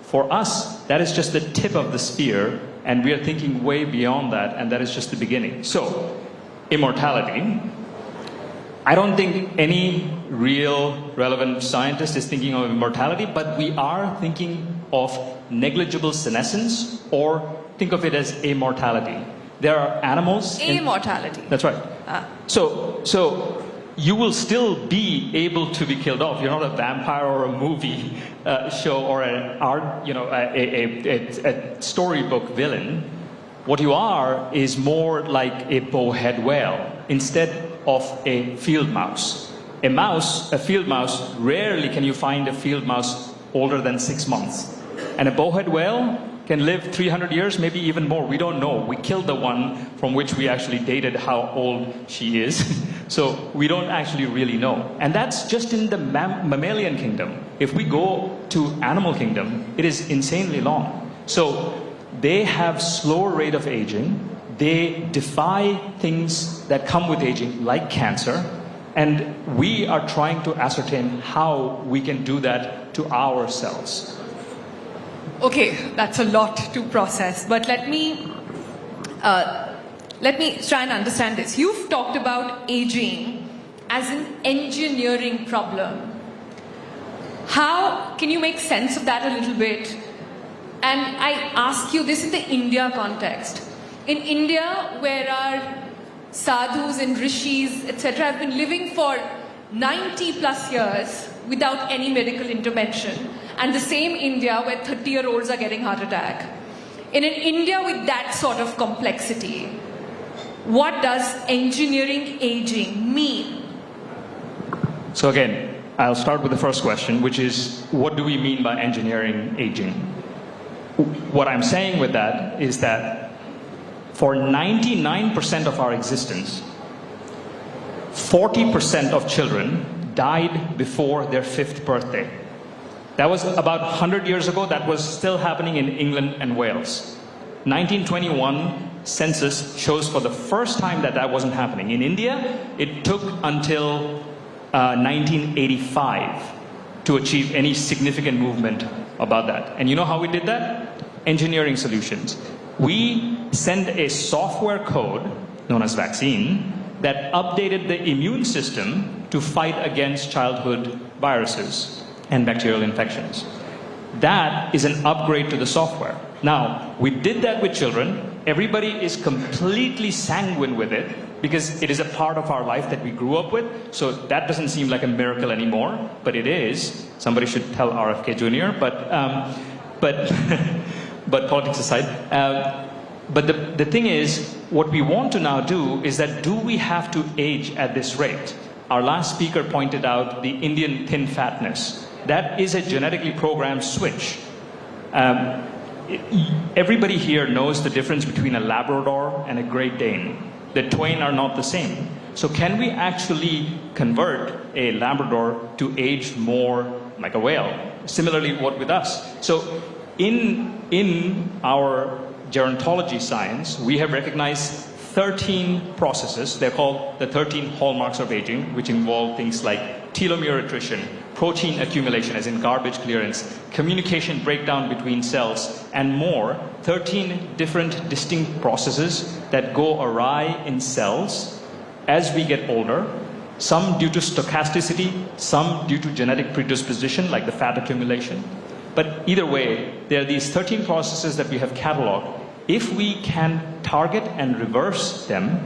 for us, that is just the tip of the spear, and we are thinking way beyond that, and that is just the beginning. So, immortality. I don't think any real relevant scientist is thinking of immortality, but we are thinking of negligible senescence, or think of it as amortality. There are animals... Amortality. That's right. So you will still be able to be killed off. You're not a vampire or a movie show or an art, a storybook villain. What you are is more like a bowhead whale instead of a field mouse. A field mouse, rarely can you find a field mouse older than 6 months. And a bowhead whale can live 300 years, maybe even more. We don't know. We killed the one from which we actually dated how old she is. So we don't actually really know. And that's just in the mammalian kingdom. If we go to animal kingdom, it is insanely long. So they have slower rate of aging. They defy things that come with aging, like cancer. And we are trying to ascertain how we can do that to ourselves. Okay, that's a lot to process, but let me try and understand this. You've talked about aging as an engineering problem. How can you make sense of that a little bit? And I ask you this in the India context. In India, where our sadhus and rishis, etc., have been living for 90 plus years without any medical intervention, and the same India where 30-year-olds are getting heart attack. In an India with that sort of complexity, what does engineering aging mean? So again, I'll start with the first question, which is, what do we mean by engineering aging? What I'm saying with that is that for 99% of our existence, 40% of children died before their 5th birthday. That was about 100 years ago. That was still happening in England and Wales. 1921 census shows for the first time that that wasn't happening. In India, it took until 1985 to achieve any significant movement about that. And you know how we did that? Engineering solutions. We send a software code, known as vaccine, that updated the immune system to fight against childhood viruses and bacterial infections. That is an upgrade to the software. Now, we did that with children. Everybody is completely sanguine with it because it is a part of our life that we grew up with. So that doesn't seem like a miracle anymore, but it is. Somebody should tell RFK Jr., but politics aside. But the thing is, what we want to now do is that, do we have to age at this rate? Our last speaker pointed out the Indian thin fatness. That is a genetically programmed switch. Everybody here knows the difference between a Labrador and a Great Dane. The twain are not the same. So can we actually convert a Labrador to age more like a whale? Similarly, what with us? So in our gerontology science, we have recognized 13 processes. They're called the 13 hallmarks of aging, which involve things like telomere attrition, protein accumulation, as in garbage clearance, communication breakdown between cells, and more. 13 different distinct processes that go awry in cells as we get older, some due to stochasticity, some due to genetic predisposition, like the fat accumulation. But either way, there are these 13 processes that we have cataloged. If we can target and reverse them,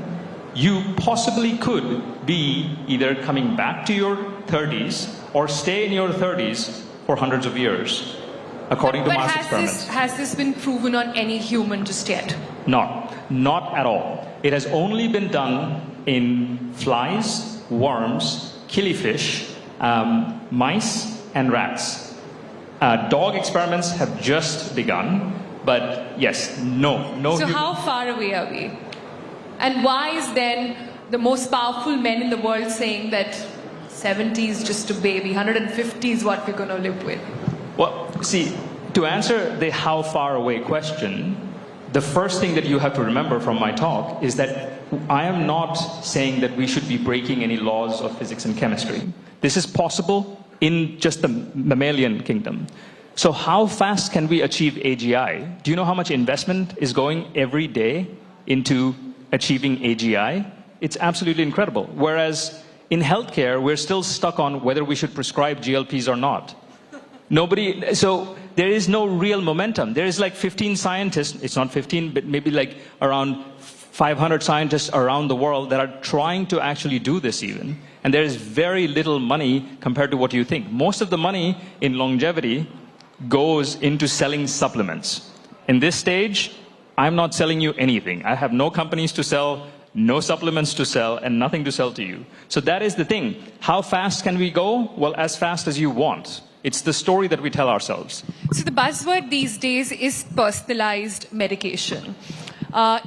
you possibly could be either coming back to your 30s or stay in your 30s for hundreds of years, according to mass experiments. Has this been proven on any human just yet? Not at all. It has only been done in flies, worms, killifish, mice, and rats. Dog experiments have just begun, but yes, no. So how far away are we? And why is then the most powerful men in the world saying that 70 is just a baby, 150 is what we're going to live with? Well, see, to answer the how far away question, the first thing that you have to remember from my talk is that I am not saying that we should be breaking any laws of physics and chemistry. This is possible in just the mammalian kingdom. So how fast can we achieve AGI? Do you know how much investment is going every day into achieving AGI? It's absolutely incredible. Whereas in healthcare, we're still stuck on whether we should prescribe GLPs or not. So there is no real momentum. There is like 15 scientists, it's not 15, but maybe like around 500 scientists around the world that are trying to actually do this even. And there is very little money compared to what you think. Most of the money in longevity goes into selling supplements. In this stage, I'm not selling you anything. I have no companies to sell, no supplements to sell, and nothing to sell to you. So that is the thing. How fast can we go? Well, as fast as you want. It's the story that we tell ourselves. So the buzzword these days is personalized medication.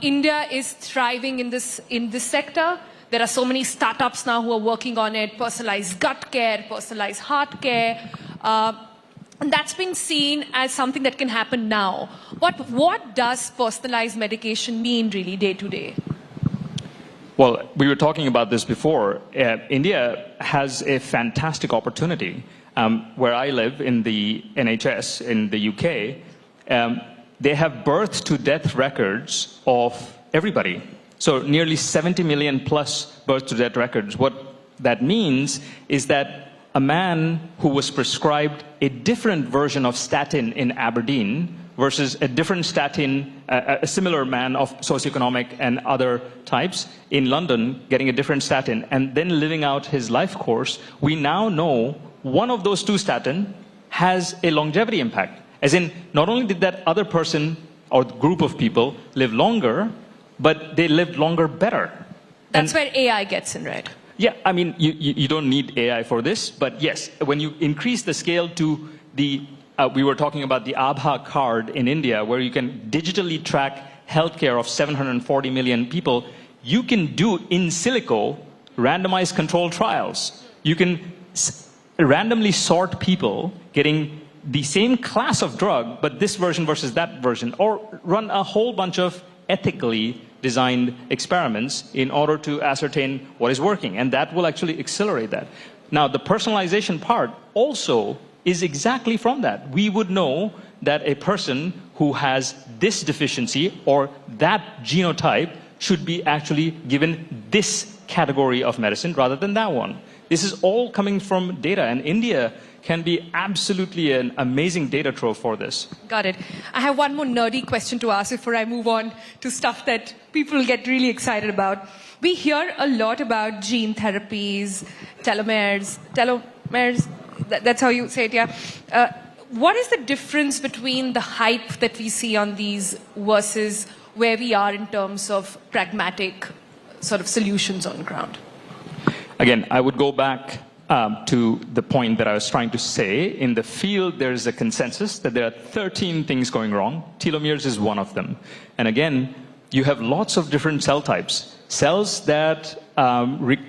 India is thriving in this sector. There are so many startups now who are working on it, personalized gut care, personalized heart care. And that's been seen as something that can happen now. What does personalized medication mean really day to day? Well, we were talking about this before. India has a fantastic opportunity. Where I live in the NHS in the UK, they have birth to death records of everybody. So nearly 70 million plus birth to death records. What that means is that a man who was prescribed a different version of statin in Aberdeen versus a different statin, a similar man of socioeconomic and other types in London getting a different statin and then living out his life course, we now know one of those two statin has a longevity impact. As in, not only did that other person or group of people live longer, but they lived longer better. That's where AI gets in, right? Yeah, I mean, you don't need AI for this, but yes, when you increase the scale to the, we were talking about the Aadhaar card in India, where you can digitally track healthcare of 740 million people, you can do in silico randomized controlled trials. You can randomly sort people getting the same class of drug, but this version versus that version, or run a whole bunch of ethically designed experiments in order to ascertain what is working. And that will actually accelerate that. Now, the personalization part also is exactly from that. We would know that a person who has this deficiency or that genotype should be actually given this category of medicine rather than that one. This is all coming from data, and India can be absolutely an amazing data trove for this. Got it. I have one more nerdy question to ask before I move on to stuff that people get really excited about. We hear a lot about gene therapies, telomeres, that's how you say it, yeah. What is the difference between the hype that we see on these versus where we are in terms of pragmatic sort of solutions on the ground? Again, I would go back to the point that I was trying to say. In the field, there is a consensus that there are 13 things going wrong. Telomeres is one of them. And again, you have lots of different cell types. cells that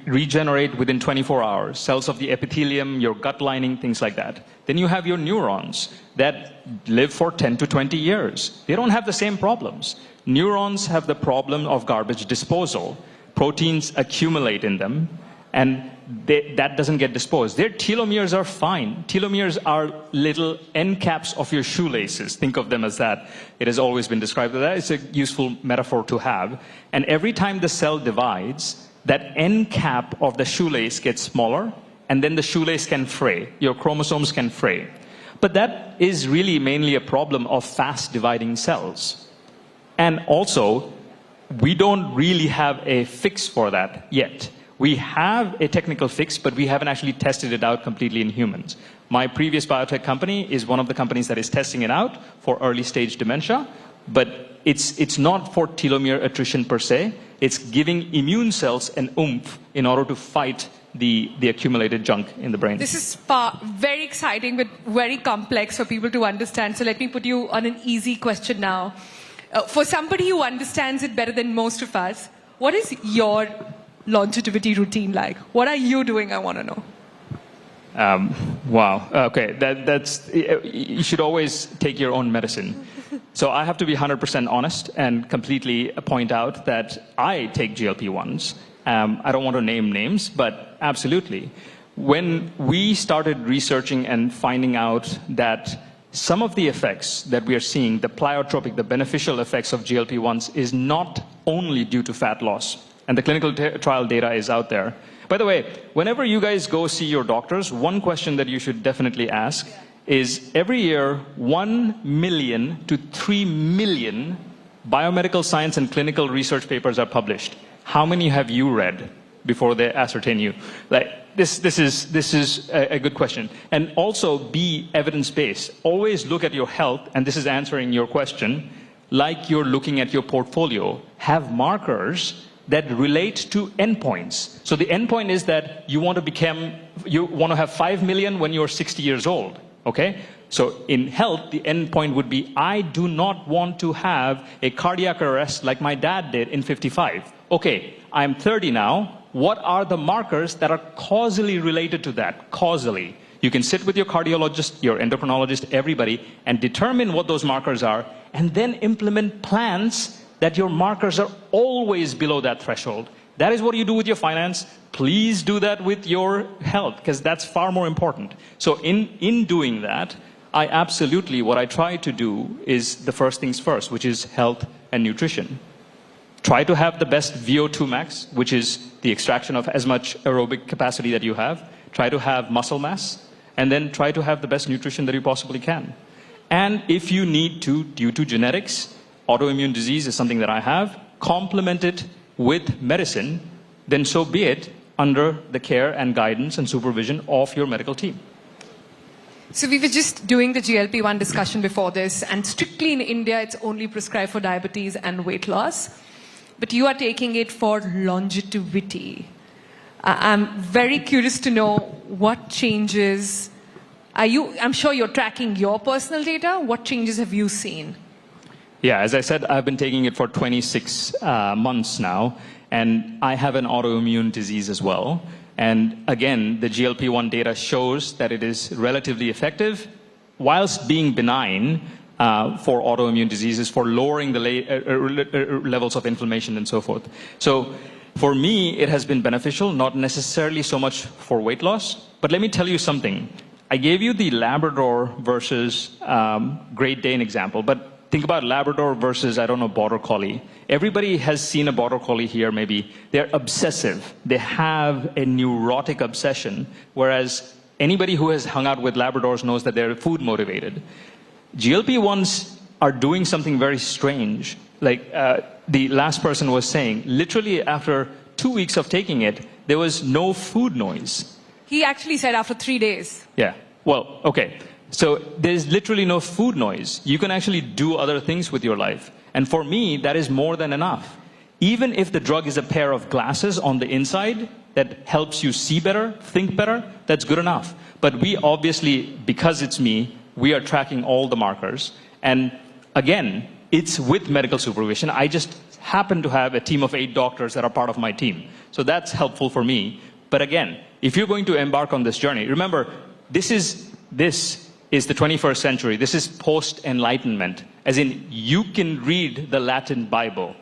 regenerate within 24 hours, cells of the epithelium, your gut lining, things like that. Then you have your neurons that live for 10 to 20 years. They don't have the same problems. Neurons have the problem of garbage disposal. Proteins accumulate in them, and that doesn't get disposed. Their telomeres are fine. Telomeres are little end caps of your shoelaces. Think of them as that. It has always been described as that. It's a useful metaphor to have. And every time the cell divides, that end cap of the shoelace gets smaller, and then the shoelace can fray. Your chromosomes can fray. But that is really mainly a problem of fast dividing cells. And also, we don't really have a fix for that yet. We have a technical fix, but we haven't actually tested it out completely in humans. My previous biotech company is one of the companies that is testing it out for early stage dementia, but it's not for telomere attrition per se. It's giving immune cells an oomph in order to fight the accumulated junk in the brain. This is very exciting but very complex for people to understand. So let me put you on an easy question now. For somebody who understands it better than most of us, what is your longevity routine like? What are you doing? I want to know. Wow. Okay. That's you should always take your own medicine. So I have to be 100% honest and completely point out that I take GLP-1s. I don't want to name names, but absolutely. When we started researching and finding out that some of the effects that we are seeing, the pleiotropic, the beneficial effects of GLP-1s, is not only due to fat loss. And the clinical trial data is out there. By the way, whenever you guys go see your doctors, one question that you should definitely ask is every year 1 million to 3 million biomedical science and clinical research papers are published. How many have you read before they ascertain you? This is a good question. And also be evidence-based. Always look at your health, and this is answering your question, like you're looking at your portfolio. Have markers that relate to endpoints. So the endpoint is that you want to have 5 million when you're 60 years old, okay? So in health, the endpoint would be, I do not want to have a cardiac arrest like my dad did in 55. Okay, I'm 30 now. What are the markers that are causally related to that? Causally. You can sit with your cardiologist, your endocrinologist, everybody, and determine what those markers are, and then implement plans that your markers are always below that threshold. That is what you do with your finance. Please do that with your health, because that's far more important. So in doing that, what I try to do is the first things first, which is health and nutrition. Try to have the best VO2 max, which is the extraction of as much aerobic capacity that you have. Try to have muscle mass, and then try to have the best nutrition that you possibly can. And if you need to, due to genetics, autoimmune disease is something that I have, complement it with medicine, then so be it, under the care and guidance and supervision of your medical team. So we were just doing the GLP-1 discussion before this, and strictly in India, it's only prescribed for diabetes and weight loss. But you are taking it for longevity. I'm very curious to know what changes. I'm sure you're tracking your personal data. What changes have you seen? Yeah, as I said, I've been taking it for 26 months now, and I have an autoimmune disease as well. And again, the GLP-1 data shows that it is relatively effective, whilst being benign for autoimmune diseases, for lowering the levels of inflammation and so forth. So for me, it has been beneficial, not necessarily so much for weight loss. But let me tell you something. I gave you the Labrador versus Great Dane example, but think about Labrador versus, I don't know, Border Collie. Everybody has seen a Border Collie here, maybe. They're obsessive. They have a neurotic obsession, whereas anybody who has hung out with Labradors knows that they're food motivated. GLP-1s are doing something very strange. Like the last person was saying, literally after 2 weeks of taking it, there was no food noise. He actually said after 3 days. Yeah, well, okay. So there's literally no food noise. You can actually do other things with your life. And for me, that is more than enough. Even if the drug is a pair of glasses on the inside that helps you see better, think better, that's good enough. But we obviously, because it's me, we are tracking all the markers. And again, it's with medical supervision. I just happen to have a team of 8 doctors that are part of my team. So that's helpful for me. But again, if you're going to embark on this journey, remember, this is the 21st century. This is post-enlightenment, as in you can read the Latin Bible.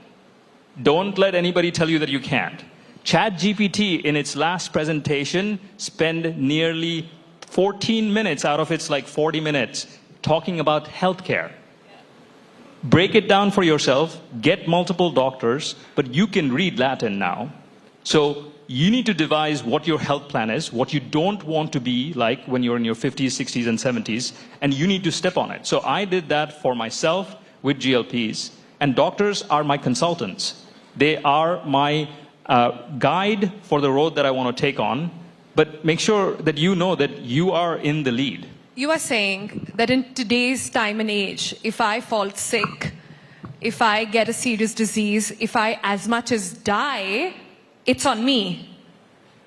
Don't let anybody tell you that you can't. ChatGPT, in its last presentation, spent nearly 14 minutes out of its like 40 minutes talking about healthcare. Break it down for yourself, get multiple doctors, but you can read Latin now. So you need to devise what your health plan is, what you don't want to be like when you're in your 50s, 60s, and 70s, and you need to step on it. So I did that for myself with GLPs, and doctors are my consultants. They are my guide for the road that I want to take on, but make sure that you know that you are in the lead. You are saying that in today's time and age, if I fall sick, if I get a serious disease, if I as much as die, it's on me.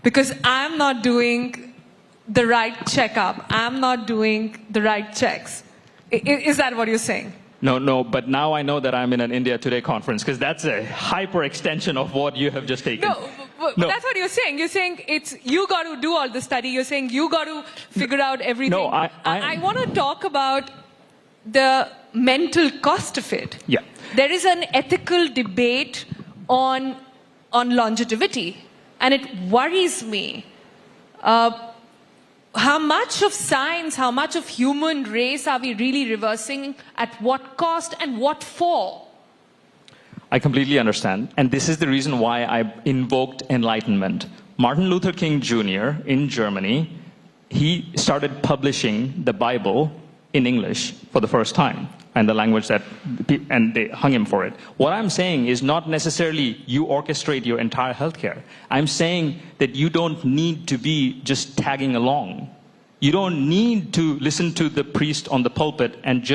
Because I'm not doing the right checkup. I'm not doing the right checks. Is that what you're saying? No, but now I know that I'm in an India Today conference, because that's a hyper extension of what you have just taken. But that's what you're saying. You're saying it's you got to do all the study. You're saying you got to figure out everything. No, I want to talk about the mental cost of it. Yeah. There is an ethical debate on longevity, and it worries me. How much of science, how much of human race are we really reversing, at what cost and what for? I completely understand. And this is the reason why I invoked enlightenment. Martin Luther King Jr. in Germany, he started publishing the Bible in English for the first time, and the language and they hung him for it. What I'm saying is not necessarily you orchestrate your entire healthcare. I'm saying that you don't need to be just tagging along. You don't need to listen to the priest on the pulpit and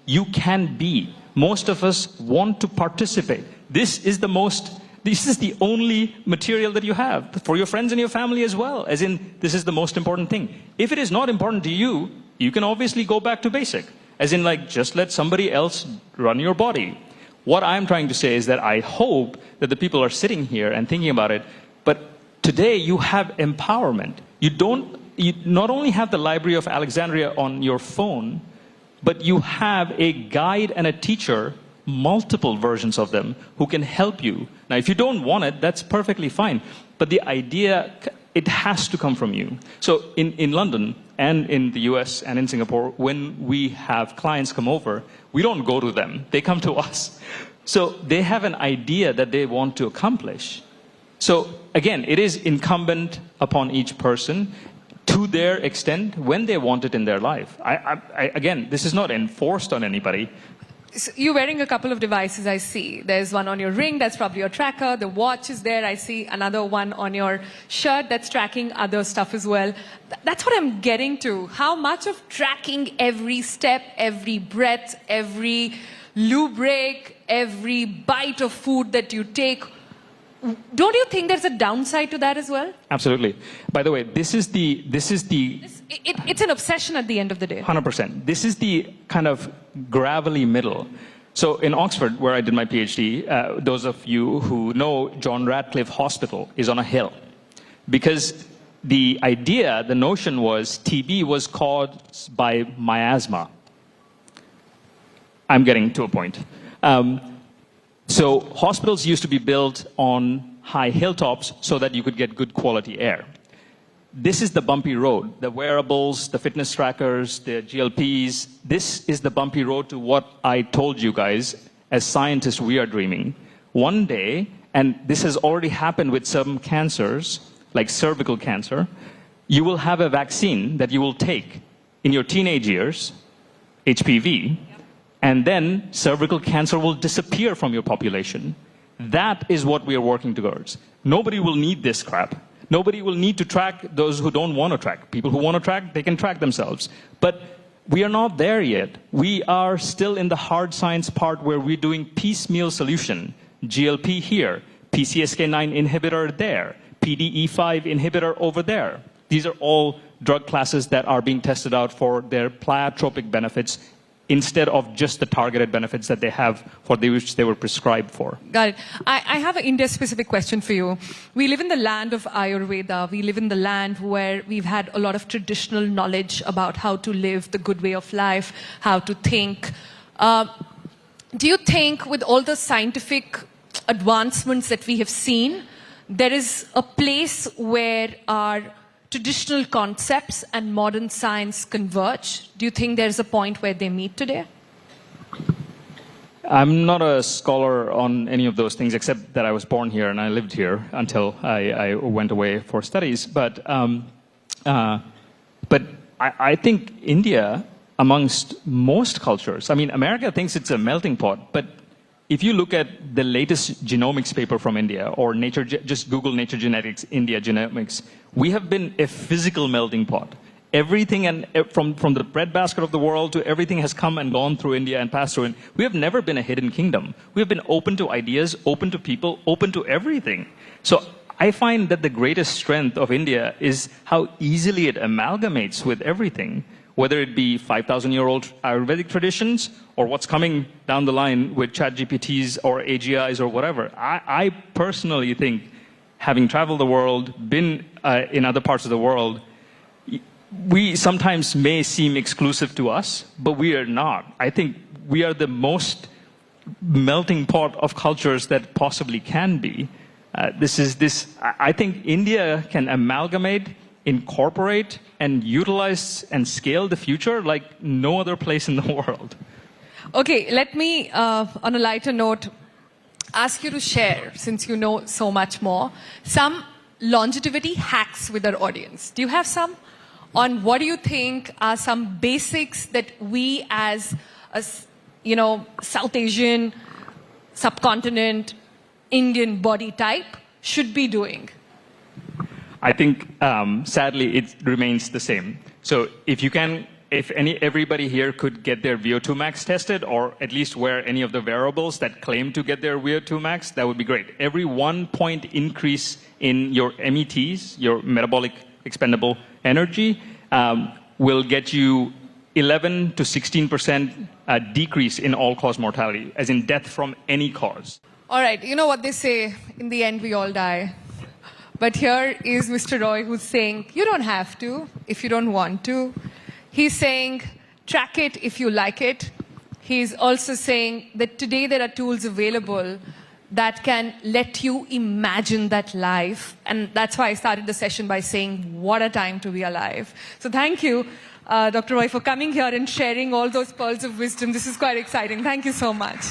you can be. Most of us want to participate. This is the only material that you have for your friends and your family as well, as in this is the most important thing. If it is not important to you, you can obviously go back to basic. As in, like, just let somebody else run your body. What I'm trying to say is that I hope that the people are sitting here and thinking about it, but today you have empowerment. You not only have the Library of Alexandria on your phone, but you have a guide and a teacher, multiple versions of them, who can help you. Now, if you don't want it, that's perfectly fine. But the idea, it has to come from you. So in London, and in the US and in Singapore, when we have clients come over, we don't go to them, they come to us. So they have an idea that they want to accomplish. So again, it is incumbent upon each person to their extent when they want it in their life. Again, this is not enforced on anybody. So you're wearing a couple of devices, I see. There's one on your ring, that's probably your tracker. The watch is there, I see another one on your shirt that's tracking other stuff as well. That's what I'm getting to. How much of tracking every step, every breath, every loo break, every bite of food that you take, don't you think there's a downside to that as well? Absolutely. By the way, it's an obsession at the end of the day. 100%. This is the kind of gravelly middle. So in Oxford, where I did my PhD, those of you who know, John Radcliffe Hospital is on a hill. Because the idea, the notion was TB was caused by miasma. I'm getting to a point. So hospitals used to be built on high hilltops so that you could get good quality air. This is the bumpy road. The wearables, the fitness trackers, the GLPs, this is the bumpy road to what I told you guys, as scientists we are dreaming. One day, and this has already happened with some cancers, like cervical cancer, you will have a vaccine that you will take in your teenage years, HPV, and then cervical cancer will disappear from your population. That is what we are working towards. Nobody will need this crap. Nobody will need to track those who don't want to track. People who want to track, they can track themselves. But we are not there yet. We are still in the hard science part where we're doing piecemeal solution. GLP here, PCSK9 inhibitor there, PDE5 inhibitor over there. These are all drug classes that are being tested out for their pleiotropic benefits instead of just the targeted benefits that they have for which they were prescribed for. Got it. I have an India-specific question for you. We live in the land of Ayurveda. We live in the land where we've had a lot of traditional knowledge about how to live the good way of life, how to think. Do you think with all the scientific advancements that we have seen, there is a place where our traditional concepts and modern science converge? Do you think there's a point where they meet today? I'm not a scholar on any of those things, except that I was born here and I lived here until I went away for studies. But I think India, amongst most cultures, I mean, America thinks it's a melting pot, but if you look at the latest genomics paper from India, or just Google Nature Genetics, India Genomics, we have been a physical melting pot. Everything, and from the breadbasket of the world to everything, has come and gone through India and passed through it. We have never been a hidden kingdom. We have been open to ideas, open to people, open to everything. So I find that the greatest strength of India is how easily it amalgamates with everything, whether it be 5,000-year-old Ayurvedic traditions or what's coming down the line with ChatGPTs or AGIs or whatever. I personally think, having traveled the world, been in other parts of the world, we sometimes may seem exclusive to us, but we are not. I think we are the most melting pot of cultures that possibly can be. I think India can amalgamate, incorporate, and utilize and scale the future like no other place in the world. Okay, let me, on a lighter note, ask you to share, since you know so much more, some longevity hacks with our audience. Do you have some? On what do you think are some basics that we as South Asian, subcontinent, Indian body type should be doing? I think, sadly, it remains the same. So if everybody here could get their VO2 max tested, or at least wear any of the wearables that claim to get their VO2 max, that would be great. Every 1 point increase in your METs, your metabolic expendable energy, will get you 11 to 16% decrease in all-cause mortality, as in death from any cause. All right, you know what they say, in the end we all die. But here is Mr. Roy, who's saying, you don't have to if you don't want to. He's saying, track it if you like it. He's also saying that today there are tools available that can let you imagine that life. And that's why I started the session by saying, what a time to be alive. So thank you, Dr. Roy, for coming here and sharing all those pearls of wisdom. This is quite exciting. Thank you so much.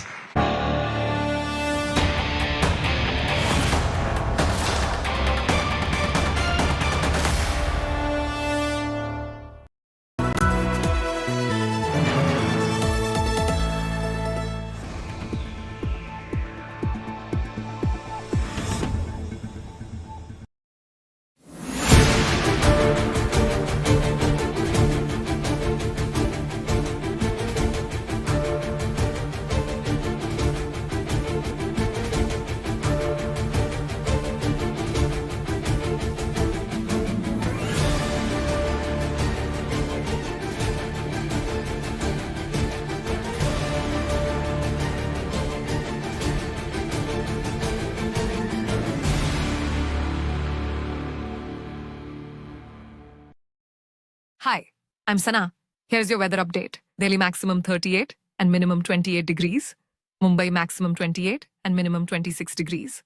Hi, I'm Sana. Here's your weather update. Delhi maximum 38 and minimum 28 degrees. Mumbai maximum 28 and minimum 26 degrees.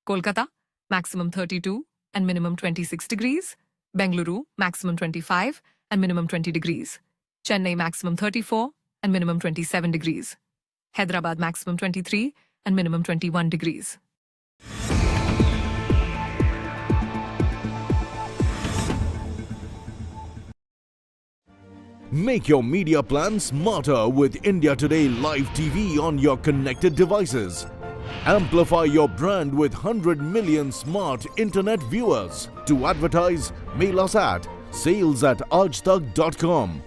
Kolkata maximum 32 and minimum 26 degrees. Bengaluru maximum 25 and minimum 20 degrees. Chennai maximum 34 and minimum 27 degrees. Hyderabad maximum 23 and minimum 21 degrees. Make your media plan smarter with India Today Live TV on your connected devices. Amplify your brand with 100 million smart internet viewers. To advertise, mail us at sales@aajtak.com.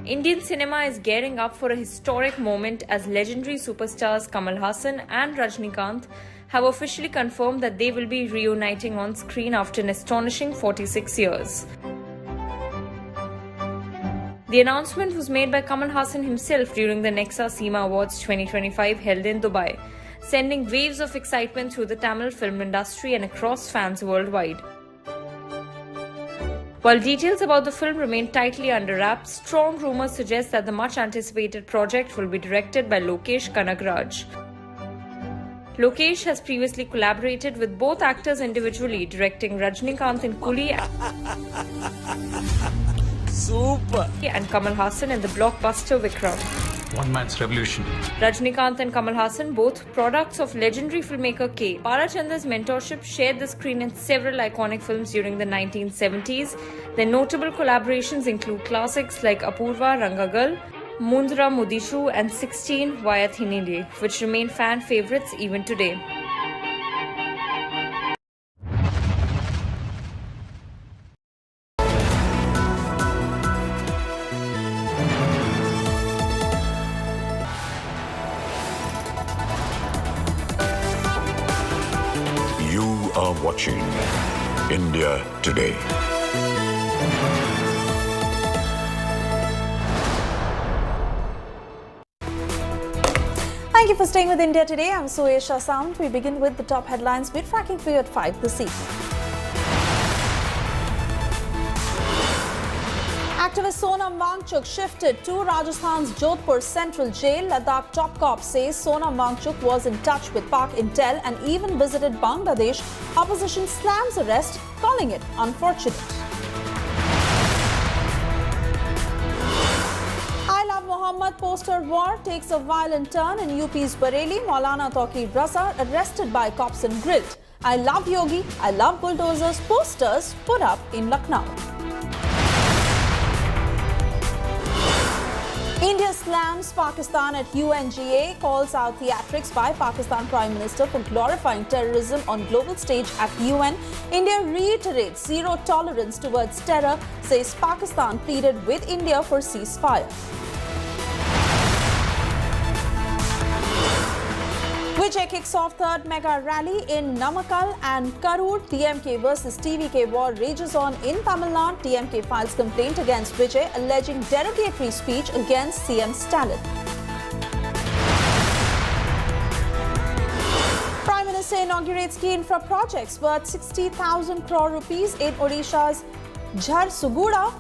Indian cinema is gearing up for a historic moment as legendary superstars Kamal Haasan and Rajinikanth have officially confirmed that they will be reuniting on screen after an astonishing 46 years. The announcement was made by Kamal Haasan himself during the Nexa Seema Awards 2025 held in Dubai, sending waves of excitement through the Tamil film industry and across fans worldwide. While details about the film remain tightly under wraps, strong rumours suggest that the much-anticipated project will be directed by Lokesh Kanagraj. Lokesh has previously collaborated with both actors individually, directing Rajinikanth in Coolie Super! and Kamal Haasan in the blockbuster Vikram. One man's revolution. Rajinikanth and Kamal Haasan, both products of legendary filmmaker K. Balachandra's mentorship, shared the screen in several iconic films during the 1970s. Their notable collaborations include classics like Apurva Rangagal, Mundra Mudishu and 16 Vayathinili, which remain fan favourites even today. You are watching India Today. Thank you for staying with India Today. I'm Suesha Sound. We begin with the top headlines we're tracking for you at 5 this evening. Activist Sonam Wangchuk shifted to Rajasthan's Jodhpur Central Jail. Ladakh top cop says Sonam Wangchuk was in touch with Pak Intel and even visited Bangladesh. Opposition slams arrest, calling it unfortunate. I Love Muhammad poster war takes a violent turn in UP's Bareilly. Maulana Tauqeer Raza arrested by cops and grilled. I love Yogi, I love bulldozers posters put up in Lucknow. India slams Pakistan at UNGA, calls out theatrics by Pakistan Prime Minister for glorifying terrorism on global stage at UN. India reiterates zero tolerance towards terror, says Pakistan pleaded with India for ceasefire. Vijay kicks off third mega rally in Namakkal and Karur. TMK versus TVK war rages on in Tamil Nadu. TMK files complaint against Vijay, alleging derogatory speech against CM Stalin. Prime Minister inaugurates key infra projects worth 60,000 crore rupees in Odisha's Jharsuguda.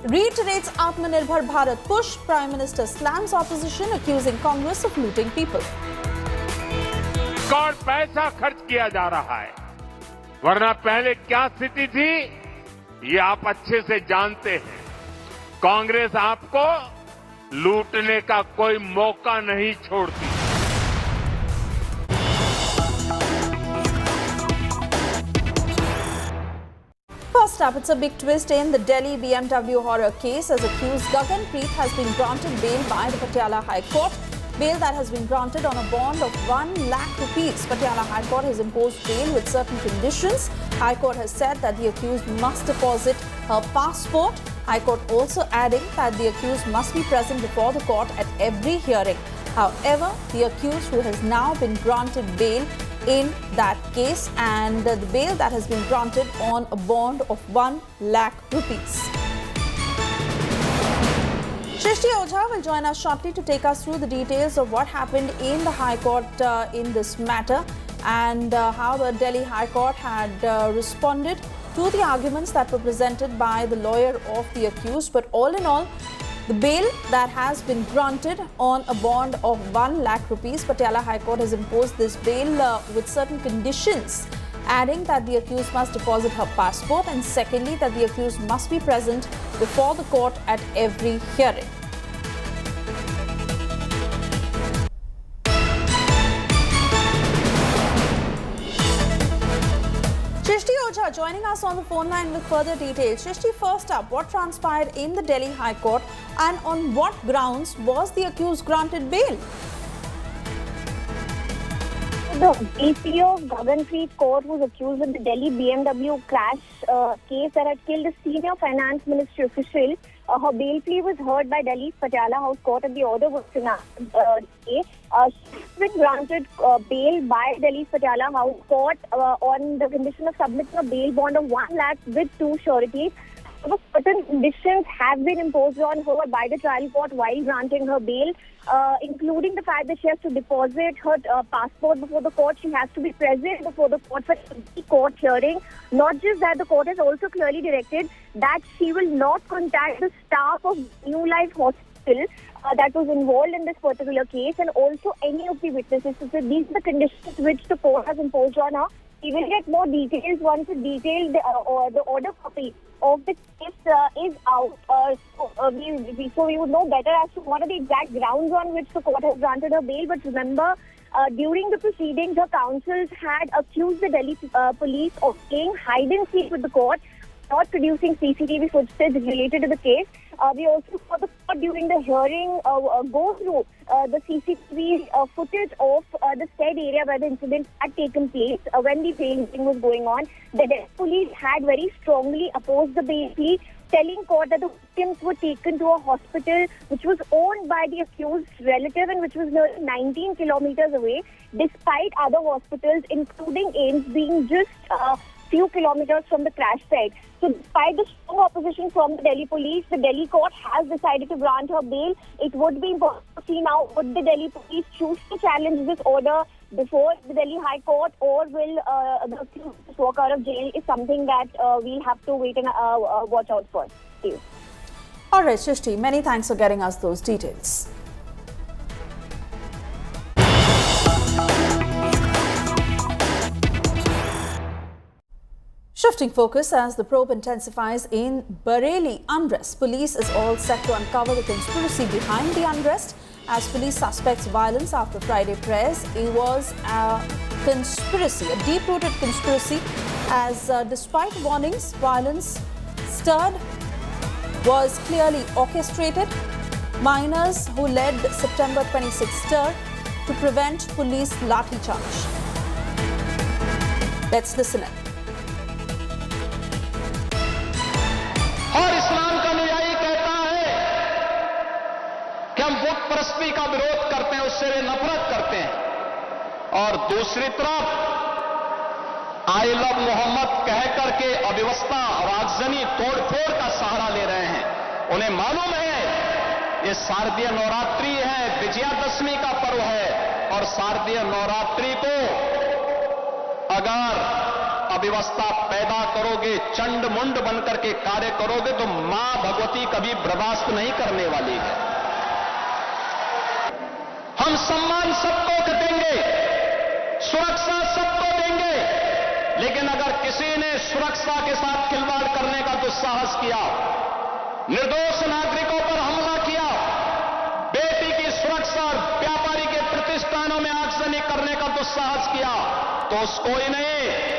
Reiterates Atmanirbhar Bharat push. Prime Minister slams opposition, accusing Congress of looting people. Record पैसा खर्च किया जा रहा है, वरना पहले क्या स्थिति थी ये आप अच्छे से जानते हैं। कांग्रेस आपको लूटने का कोई मौका नहीं छोड़ती। First up, it's a big twist in the Delhi BMW horror case as accused Gagan Preet has been granted bail by the Patiala High Court. Bail that has been granted on a bond of 1 lakh rupees. Patiala High Court has imposed bail with certain conditions. High Court has said that the accused must deposit her passport. High Court also adding that the accused must be present before the court at every hearing. However, the accused, who has now been granted bail in that case, and the bail that has been granted on a bond of 1 lakh rupees. Shrishti Ojha will join us shortly to take us through the details of what happened in the High Court in this matter and how the Delhi High Court had responded to the arguments that were presented by the lawyer of the accused. But all in all, the bail that has been granted on a bond of 1 lakh rupees, Patiala High Court has imposed this bail with certain conditions, adding that the accused must deposit her passport and secondly that the accused must be present before the court at every hearing. Shrishti Ojha joining us on the phone line with further details. Shrishti, first up, what transpired in the Delhi High Court and on what grounds was the accused granted bail? The VP of Gaganpreet Kaur, who's accused of the Delhi BMW crash case that had killed a senior finance ministry official, her bail plea was heard by Delhi's Patiala House Court and the order was pronounced. She's been granted bail by Delhi's Patiala House Court on the condition of submitting a bail bond of 1 lakh with 2 sureties. Certain conditions have been imposed on her by the trial court while granting her bail, including the fact that she has to deposit her passport before the court. She has to be present before the court for the court hearing. Not just that, the court has also clearly directed that she will not contact the staff of New Life Hospital that was involved in this particular case, and also any of the witnesses. So these are the conditions which the court has imposed on her. We will get more details once the detailed the order copy of the case is out. So we would know better as to what are the exact grounds on which the court has granted her bail. But remember, during the proceedings, her counsels had accused the Delhi police of playing hide and seek with the court, not producing CCTV footage related to the case. We also saw the court during the hearing go through the CCTV footage of the said area where the incident had taken place when the bail hearing was going on. The Delhi police had very strongly opposed the bail plea, telling court that the victims were taken to a hospital which was owned by the accused relative and which was nearly 19 kilometers away, despite other hospitals, including AIIMS, being just few kilometers from the crash site. So despite the strong opposition from the Delhi police, the Delhi court has decided to grant her bail. It would be important to see now, would the Delhi police choose to challenge this order before the Delhi High Court, or will the accused walk out of jail, is something that we'll have to wait and watch out for. Thank you. All right, Shrishti, many thanks for getting us those details. Shifting focus as the probe intensifies in Bareilly unrest. Police is all set to uncover the conspiracy behind the unrest as police suspects violence after Friday prayers. It was a conspiracy, a deep-rooted conspiracy, as despite warnings, violence stirred was clearly orchestrated. Miners who led September 26 stir to prevent police lathi charge. Let's listen in. और इस्लाम का अनुयायी कहता है कि हम बुत परस्ती का विरोध करते हैं, उससे वे नफरत करते हैं, और दूसरी तरफ आई लव मोहम्मद कह करके अव्यवस्था और आगजनी तोड़फोड़ का सहारा ले रहे हैं। उन्हें मालूम है ये शारदीय नवरात्रि है, विजयादशमी का पर्व है, और शारदीय नवरात्रि को अगर अव्यवस्था पैदा करोगे, चंड मुंड बनकर के कार्य करोगे, तो मां भगवती कभी बर्दाश्त नहीं करने वाली है। हम सम्मान सबको देंगे, सुरक्षा सबको देंगे, लेकिन अगर किसी ने सुरक्षा के साथ खिलवाड़ करने का दुस्साहस किया, निर्दोष नागरिकों पर हमला किया, बेटी की सुरक्षा और व्यापारी के प्रतिष्ठानों में आगजनी करने का दुस्साहस किया, तो उसको ही नहीं,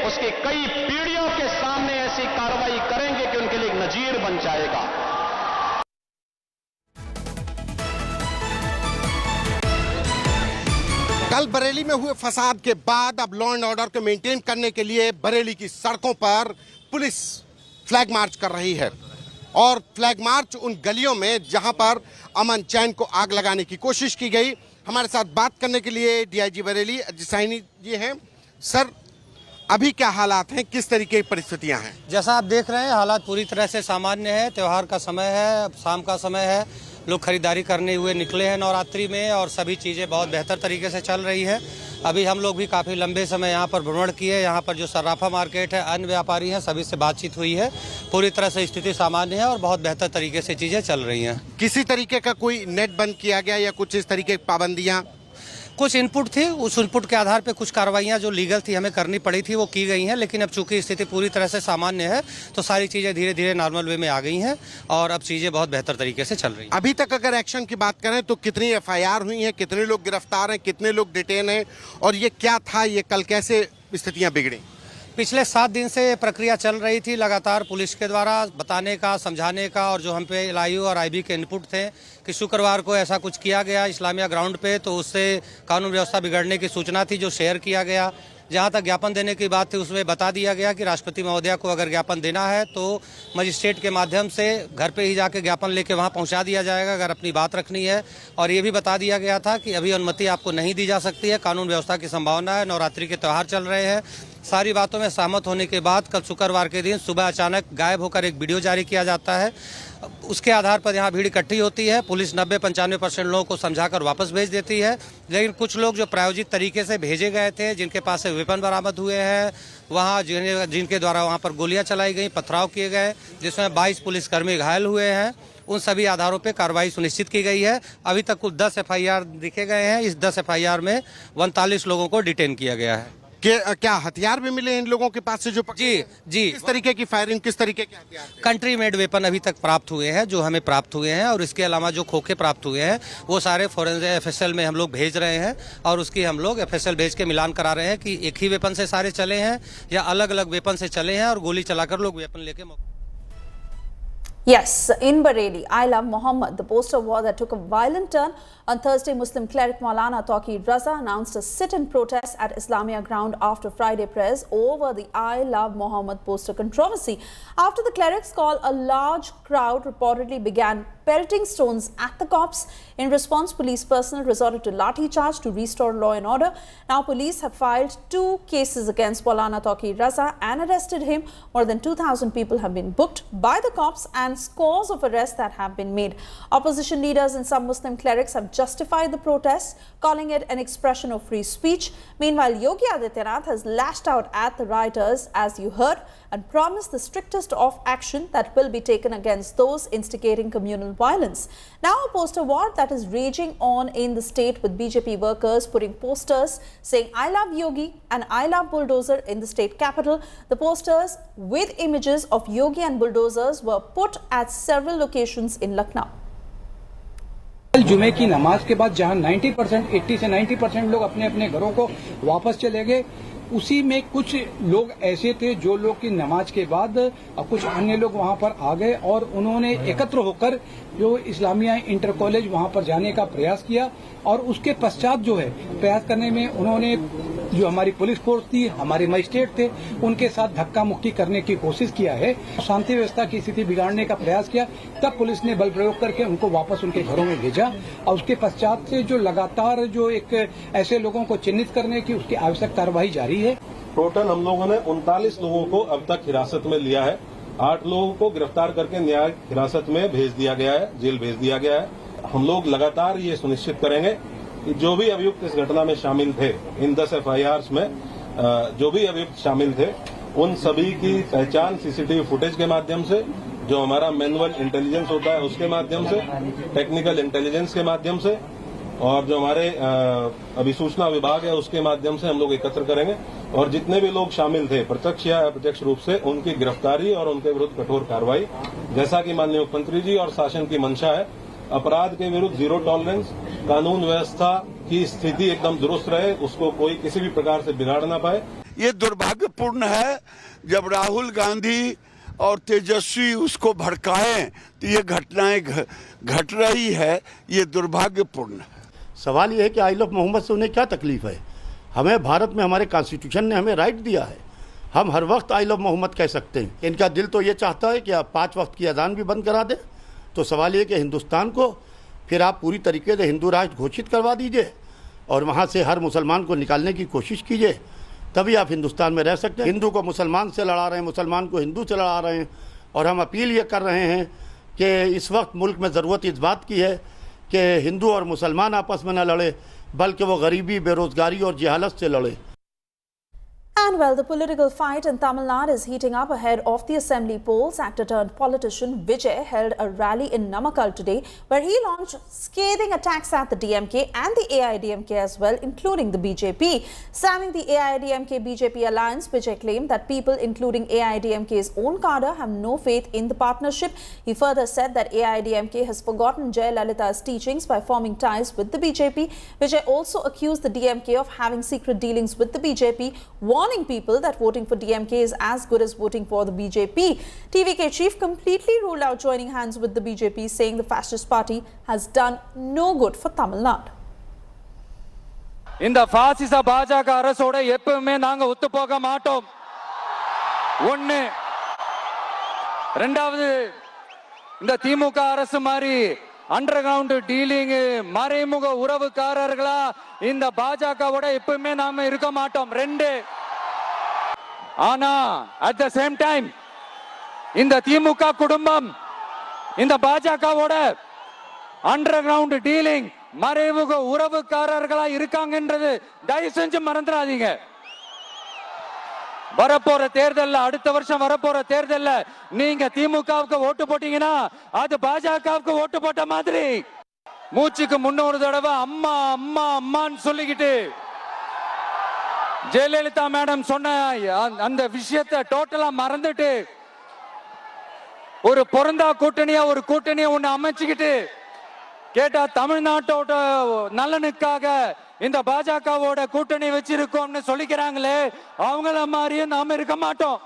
उसकी कई पीढ़ियों के सामने ऐसी कार्रवाई करेंगे कि उनके लिए एक नजीर बन जाएगा। कल बरेली में हुए फसाद के बाद अब लॉ एंड ऑर्डर को मेंटेन करने के लिए बरेली की सड़कों पर पुलिस फ्लैग मार्च कर रही है, और फ्लैग मार्च उन गलियों में जहां पर अमन चैन को आग लगाने की कोशिश की गई। हमारे साथ बात करने के लिए डीआईजी बरेली साइनी जी हैं। सर, अभी क्या हालात हैं, किस तरीके की परिस्थितियां हैं? जैसा आप देख रहे हैं, हालात पूरी तरह से सामान्य है। त्यौहार का समय है, शाम का समय है, लोग खरीदारी करने हुए निकले हैं नवरात्रि में, और सभी चीज़ें बहुत बेहतर तरीके से चल रही है। अभी हम लोग भी काफ़ी लंबे समय यहाँ पर भ्रमण किए। यहाँ पर जो सर्राफा मार्केट है, अन्य व्यापारी हैं, सभी से बातचीत हुई है। पूरी तरह से स्थिति सामान्य है और बहुत बेहतर तरीके से चीज़ें चल रही हैं। किसी तरीके का कोई नेट बंद किया गया या कुछ इस तरीके की पाबंदियाँ? कुछ इनपुट थी, उस इनपुट के आधार पे कुछ कार्रवाइयाँ जो लीगल थी हमें करनी पड़ी थी, वो की गई हैं। लेकिन अब चूंकि स्थिति पूरी तरह से सामान्य है, तो सारी चीज़ें धीरे धीरे नॉर्मल वे में आ गई हैं और अब चीज़ें बहुत बेहतर तरीके से चल रही हैं। अभी तक अगर एक्शन की बात करें तो कितनी एफआईआर हुई हैं, कितने लोग गिरफ्तार हैं, कितने लोग डिटेन हैं, और ये क्या था, ये कल कैसे स्थितियाँ बिगड़ी? पिछले 7 दिन से ये प्रक्रिया चल रही थी लगातार पुलिस के द्वारा बताने का, समझाने का, और जो हम पे LIU और IB के इनपुट थे कि शुक्रवार को ऐसा कुछ किया गया इस्लामिया ग्राउंड पे, तो उससे कानून व्यवस्था बिगड़ने की सूचना थी जो शेयर किया गया। जहाँ तक ज्ञापन देने की बात थी उसमें बता दिया गया कि राष्ट्रपति महोदया को अगर ज्ञापन देना है तो मजिस्ट्रेट के माध्यम से घर पे ही जाके ज्ञापन लेके वहाँ पहुँचा दिया जाएगा अगर अपनी बात रखनी है। और ये भी बता दिया गया था कि अभी अनुमति आपको नहीं दी जा सकती है, कानून व्यवस्था की संभावना है, नवरात्रि के त्यौहार चल रहे हैं। सारी बातों में सहमत होने के बाद कल शुक्रवार के दिन सुबह अचानक गायब होकर एक वीडियो जारी किया जाता है। उसके आधार पर यहाँ भीड़ इकट्ठी होती है। पुलिस 90-95% लोगों को समझाकर वापस भेज देती है, लेकिन कुछ लोग जो प्रायोजित तरीके से भेजे गए थे, जिनके पास से वेपन बरामद हुए हैं, वहाँ जिनके द्वारा वहाँ पर गोलियाँ चलाई गई, पथराव किए गए, जिसमें 22 पुलिसकर्मी घायल हुए हैं, उन सभी आधारों पे कार्रवाई सुनिश्चित की गई है। अभी तक कुल 10 FIR दिखे गए हैं। इस 10 FIR में 39 लोगों को डिटेन किया गया है। क्या हथियार भी मिले इन लोगों के पास से जो जी। किस तरीके की फायरिंग, किस तरीके के हथियार? कंट्री मेड वेपन अभी तक प्राप्त हुए हैं जो हमें प्राप्त हुए हैं, और इसके अलावा जो खोखे प्राप्त हुए हैं वो सारे फोरेंसिक FSL में हम लोग भेज रहे हैं, और उसकी हम लोग FSL भेज के मिलान करा रहे हैं कि एक ही वेपन से सारे चले हैं या अलग अलग वेपन से चले हैं और गोली चलाकर लोग वेपन लेके। Yes, in Bareilly, I Love Muhammad, the poster war that took a violent turn on Thursday. Muslim cleric Maulana Taqi Raza announced a sit-in protest at Islamia ground after Friday prayers over the I Love Muhammad poster controversy. After the cleric's call, a large crowd reportedly began pelting stones at the cops. In response, police personnel resorted to lathi charge to restore law and order. Now, police have filed 2 cases against Maulana Taqi Raza and arrested him. More than 2,000 people have been booked by the cops and scores of arrests that have been made. Opposition leaders and some Muslim clerics have justified the protests, calling it an expression of free speech. Meanwhile, Yogi Adityanath has lashed out at the rioters, as you heard, and promised the strictest of action that will be taken against those instigating communal violence. Now, a poster war that is raging on in the state, with BJP workers putting posters saying I love Yogi and I love bulldozer in the state capital. The posters with images of Yogi and bulldozers were put at several locations in Lucknow. जुमे की नमाज के बाद जहां 90%, 80 से 90% लोग अपने अपने घरों को वापस चले गए, उसी में कुछ लोग ऐसे थे जो लोग की नमाज के बाद कुछ अन्य लोग वहां पर आ गए और उन्होंने एकत्र होकर जो इस्लामिया इंटर कॉलेज वहां पर जाने का प्रयास किया, और उसके पश्चात जो है प्रयास करने में उन्होंने जो हमारी पुलिस फोर्स थी, हमारे मजिस्ट्रेट थे, उनके साथ धक्का मुक्की करने की कोशिश किया है, शांति व्यवस्था की स्थिति बिगाड़ने का प्रयास किया। तब पुलिस ने बल प्रयोग करके उनको वापस उनके घरों में भेजा, और उसके पश्चात से जो लगातार जो एक ऐसे लोगों को चिन्हित करने की उसकी आवश्यक कार्रवाई जारी है। टोटल हम लोगों ने 39 लोगों को अब तक हिरासत में लिया है। 8 लोगों को गिरफ्तार करके न्यायिक हिरासत में भेज दिया गया है, जेल भेज दिया गया है। हम लोग लगातार ये सुनिश्चित करेंगे कि जो भी अभियुक्त इस घटना में शामिल थे, इन 10 FIRs में जो भी अभियुक्त शामिल थे, उन सभी की पहचान CCTV फुटेज के माध्यम से, जो हमारा मैनुअल इंटेलिजेंस होता है उसके माध्यम से, टेक्निकल इंटेलिजेंस के माध्यम से, और जो हमारे अभिसूचना विभाग है उसके माध्यम से हम लोग एकत्र करेंगे, और जितने भी लोग शामिल थे प्रत्यक्ष या अप्रत्यक्ष रूप से, उनकी गिरफ्तारी और उनके विरुद्ध कठोर कार्रवाई, जैसा कि माननीय मुख्यमंत्री जी और शासन की मंशा है। अपराध के विरुद्ध 0 टॉलरेंस, कानून व्यवस्था की स्थिति एकदम दुरुस्त रहे, उसको कोई किसी भी प्रकार से बिगाड़ ना पाए। ये दुर्भाग्यपूर्ण है जब राहुल गांधी और तेजस्वी उसको भड़काएं तो ये घटनाएं घट रही है, ये दुर्भाग्यपूर्ण है। सवाल ये है कि आई लव मोहम्मद से उन्हें क्या तकलीफ है? हमें भारत में हमारे कॉन्स्टिट्यूशन ने हमें राइट दिया है, हम हर वक्त आई लव मोहम्मद कह सकते हैं। इनका दिल तो ये चाहता है कि आप 5 वक्त की अजान भी बंद करा दें। तो सवाल ये कि हिंदुस्तान को फिर आप पूरी तरीके से हिंदू राष्ट्र घोषित करवा दीजिए और वहाँ से हर मुसलमान को निकालने की कोशिश कीजिए, तभी आप हिंदुस्तान में रह सकते हैं। हिंदू को मुसलमान से लड़ा रहे हैं, मुसलमान को हिंदू से लड़ा रहे हैं, और हम अपील ये कर रहे हैं कि इस वक्त मुल्क में ज़रूरत इस बात की है कि हिंदू और मुसलमान आपस में न लड़े, बल्कि वो गरीबी, बेरोजगारी और जहालत से लड़े। And well, the political fight in Tamil Nadu is heating up ahead of the assembly polls. Actor-turned-politician Vijay held a rally in Namakkal today, where he launched scathing attacks at the DMK and the AIDMK as well, including the BJP. Slamming the AIDMK-BJP alliance, Vijay claimed that people, including AIDMK's own cadre, have no faith in the partnership. He further said that AIDMK has forgotten Jayalalitha's teachings by forming ties with the BJP. Vijay also accused the DMK of having secret dealings with the BJP, warned warning people that voting for DMK is as good as voting for the BJP. TVK chief completely ruled out joining hands with the BJP, saying the fascist party has done no good for Tamil Nadu. இந்த பாசிச பாஜக அரசோட எப்பவுமே நாங்க ஒத்து போக மாட்டோம். ஒண்ணு. ரெண்டாவது, இந்த திமுக அரசு மாதிரி அண்டர் கிரவுண்ட் டீலிங் மறைமுக உறவுக்காரர்களா இந்த பாஜகவோட எப்பவுமே நாம இருக்க மாட்டோம். ரெண்டு. ஆனா அட் த சேம் டைம் இந்த திமுக குடும்பம் இந்த பாஜகவோட அண்டர் கிரவுண்ட் டீலிங் மறைமுக உறவுக்காரர்களா இருக்காங்கன்றது தயவு செஞ்சு மறந்துடாதீங்க. வரப்போற தேர்தல்ல, அடுத்த வருஷம் வரப்போற தேர்தல்ல நீங்க திமுகவுக்கு ஓட்டு போட்டீங்கன்னா அது பாஜகவுக்கு ஓட்டு போட்ட மாதிரி. மூச்சுக்கு 300 தடவை அம்மா அம்மா அம்மான்னு சொல்லிக்கிட்டு ஜெயலலிதா மேடம் சொன்ன அந்த விஷயத்தை டோட்டலா மறந்துட்டு ஒரு பொருந்தா கூட்டணியா ஒரு கூட்டணியை ஒண்ணு அமைச்சுக்கிட்டு கேட்டா தமிழ்நாட்டோட நலனுக்காக இந்த பாஜகவோட கூட்டணி வச்சிருக்கோம்னு சொல்லிக்கிறாங்களே, அவங்கள மாதிரியே நாம இருக்க மாட்டோம்.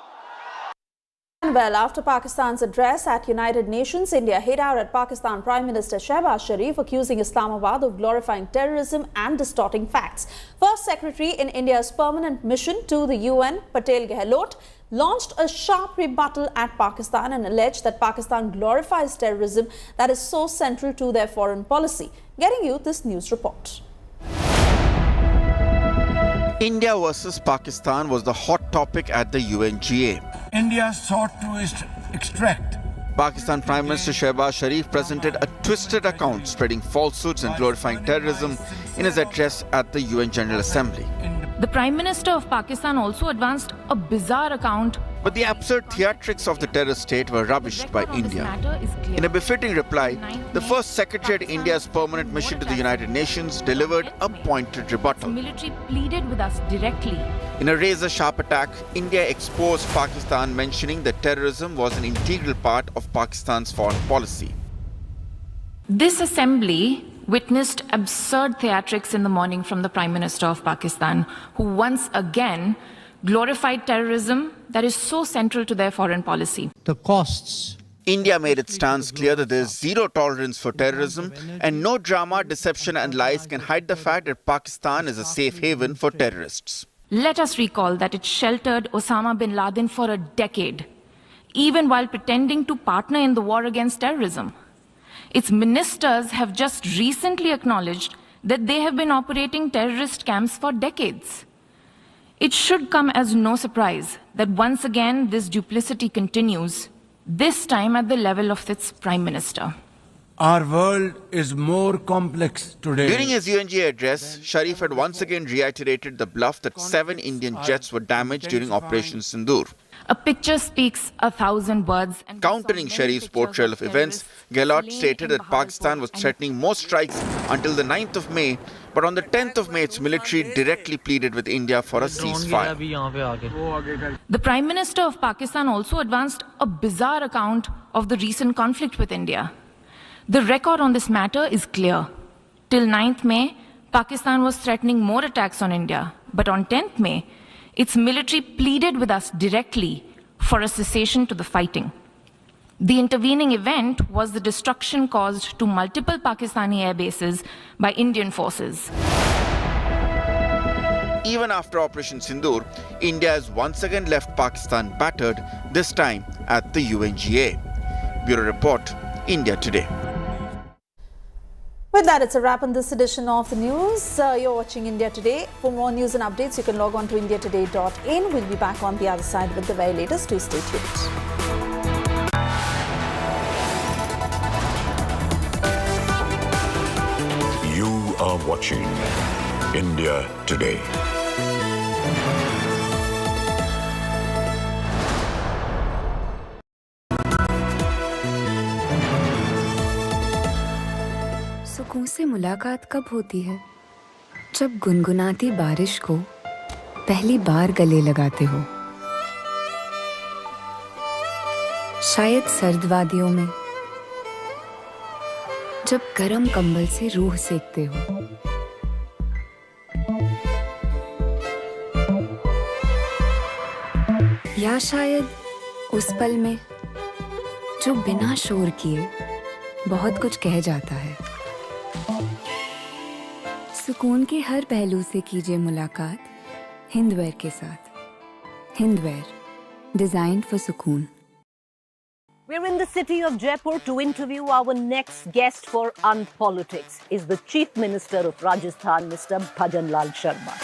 Well, after Pakistan's address at United Nations, India hit out at Pakistan Prime Minister Shehbaz Sharif, accusing Islamabad of glorifying terrorism and distorting facts. First Secretary in India's permanent mission to the UN, Patel Gehlot, launched a sharp rebuttal at Pakistan and alleged that Pakistan glorifies terrorism that is so central to their foreign policy. Getting you this news report. India versus Pakistan was the hot topic at the UNGA. India sought to extract. Pakistan Prime Minister Shehbaz Sharif presented a twisted account spreading falsehoods and glorifying terrorism in his address at the UN General Assembly. The Prime Minister of Pakistan also advanced a bizarre account. But the absurd theatrics of the terrorist state were rubbished by India. In a befitting reply, the First Secretary at India's permanent mission to the United Nations delivered a pointed rebuttal. The military pleaded with us directly. In a razor-sharp attack, India exposed Pakistan, mentioning that terrorism was an integral part of Pakistan's foreign policy. This assembly witnessed absurd theatrics in the morning from the Prime Minister of Pakistan, who once again glorified terrorism that is so central to their foreign policy. The costs. India made its stance clear that there is zero tolerance for terrorism and no drama, deception and lies can hide the fact that Pakistan is a safe haven for terrorists. Let us recall that it sheltered Osama bin Laden for a decade, even while pretending to partner in the war against terrorism. Its ministers have just recently acknowledged that they have been operating terrorist camps for decades. It should come as no surprise that once again this duplicity continues, this time at the level of its Prime Minister. Our world is more complex today. During his UNGA address, Sharif had once again reiterated the bluff that 7 Indian jets were damaged during Operation Sindoor. A picture speaks 1,000 words. Countering Sharif's portrayal of events, Gehlot stated that Pakistan was threatening more strikes until the 9th of May, but on the 10th of May, its military directly pleaded with India for a ceasefire. The Prime Minister of Pakistan also advanced a bizarre account of the recent conflict with India. The record on this matter is clear. Till 9th May, Pakistan was threatening more attacks on India, but on 10th May, its military pleaded with us directly for a cessation to the fighting. The intervening event was the destruction caused to multiple Pakistani air bases by Indian forces. Even after Operation Sindoor, India has once again left Pakistan battered, this time at the UNGA. Bureau Report, India Today. With that, it's a wrap on this edition of the news. You're watching India Today. For more news and updates, you can log on to indiatoday.in. We'll be back on the other side with the very latest. Do stay tuned. You are watching India Today. सुकून से मुलाकात कब होती है? जब गुनगुनाती बारिश को पहली बार गले लगाते हो। शायद सर्द वादियों में जब गरम कंबल से रूह सेकते हो। या शायद उस पल में जो बिना शोर किए बहुत कुछ कह जाता है। सुकून के हर पहलू से कीजिए मुलाकात हिंदवेयर के साथ। हिंदवेयर, डिजाइन फॉर सुकून। We're in the city of Jaipur to interview our next guest for Unpolitics. Is the Chief Minister of Rajasthan, Mr. Bhajan Lal Sharma.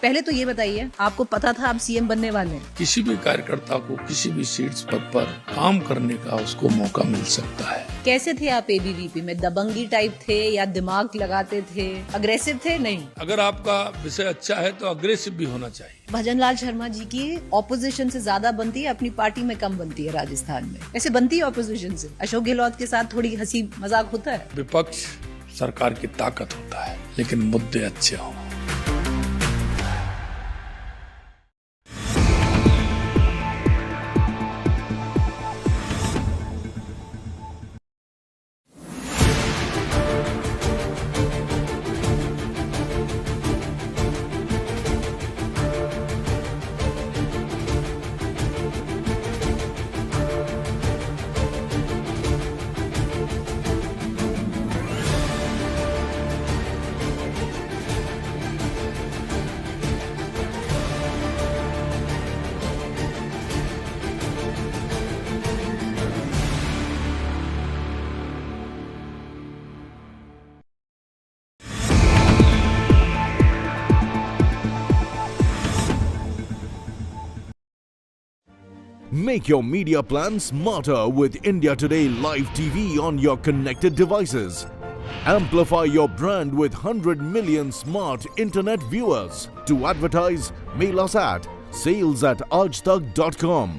पहले तो ये बताइए, आपको पता था आप सीएम बनने वाले हैं? किसी भी कार्यकर्ता को किसी भी सीट्स पर काम करने का उसको मौका मिल सकता है। कैसे थे आप एबीवीपी में? दबंगी टाइप थे या दिमाग लगाते थे? अग्रेसिव थे? नहीं। अगर आपका विषय अच्छा है तो अग्रेसिव भी होना चाहिए। भजन लाल शर्मा जी की ऑपोजिशन से ज्यादा बनती है, अपनी पार्टी में कम बनती है राजस्थान में। ऐसे बनती है ऑपोजिशन से? अशोक गहलोत के साथ थोड़ी हंसी मजाक होता है? विपक्ष सरकार की ताकत होता है, लेकिन मुद्दे अच्छे हों। Make your media plan smarter with India Today Live TV on your connected devices. Amplify your brand with 100 million smart internet viewers. To advertise, mail us at sales@aajtak.com.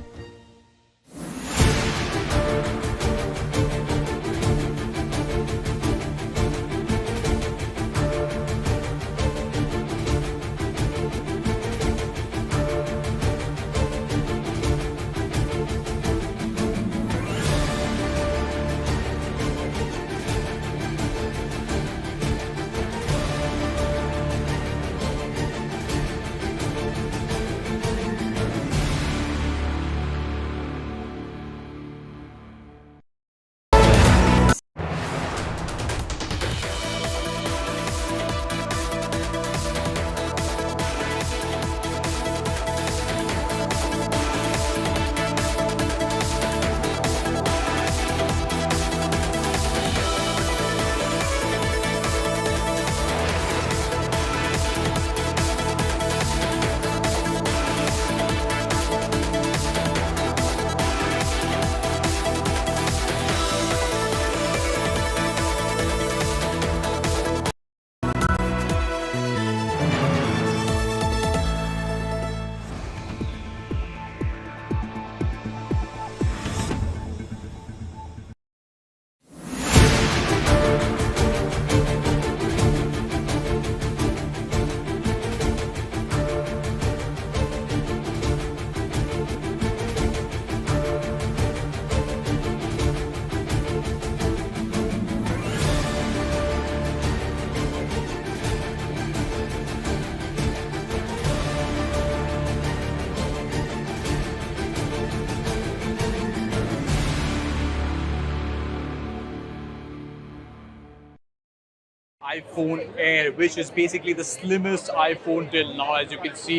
iPhone Air, which is basically the slimmest iPhone till now. As you can see,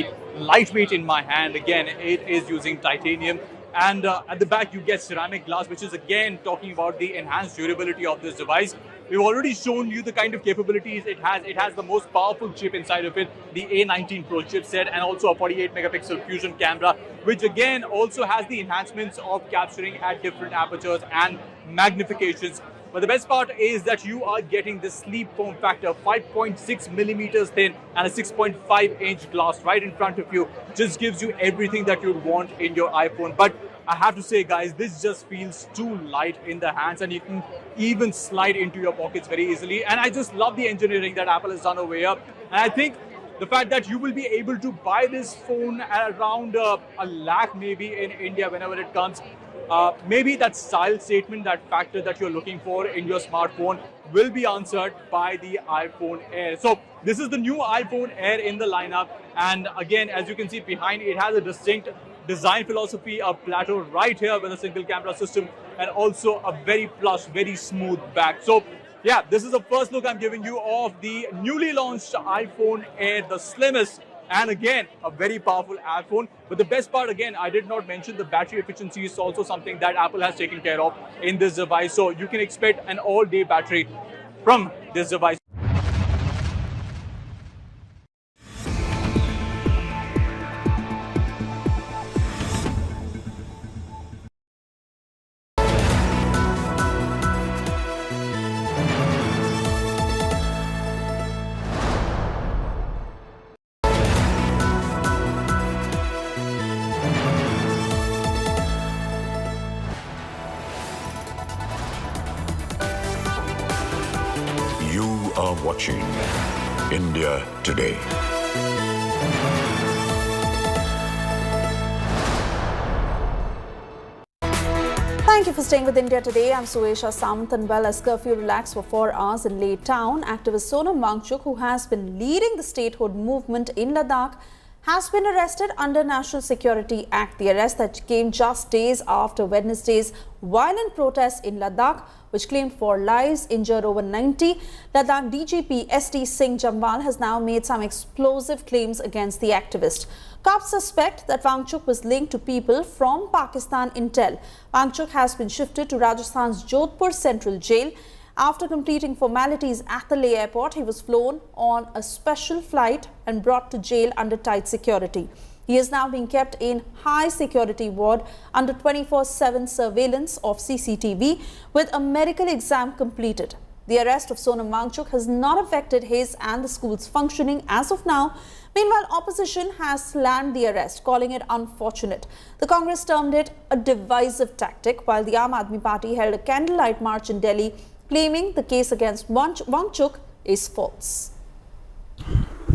lightweight in my hand. Again, it is using titanium. And at the back, you get ceramic glass, which is again talking about the enhanced durability of this device. We've already shown you the kind of capabilities it has. It has the most powerful chip inside of it, the A19 Pro chipset, and also a 48 megapixel fusion camera, which again also has the enhancements of capturing at different apertures and magnifications. But the best part is that you are getting this sleek form factor, 5.6 millimeters thin and a 6.5 inch glass right in front of you. Just gives you everything that you'd want in your iPhone. But I have to say, guys, this just feels too light in the hands, and you can even slide into your pockets very easily. And I just love the engineering that Apple has done over here. And I think the fact that you will be able to buy this phone at around a lakh maybe in India whenever it comes, maybe that style statement, that factor that you're looking for in your smartphone will be answered by the iPhone Air. So this is the new iPhone Air in the lineup. And again, as you can see behind, it has a distinct design philosophy, a plateau right here with a single camera system and also a very plush, very smooth back. So yeah, this is the first look I'm giving you of the newly launched iPhone Air, the slimmest and again a very powerful iPhone. But the best part, again, I did not mention the battery efficiency is also something that Apple has taken care of in this device. So you can expect an all-day battery from this device. You are watching India Today. Thank you for staying with India Today. I'm Suesha Samant, and well, as curfew relaxed for 4 hours in Leh town, activist Sonam Wangchuk, who has been leading the statehood movement in Ladakh, has been arrested under National Security Act. The arrest that came just days after Wednesday's violent protests in Ladakh, which claimed 4 lives, injured over 90. Ladakh DGP ST Singh Jamwal has now made some explosive claims against the activist. Cops suspect that Wangchuk was linked to people from Pakistan intel. Wangchuk has been shifted to Rajasthan's Jodhpur Central Jail. After completing formalities at the Leh airport, he was flown on a special flight and brought to jail under tight security. He is now being kept in high security ward under 24/7 surveillance of CCTV with a medical exam completed. The arrest of Sonam Wangchuk has not affected his and the school's functioning as of now. Meanwhile, opposition has slammed the arrest, calling it unfortunate. The Congress termed it a divisive tactic, while the Aam Aadmi Party held a candlelight march in Delhi, claiming the case against Wangchuk is false.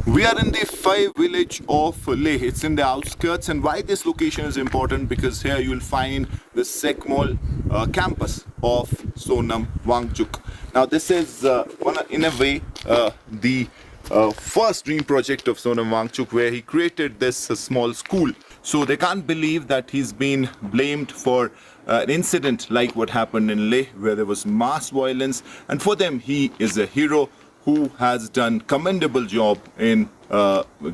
We are in the 5 village of Leh. It's in the outskirts, and why this location is important, because here you will find the Sekmol campus of Sonam Wangchuk. Now this is in a way the first dream project of Sonam Wangchuk, where he created this small school. So they can't believe that he's been blamed for an incident like what happened in Leh, where there was mass violence, and for them he is a hero who has done commendable job in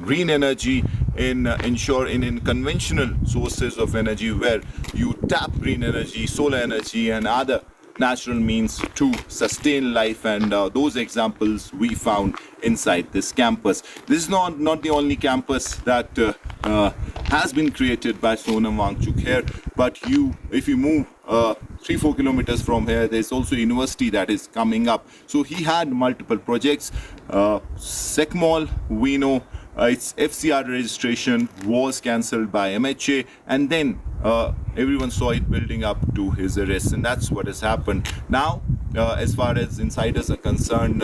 green energy, in conventional sources of energy, where you tap green energy, solar energy and other natural means to sustain life, and those examples we found inside this campus. This is not the only campus that has been created by Sonam Wangchuk here, but if you move 3-4 kilometers from here, there's also a university that is coming up. So he had multiple projects. Sekmol, we know its FCR registration was cancelled by MHA, and then everyone saw it building up to his arrest, and that's what has happened. Now, as far as insiders are concerned,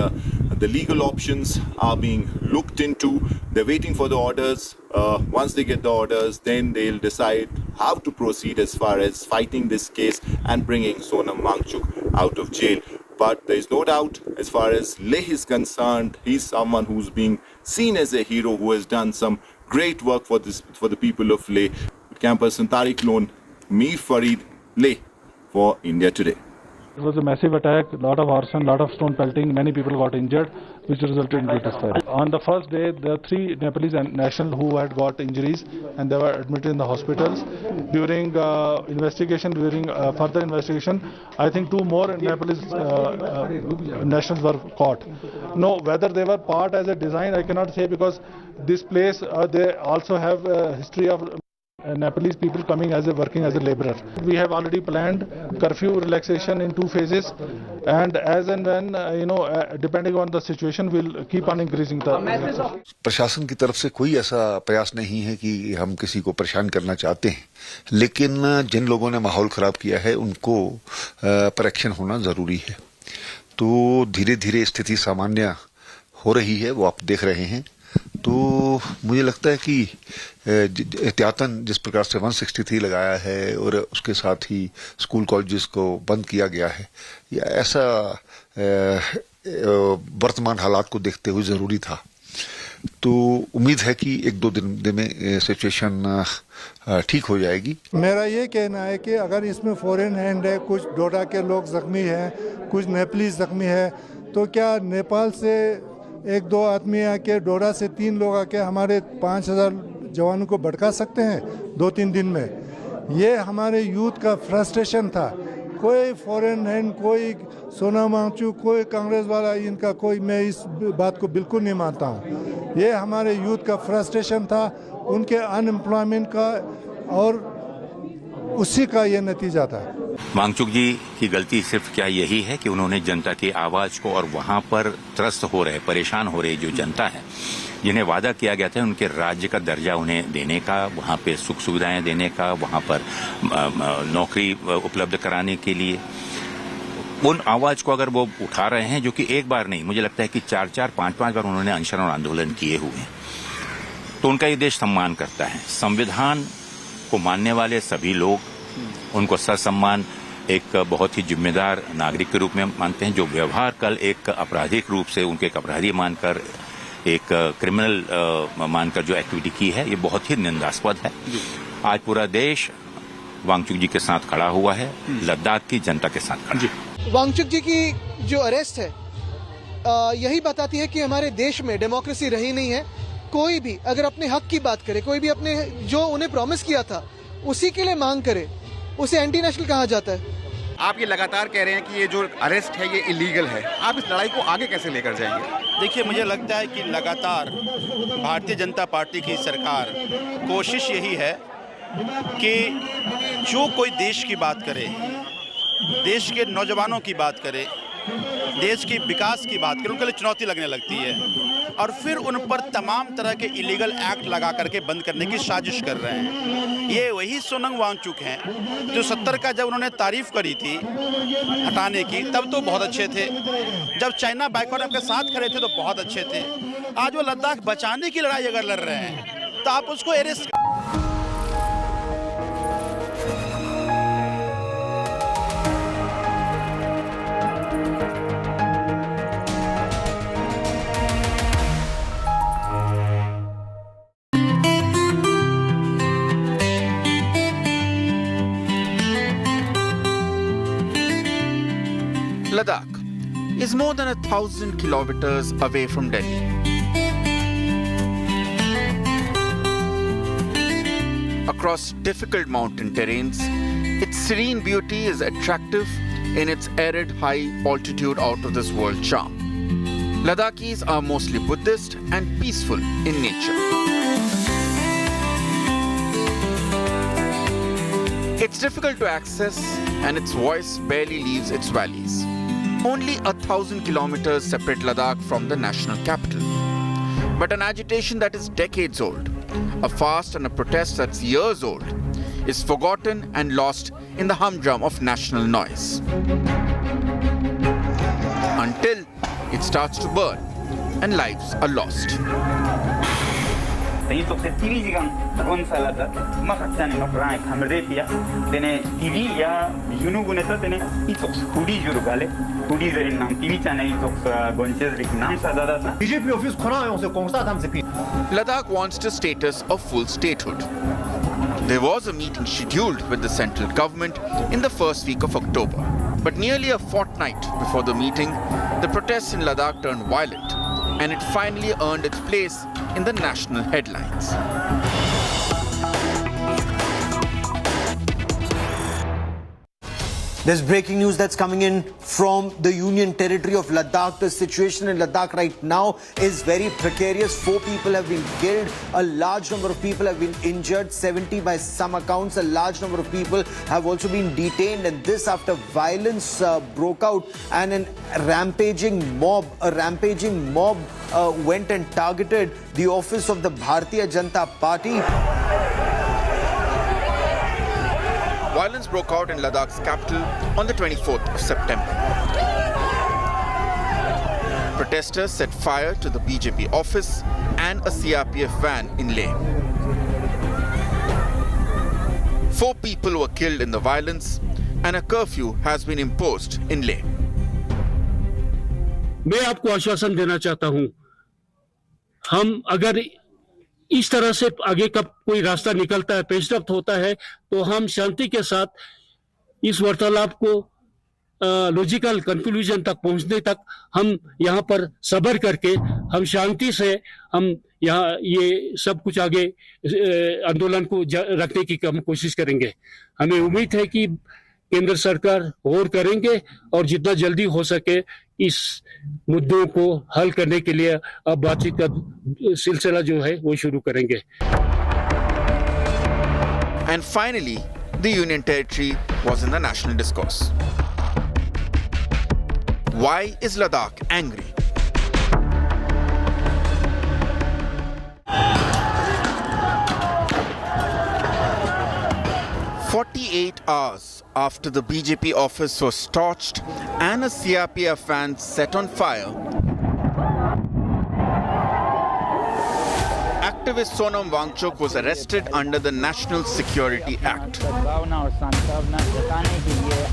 the legal options are being looked into. They're waiting for the orders. Once they get the orders, then they'll decide how to proceed as far as fighting this case and bringing Sonam Wangchuk out of jail. But there is no doubt, as far as Leh is concerned, he's someone who's being seen as a hero, who has done some great work for the people of Leh. Campus and Tariq Loan, Mir Farid, Leh, for India Today. It was a massive attack, a lot of arson, lot of stone pelting, many people got injured, which resulted in greatest fire. On the first day, there were 3 Nepalese nationals who had got injuries, and they were admitted in the hospitals. During further investigation, I think 2 more Nepalese nationals were caught. No, whether they were part as a design, I cannot say, because this place, they also have a history of Nepalese people coming working as a laborer. We have already planned curfew relaxation in 2 phases, and as and when depending on the situation, we'll keep on increasing the. प्रशासन की तरफ से कोई ऐसा प्रयास नहीं है कि हम किसी को परेशान करना चाहते हैं, लेकिन जिन लोगों ने माहौल खराब किया है उनको पर एक्शन होना जरूरी है। तो धीरे धीरे स्थिति सामान्य हो रही है, वो आप देख रहे हैं। तो मुझे लगता है कि एहतियातन जिस प्रकार से 163 लगाया है और उसके साथ ही स्कूल कॉलेजेस को बंद किया गया है, या ऐसा वर्तमान हालात को देखते हुए ज़रूरी था। तो उम्मीद है कि 1-2 दिन में सिचुएशन ठीक हो जाएगी। मेरा ये कहना है कि अगर इसमें फॉरेन हैंड है, कुछ डोडा के लोग जख्मी हैं, कुछ नेपालीज जख्मी है, तो क्या नेपाल से 1-2 आदमी आके, डोडा से 3 लोग आके हमारे 5000 जवानों को भड़का सकते हैं 2-3 दिन में? ये हमारे यूथ का फ्रस्ट्रेशन था। कोई फॉरेन हैंड, कोई सोना मांगचू, कोई कांग्रेस वाला, इनका कोई, मैं इस बात को बिल्कुल नहीं मानता हूँ। ये हमारे यूथ का फ्रस्ट्रेशन था, उनके अनएम्प्लॉयमेंट का, और उसी का ये नतीजा था। वांगचुक जी की गलती सिर्फ क्या यही है कि उन्होंने जनता की आवाज को और वहां पर त्रस्त हो रहे, परेशान हो रही जो जनता है, जिन्हें वादा किया गया था उनके राज्य का दर्जा उन्हें देने का, वहां पे सुख सुविधाएं देने का, वहां पर नौकरी उपलब्ध कराने के लिए, उन आवाज को अगर वो उठा रहे हैं, जो कि एक बार नहीं, मुझे लगता है कि 4-4, 5-5 बार उन्होंने अनशन और आंदोलन किए हुए हैं, तो उनका ये देश सम्मान करता है। संविधान को मानने वाले सभी लोग उनको ससम्मान एक बहुत ही जिम्मेदार नागरिक के रूप में मानते हैं। जो व्यवहार कल एक आपराधिक रूप से उनके एक अपराधी मानकर, एक क्रिमिनल मानकर जो एक्टिविटी की है, ये बहुत ही निंदास्पद है। आज पूरा देश वांगचुक जी के साथ खड़ा हुआ है, लद्दाख की जनता के साथ खड़ा है। वांगचुक जी की जो अरेस्ट है यही बताती है कि हमारे देश में डेमोक्रेसी रही नहीं है। कोई भी अगर अपने हक की बात करे, कोई भी अपने जो उन्हें प्रॉमिस किया था उसी के लिए मांग करे, उसे एंटी नेशनल कहा जाता है। आप ये लगातार कह रहे हैं कि ये जो अरेस्ट है ये इलीगल है, आप इस लड़ाई को आगे कैसे लेकर जाएंगे? देखिए, मुझे लगता है कि लगातार भारतीय जनता पार्टी की सरकार कोशिश यही है कि जो कोई देश की बात करे, देश के नौजवानों की बात करे, देश की विकास की बात करे, उनके लिए चुनौती लगने लगती है और फिर उन पर तमाम तरह के इलीगल एक्ट लगा करके बंद करने की साजिश कर रहे हैं। ये वही सोनम वांगचुक हैं जो 70 का जब उन्होंने तारीफ करी थी हटाने की, तब तो बहुत अच्छे थे। जब चाइना बाइकआउट आपके साथ खड़े थे तो बहुत अच्छे थे। आज वो लद्दाख बचाने की लड़ाई अगर लड़ रहे हैं तो आप उसको arrest. Ladakh is more than 1,000 kilometers away from Delhi. Across difficult mountain terrains, its serene beauty is attractive in its arid, high-altitude, out-of-this-world charm. Ladakhis are mostly Buddhist and peaceful in nature. It's difficult to access, and its voice barely leaves its valleys. Only 1,000 kilometers separate Ladakh from the national capital. But an agitation that is decades old, a fast and a protest that's years old, is forgotten and lost in the humdrum of national noise. Until it starts to burn and lives are lost. Tenho que TV digan Gonzalada, Makatani no Prank, Hamerepia, then TV ya Yunuguneta, then it's Hudi Jurugale, Hudi in TV channel of Gonches Rignam Sadada. BJP office Kona se constate se. Ladakh wants the status of full statehood. There was a meeting scheduled with the central government in the first week of October. But nearly a fortnight before the meeting, the protests in Ladakh turned violent, and it finally earned its place in the national headlines. There's breaking news that's coming in from the Union Territory of Ladakh. The situation in Ladakh right now is very precarious. 4 people have been killed. A large number of people have been injured. 70 by some accounts. A large number of people have also been detained. And this after violence broke out and a rampaging mob went and targeted the office of the Bharatiya Janata Party. Violence broke out in Ladakh's capital on the 24th of September. Protesters set fire to the BJP office and a CRPF van in Leh. 4 people were killed in the violence and a curfew has been imposed in Leh. मैं आपको आश्वासन देना चाहता हूं, हम अगर इस तरह से आगे का कोई रास्ता निकलता है, पेशरफ्त होता है, तो हम शांति के साथ इस वार्तालाप को लॉजिकल कंक्लूजन तक पहुंचने तक हम यहाँ पर सब्र करके हम शांति से हम यहाँ ये सब कुछ आगे आंदोलन को रखने की हम कोशिश करेंगे. हमें उम्मीद है कि केंद्र सरकार गौर करेंगे और जितना जल्दी हो सके इस मुद्दों को हल करने के लिए अब बातचीत का सिलसिला जो है वो शुरू करेंगे. And finally, the Union Territory was in the national discourse. Why is Ladakh angry? "48 hours after the BJP office was torched and a CRPF van set on fire, activist Sonam Wangchuk was arrested under the National Security Act.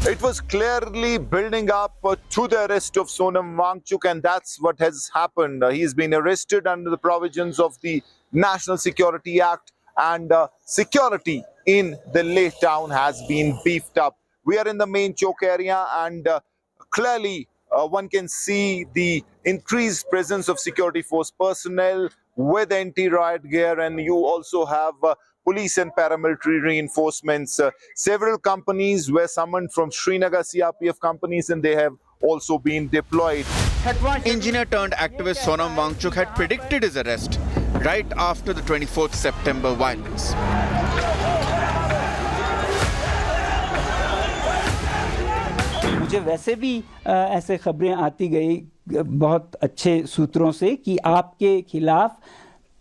It was clearly building up to the arrest of Sonam Wangchuk, and that's what has happened. He's been arrested under the provisions of the National Security Act, and security in the Leh town has been beefed up. We are in the main choke area, and clearly one can see the increased presence of security force personnel with anti-riot gear, and you also have police and paramilitary reinforcements. Several companies were summoned from Srinagar, CRPF companies, and they have also been deployed. Engineer turned activist Sonam Wangchuk had predicted his arrest right after the 24th September violence. मुझे वैसे भी ऐसे खबरें आती गई बहुत अच्छे सूत्रों से कि आपके खिलाफ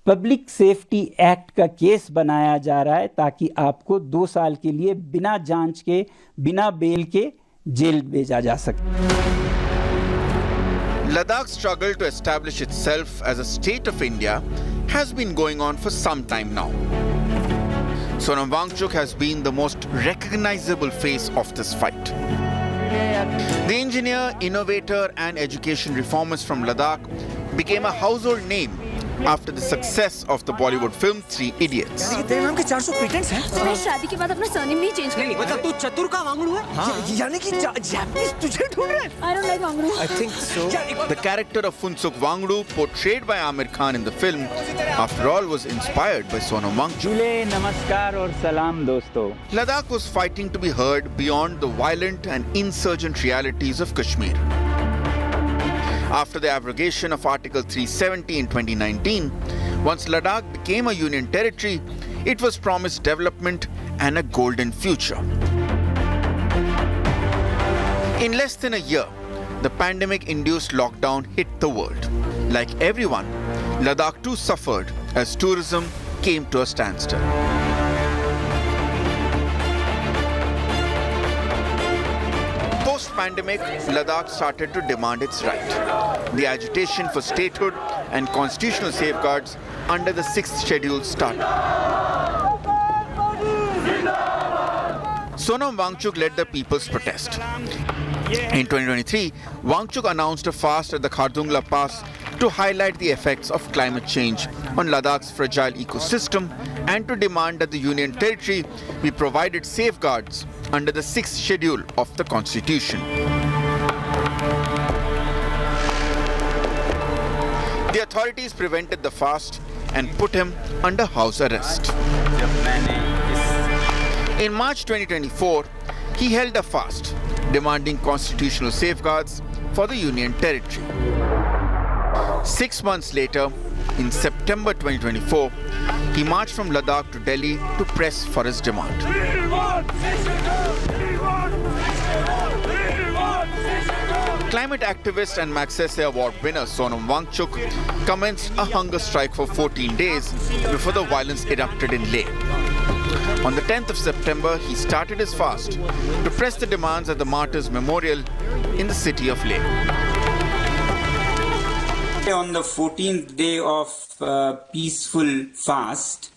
पब्लिक सेफ्टी एक्ट का केस बनाया जा रहा है ताकि आपको 2 साल के लिए बिना जांच के, बिना बेल के जेल भेजा जा सके. Ladakh's struggle to establish itself as a state of India has been going on for some time now. Sonam Wangchuk has been the most recognizable face of this fight. The engineer, innovator and education reformist from Ladakh became a household name after the success of the Bollywood film 3 Idiots. तेरे नाम के 400 patents हैं? मैं शादी के बाद अपना surname नहीं चेंज करूंगी. मतलब तू चतुर का वांगड़ू है? यानी कि जापानीज तुझे ढूंढ रहे हैं? I don't like Wangdu. I think so. The character of Funsuk Wangdu, portrayed by Amir Khan in the film, after all was inspired by Sonam Wangchuk. जुले नमस्कार और सलाम दोस्तों. Ladakh was fighting to be heard beyond the violent and insurgent realities of Kashmir. After the abrogation of Article 370 in 2019, once Ladakh became a union territory, it was promised development and a golden future. In less than a year, the pandemic-induced lockdown hit the world. Like everyone, Ladakh too suffered as tourism came to a standstill. Post-pandemic, Ladakh started to demand its right. The agitation for statehood and constitutional safeguards under the 6th schedule started. Sonam Wangchuk led the people's protest. In 2023, Wangchuk announced a fast at the Khardungla Pass to highlight the effects of climate change on Ladakh's fragile ecosystem and to demand that the Union Territory be provided safeguards under the 6th schedule of the Constitution. The authorities prevented the fast and put him under house arrest. In March 2024, he held a fast, demanding constitutional safeguards for the Union Territory. 6 months later, in September 2024, he marched from Ladakh to Delhi to press for his demand. Climate activist and Magsaysay Award winner Sonam Wangchuk commenced a hunger strike for 14 days before the violence erupted in Leh. On the 10th of September, he started his fast to press the demands at the Martyrs' Memorial in the city of Leh. On the 14th day of peaceful fast,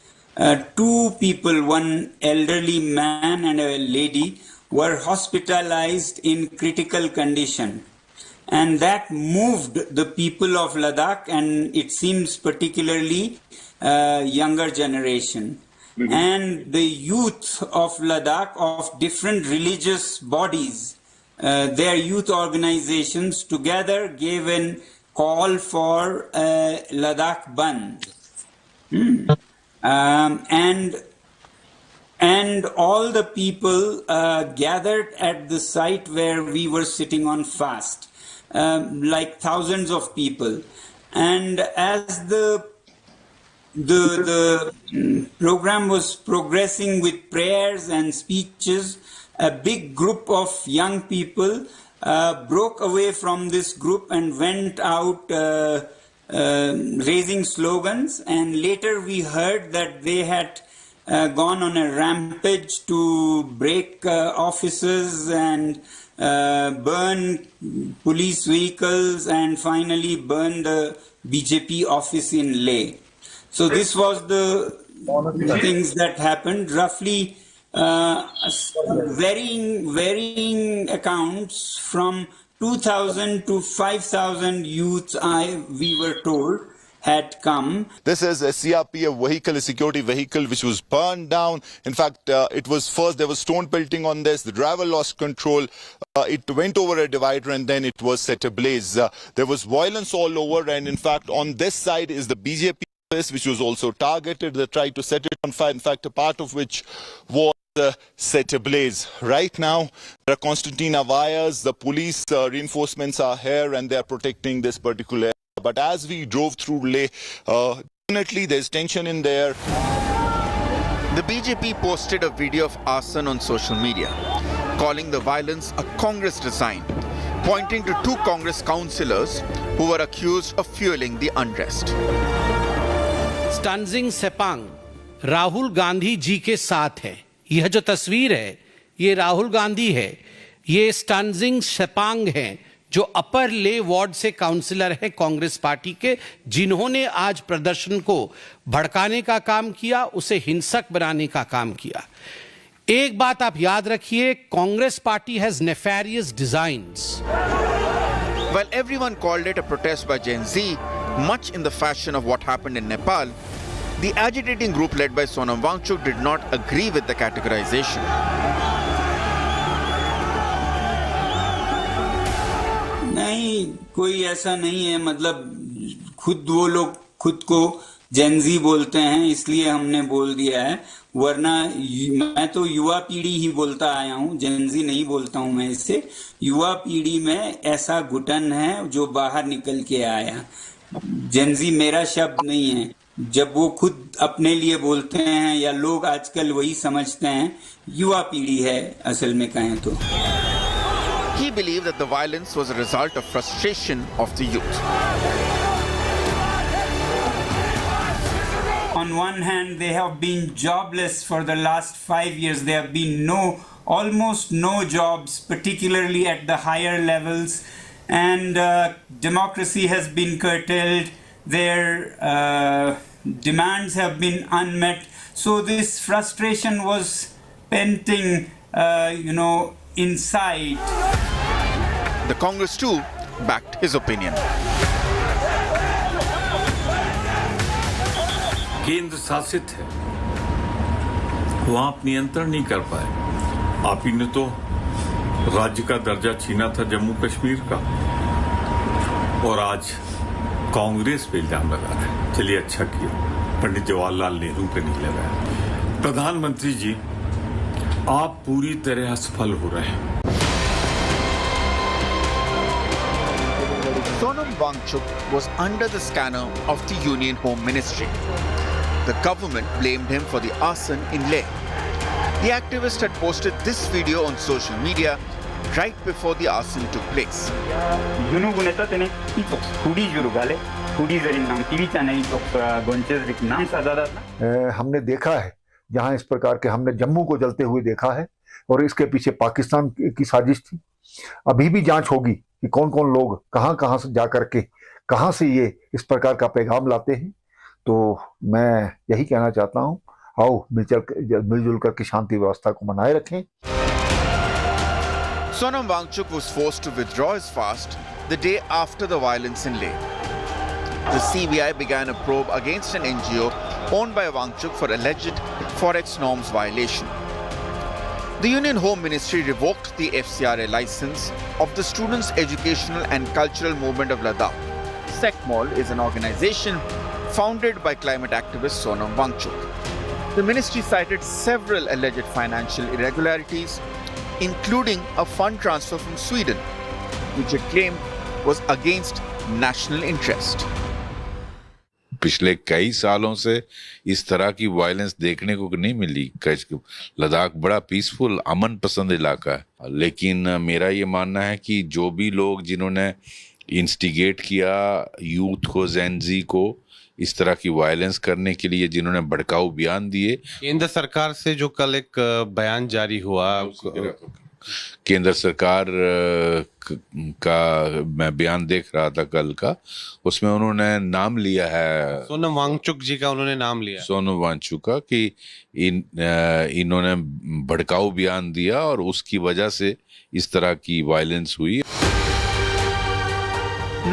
two people, one elderly man and a lady, were hospitalized in critical condition. And that moved the people of Ladakh, and it seems particularly younger generation. And the youth of Ladakh, of different religious bodies, their youth organizations together gave an call for Ladakh Band. And all the people gathered at the site where we were sitting on fast, like thousands of people. And as the program was progressing with prayers and speeches, a big group of young people broke away from this group and went out raising slogans. And later we heard that they had gone on a rampage to break offices and burn police vehicles and finally burn the BJP office in Leh. So this was the things that happened. Roughly varying accounts from 2,000 to 5,000 youths, we were told, had come. This is a CRPF vehicle, a security vehicle, which was burned down. In fact, it was first, there was stone pelting on this. The driver lost control. It went over a divider and then it was set ablaze. There was violence all over. And in fact, on this side is the BJP office, which was also targeted. They tried to set it on fire. In fact, a part of which was set ablaze. Right now, there are concertina wires. The police reinforcements are here and they are protecting this particular area. But as we drove through Leh, definitely there's tension in there. The BJP posted a video of arson on social media, calling the violence a Congress design, pointing to two Congress councillors who were accused of fueling the unrest. Stanzing Sepang Rahul Gandhi ji के साथ है। यह जो तस्वीर है ये राहुल गांधी है, ये स्टानजिंग सेपांग हैं जो अपर ले वार्ड से काउंसलर है कांग्रेस पार्टी के, जिन्होंने आज प्रदर्शन को भड़काने का काम किया, उसे हिंसक बनाने का काम किया। एक बात आप याद रखिए, Congress party has nefarious designs. While everyone called it a protest by Gen Z, much in the fashion of what happened in Nepal, the agitating group led by Sonam Wangchuk did not agree with the categorization. नहीं, कोई ऐसा नहीं है। मतलब खुद वो लोग खुद को जेनजी बोलते हैं, इसलिए हमने बोल दिया है, वरना मैं तो युवा पीढ़ी ही बोलता आया हूँ, जेनजी नहीं बोलता हूँ मैं इससे। युवा पीढ़ी में ऐसा घुटन है जो बाहर निकल के आया। जेनजी मेरा शब्द नहीं है। जब वो खुद अपने लिए बोलते हैं या लोग आजकल वही समझते हैं, युवा पीढ़ी है असल में कहें तो। He believed that the violence was a result of frustration of the youth. On one hand, they have been jobless for the last 5 years. There have been almost no jobs, particularly at the higher levels, and democracy has been curtailed. Their demands have been unmet. So this frustration was painting, inside. The Congress too backed his opinion. केंद्र शासित है, वहां आप नियंत्रण नहीं कर पाए। आप ही ने तो राज्य का दर्जा छीना था जम्मू कश्मीर का, और आज कांग्रेस पे इल्जाम लगा रहे हैं। चलिए अच्छा किया पंडित जवाहरलाल नेहरू पे नहीं लगाया। प्रधानमंत्री जी, आप पूरी तरह असफल हो रहे हैं। Sonam Wangchuk was under the scanner of the Union Home Ministry. The government blamed him for the arson in Leh. The activist had posted this video on social media right before the arson took place. हमने देखा है जहां इस प्रकार के, हमने जम्मू को जलते हुए देखा है और इसके पीछे पाकिस्तान की साजिश थी। अभी भी जांच होगी कि कौन कौन लोग कहां से जा करके कहाँ से ये इस प्रकार का पैगाम लाते हैं। तो मैं यही कहना चाहता हूँ, आओ मिलजुल करके शांति व्यवस्था को बनाए रखें। Sonam Wangchuk was forced to withdraw his fast the day after the violence in Leh. The CBI began a probe against an NGO owned by Wangchuk for alleged forex norms violation. The Union Home Ministry revoked the FCRA license of the Students' Educational and Cultural Movement of Ladakh. SECMOL is an organization founded by climate activist Sonam Wangchuk. The ministry cited several alleged financial irregularities, including a fund transfer from Sweden, which it claimed was against national interest. पिछले कई सालों से इस तरह की violence देखने को नहीं मिली। लद्दाख बड़ा पीसफुल, अमन पसंद इलाका है, लेकिन मेरा ये मानना है कि जो भी लोग जिन्होंने इंस्टिगेट किया यूथ को, जेनजी को इस तरह की वायलेंस करने के लिए, जिन्होंने भड़काऊ बयान दिए। केंद्र सरकार से जो कल एक बयान जारी हुआ, केंद्र सरकार का मैं बयान देख रहा था कल का, उसमें उन्होंने नाम लिया है सोनम वांगचुक जी का, उन्होंने नाम लिया सोनम वांगचुक का कि इन्होंने भड़काऊ बयान दिया और उसकी वजह से इस तरह की वायलेंस हुई।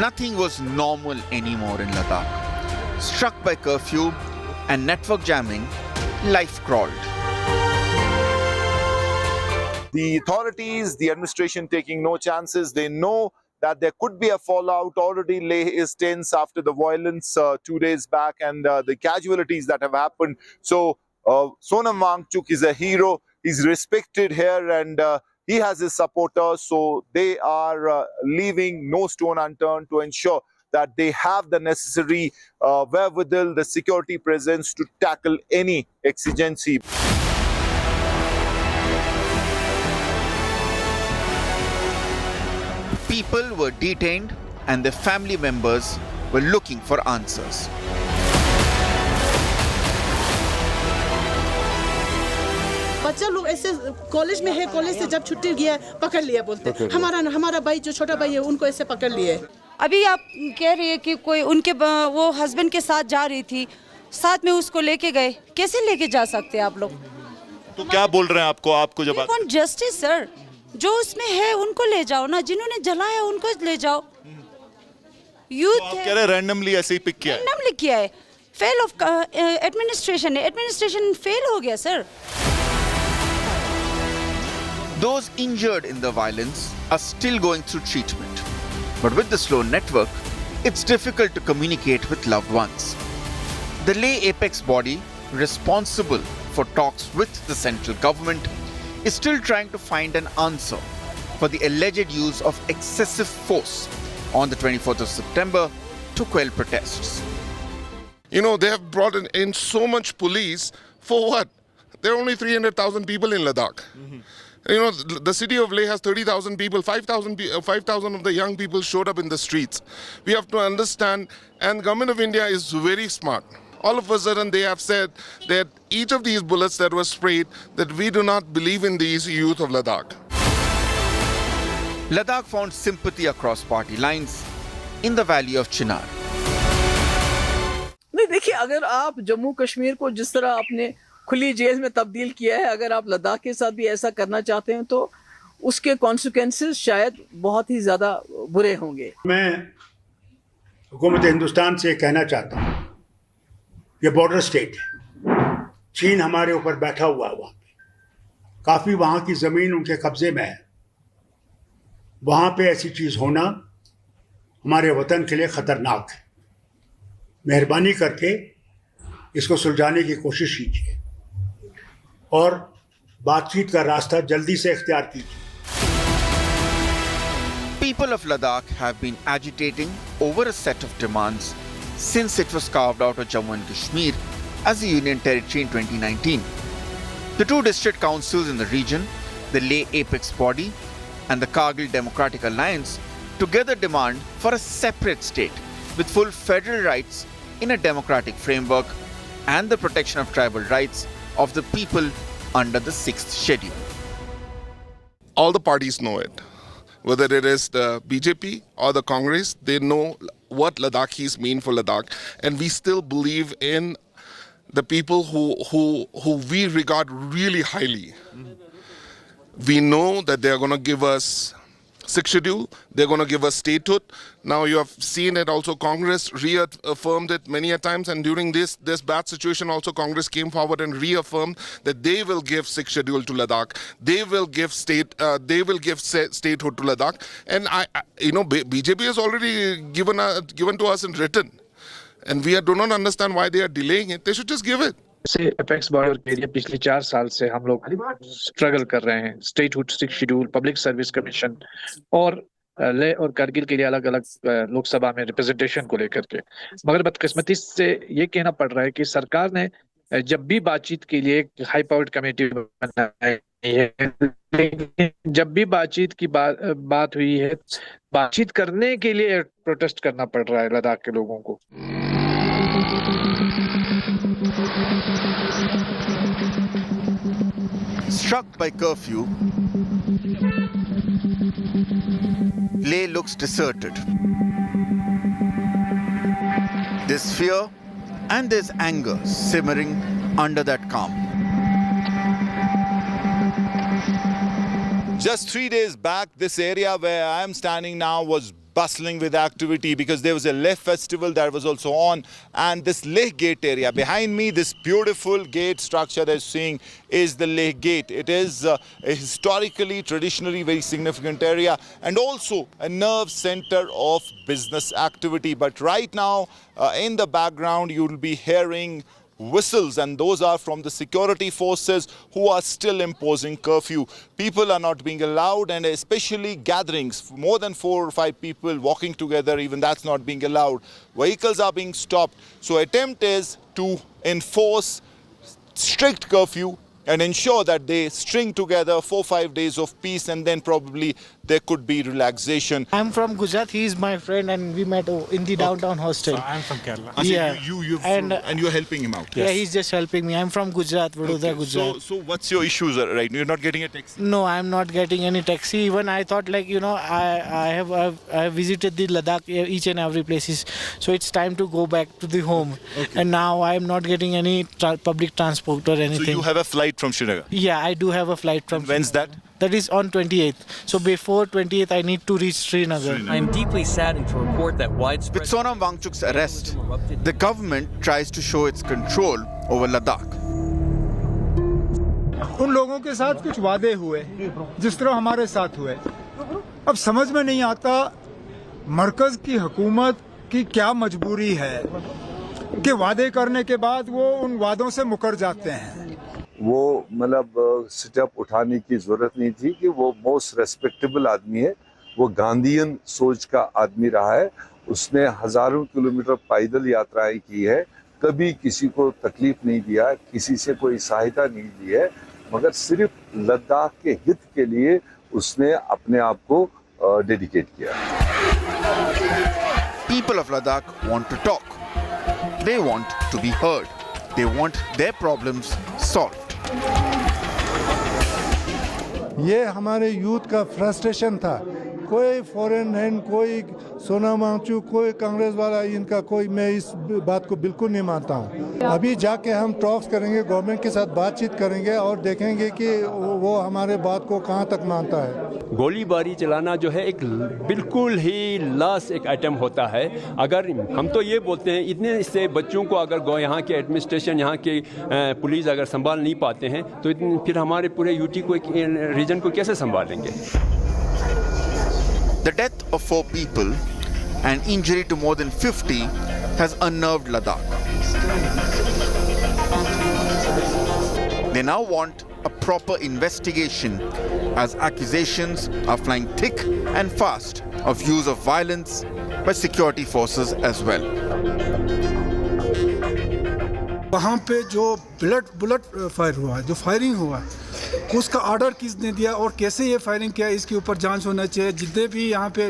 Nothing was normal anymore in Ladakh. Struck by curfew and network jamming, life crawled. The authorities, the administration taking no chances. They know that there could be a fallout. Already Leh is tense after the violence 2 days back and the casualties that have happened. So Sonam Wangchuk is a hero. He's respected here and he has his supporters. So they are leaving no stone unturned to ensure that they have the necessary wherewithal, the security presence to tackle any exigency. People were detained and their family members were looking for answers. बच्चा लोग ऐसे college में है, college से जब छुट्टी गया पकड़ लिया, बोलते हमारा भाई जो छोटा भाई है उनको ऐसे पकड़ लिए। अभी आप कह रही है कि कोई उनके वो हस्बैंड के साथ जा रही थी, साथ में उसको लेके गए, कैसे लेके जा सकते हैं आप लोग? तो क्या बोल रहे हैं आपको जब जस्टिस सर, जो उसमें है उनको ले जाओ ना, जिन्होंने जलाया उनको ले जाओ। यूथ तो कह रहे रैंडमली ऐसे ही पिक किया है? रैंडमली किया है, फेल ऑफ एडमिनिस्ट्रेशन है, एडमिनिस्ट्रेशन फेल हो गया sir. Those injured in the violence are still going through treatment. But with the slow network, it's difficult to communicate with loved ones. The Leh apex body responsible for talks with the central government is still trying to find an answer for the alleged use of excessive force on the 24th of September to quell protests. You know, they have brought in so much police for what? There are only 300,000 people in Ladakh. You know, the city of Leh has 30,000 people, 5,000 of the young people showed up in the streets. We have to understand, and government of India is very smart. All of a sudden they have said that each of these bullets that were sprayed, that we do not believe in these youth of Ladakh. Ladakh found sympathy across party lines in the valley of Chinar. नहीं देखिए, अगर आप जम्मू कश्मीर को जिस तरह आपने खुली jail में तब्दील किया है, अगर आप लद्दाख के साथ भी ऐसा करना चाहते हैं तो उसके कॉन्सिक्वेंसेस शायद बहुत ही ज़्यादा बुरे होंगे। मैं हुकूमत हिंदुस्तान से कहना चाहता हूँ, ये बॉर्डर स्टेट है, चीन हमारे ऊपर बैठा हुआ है, वहाँ पे काफ़ी वहाँ की ज़मीन उनके कब्जे में है। वहाँ पे ऐसी चीज़ होना हमारे वतन के लिए ख़तरनाक है। मेहरबानी करके इसको सुलझाने की कोशिश कीजिए और बातचीत का रास्ता जल्दी से इख्तियार कीजिए। People of Ladakh have been agitating over a set of demands since it was carved out of Jammu and Kashmir as a union territory in 2019. The two district councils in the region, the Leh apex body and the Kargil Democratic Alliance, together demand for a separate state with full federal rights in a democratic framework and the protection of tribal rights of the people under the 6th schedule. All the parties know it. Whether it is the BJP or the Congress, they know what Ladakhis mean for Ladakh, and we still believe in the people who we regard really highly. We know that they are going to give us sixth schedule, they're going to give us statehood. Now you have seen it also, Congress reaffirmed it many a times, and during this bad situation also Congress came forward and reaffirmed that they will give sixth schedule to Ladakh, they will give statehood to Ladakh, and BJP has already given to us in written, and we do not understand why they are delaying it. They should just give it. से apex border के लिए पिछले 4 साल से हम लोग struggle कर रहे हैं, statehood six schedule, public service commission और लेह और कारगिल के लिए अलग अलग लोकसभा में रिप्रेजेंटेशन को लेकर के। मगर बदकिस्मती से ये कहना पड़ रहा है कि सरकार ने जब भी बातचीत के लिए एक हाई पावर्ड कमेटी बनाई है, जब भी बातचीत की बात हुई है, बातचीत करने के लिए प्रोटेस्ट करना पड़ रहा है लद्दाख के लोगों को। Struck by curfew, Leh looks deserted. There's fear and there's anger simmering under that calm. Just 3 days back, this area where I am standing now was bustling with activity because there was a Leh festival that was also on, and this Leh gate area behind me, this beautiful gate structure that you're seeing is the Leh gate. It is a historically, traditionally very significant area and also a nerve center of business activity. But right now in the background you'll be hearing whistles, and those are from the security forces who are still imposing curfew. People are not being allowed, and especially gatherings, more than 4 or 5 people walking together, even that's not being allowed. Vehicles are being stopped. So attempt is to enforce strict curfew and ensure that they string together 4-5 days of peace, and then probably there could be relaxation. I'm from Gujarat. He is my friend, and we met in the downtown hostel. So I'm from Kerala. Yeah. And you're helping him out. Yeah, he's just helping me. I'm from Gujarat, Vadodara, Gujarat. So what's your issues right now? You're not getting a taxi? No, I'm not getting any taxi. Even I thought, like, I have visited the Ladakh each and every places. So it's time to go back to the home. Okay. And now I'm not getting any public transport or anything. So you have a flight from Srinagar? Yeah, I do have a flight from. And when's that? That is on 28th. So before 28th, I need to reach Srinagar. I am deeply saddened to report that widespread... With Sonam Wangchuk's arrest, the government tries to show its control over Ladakh. उन लोगों के साथ कुछ वादे हुए जिस तरह हमारे साथ हुए। अब समझ में नहीं आता मरकज की हुकूमत की क्या मजबूरी है कि वादे करने के बाद वो उन वादों से मुकर जाते हैं। वो मतलब स्टेप उठाने की जरूरत नहीं थी कि वो मोस्ट रेस्पेक्टेबल आदमी है, वो गांधीयन सोच का आदमी रहा है, उसने हजारों किलोमीटर पैदल यात्राएं की है, कभी किसी को तकलीफ नहीं दिया, किसी से कोई सहायता नहीं दी है, मगर सिर्फ लद्दाख के हित के लिए उसने अपने आप को डेडिकेट किया। People of Ladakh want to talk. They want to be heard. They want their problems solved. ये हमारे यूथ का फ्रस्ट्रेशन था। कोई फॉरेन हैंड, कोई सोनम वांगचुक, कोई कांग्रेस वाला, इनका कोई, मैं इस बात को बिल्कुल नहीं मानता हूँ। अभी जाके हम टॉक्स करेंगे, गवर्नमेंट के साथ बातचीत करेंगे और देखेंगे कि वो हमारे बात को कहाँ तक मानता है। गोलीबारी चलाना जो है एक बिल्कुल ही लास्ट एक आइटम होता है। अगर हम तो ये बोलते हैं इतने से बच्चों को अगर यहाँ के एडमिनिस्ट्रेशन, यहाँ के पुलिस अगर संभाल नहीं पाते हैं तो फिर हमारे पूरे यूटी को, रीजन को कैसे संभालेंगे? The death of 4 people and injury to more than 50 has unnerved Ladakh. They now want a proper investigation as accusations are flying thick and fast of use of violence by security forces as well. वहाँ पे जो bullet fire हुआ, जो firing हुआ, उसका order किसने दिया और कैसे ये फायरिंग किया, इसके ऊपर जांच होना चाहिए। जितने भी यहाँ पे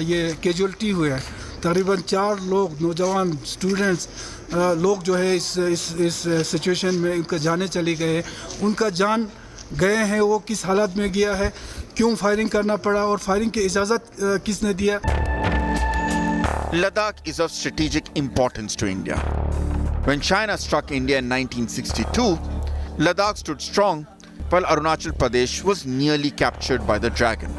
ये कैजुअल्टी हुए हैं, तकरीबन 4 लोग, नौजवान स्टूडेंट्स लोग जो है इस सिचुएशन में उनका जाने चली गए, उनका जान गए हैं, वो किस हालत में गया है, क्यों फायरिंग करना पड़ा और फायरिंग की इजाज़त किसने दिया। Ladakh is of strategic importance to India. When China struck India in 1962, Ladakh stood strong while Arunachal Pradesh was nearly captured by the dragon.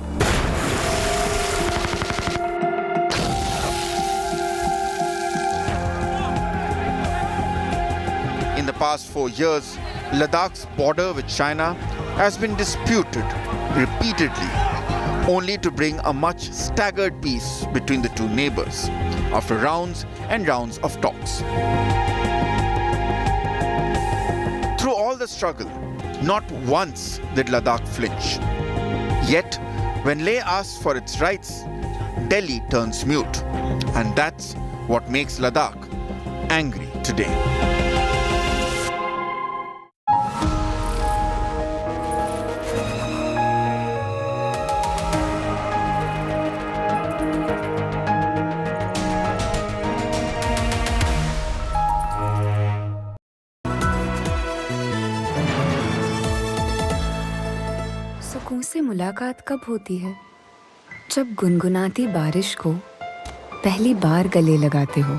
In the past 4 years, Ladakh's border with China has been disputed repeatedly, only to bring a much staggered peace between the two neighbors after rounds and rounds of talks. Through all the struggle, not once did Ladakh flinch. Yet, when Leh asks for its rights, Delhi turns mute. And that's what makes Ladakh angry today. सुकून से मुलाकात कब होती है? जब गुनगुनाती बारिश को पहली बार गले लगाते हो।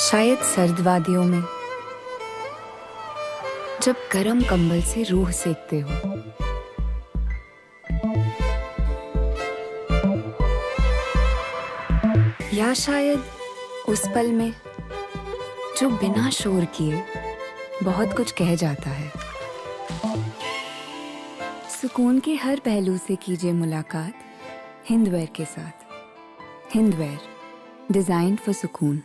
शायद सर्द वादियों में जब गरम कंबल से रूह सेकते हो। या शायद उस पल में जो बिना शोर किए बहुत कुछ कह जाता है। सुकून के हर पहलू से कीजिए मुलाकात हिंदवेयर के साथ। हिंदवेयर, डिजाइन्ड फॉर सुकून।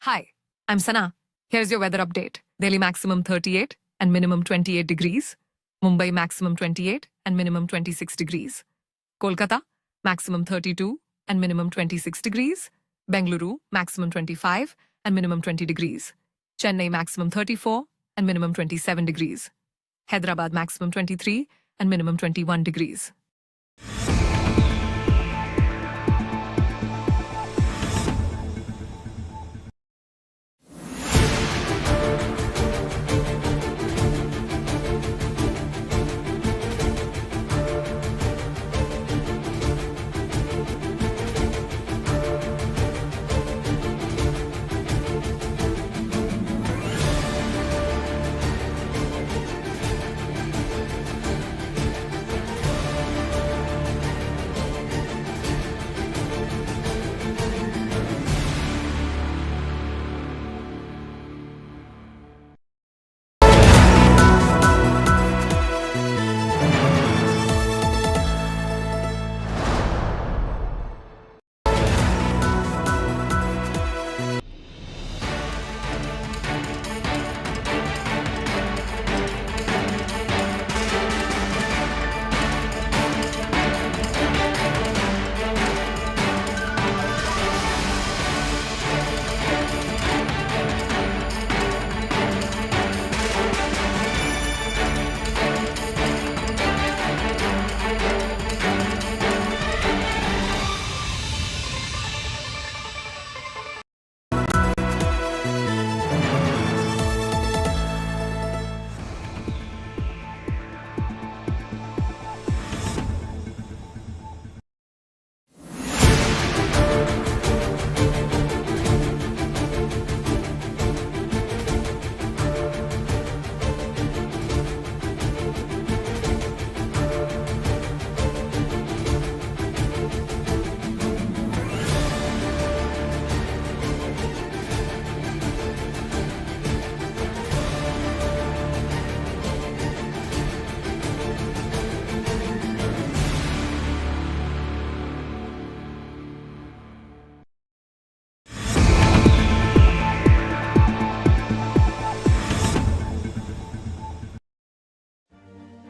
Hi, I'm Sana. Here's your weather update. Delhi maximum 38 and minimum 28 degrees. Mumbai maximum 28 and minimum 26 degrees. Kolkata maximum 32 and minimum 26 degrees. Bengaluru maximum 25 and minimum 20 degrees. Chennai maximum 34 and minimum 27 degrees. Hyderabad maximum 23 and minimum 21 degrees.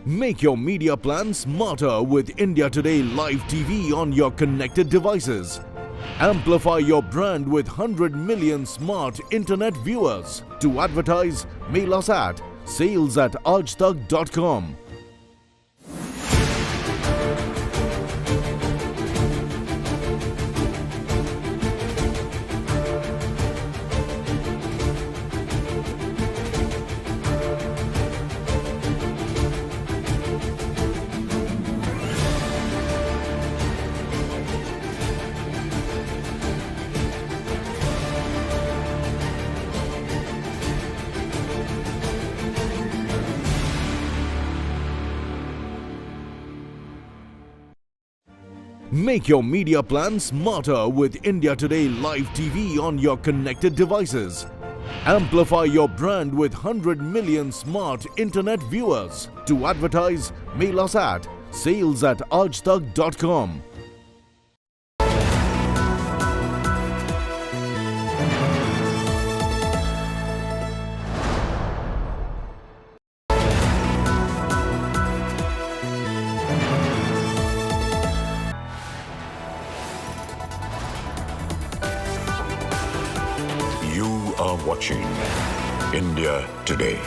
Make your media plan smarter with India Today Live TV on your connected devices. Amplify your brand with 100 million smart internet viewers. To advertise, mail us at sales@aajtak.com. Make your media plan smarter with India Today Live TV on your connected devices. Amplify your brand with 100 million smart internet viewers. To advertise, mail us at sales@aajtak.com. are watching India Today.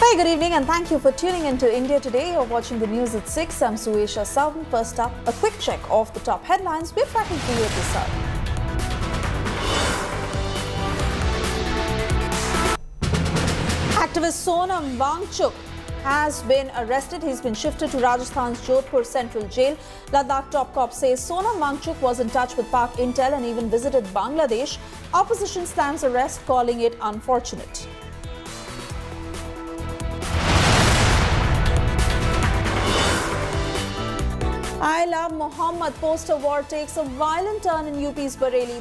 Hi, good evening and thank you for tuning in to India Today. You're watching the news at 6. I'm Suesha Salvan. First up, a quick check of the top headlines we're tracking for you at this hour. Activist Sonam Wangchuk has been arrested. He's been shifted to Rajasthan's Jodhpur Central Jail. Ladakh top cop says Sonam Wangchuk was in touch with Pak Intel and even visited Bangladesh. Opposition slams arrest, calling it unfortunate. I Love Muhammad poster war takes a violent turn in UP's Bareilly.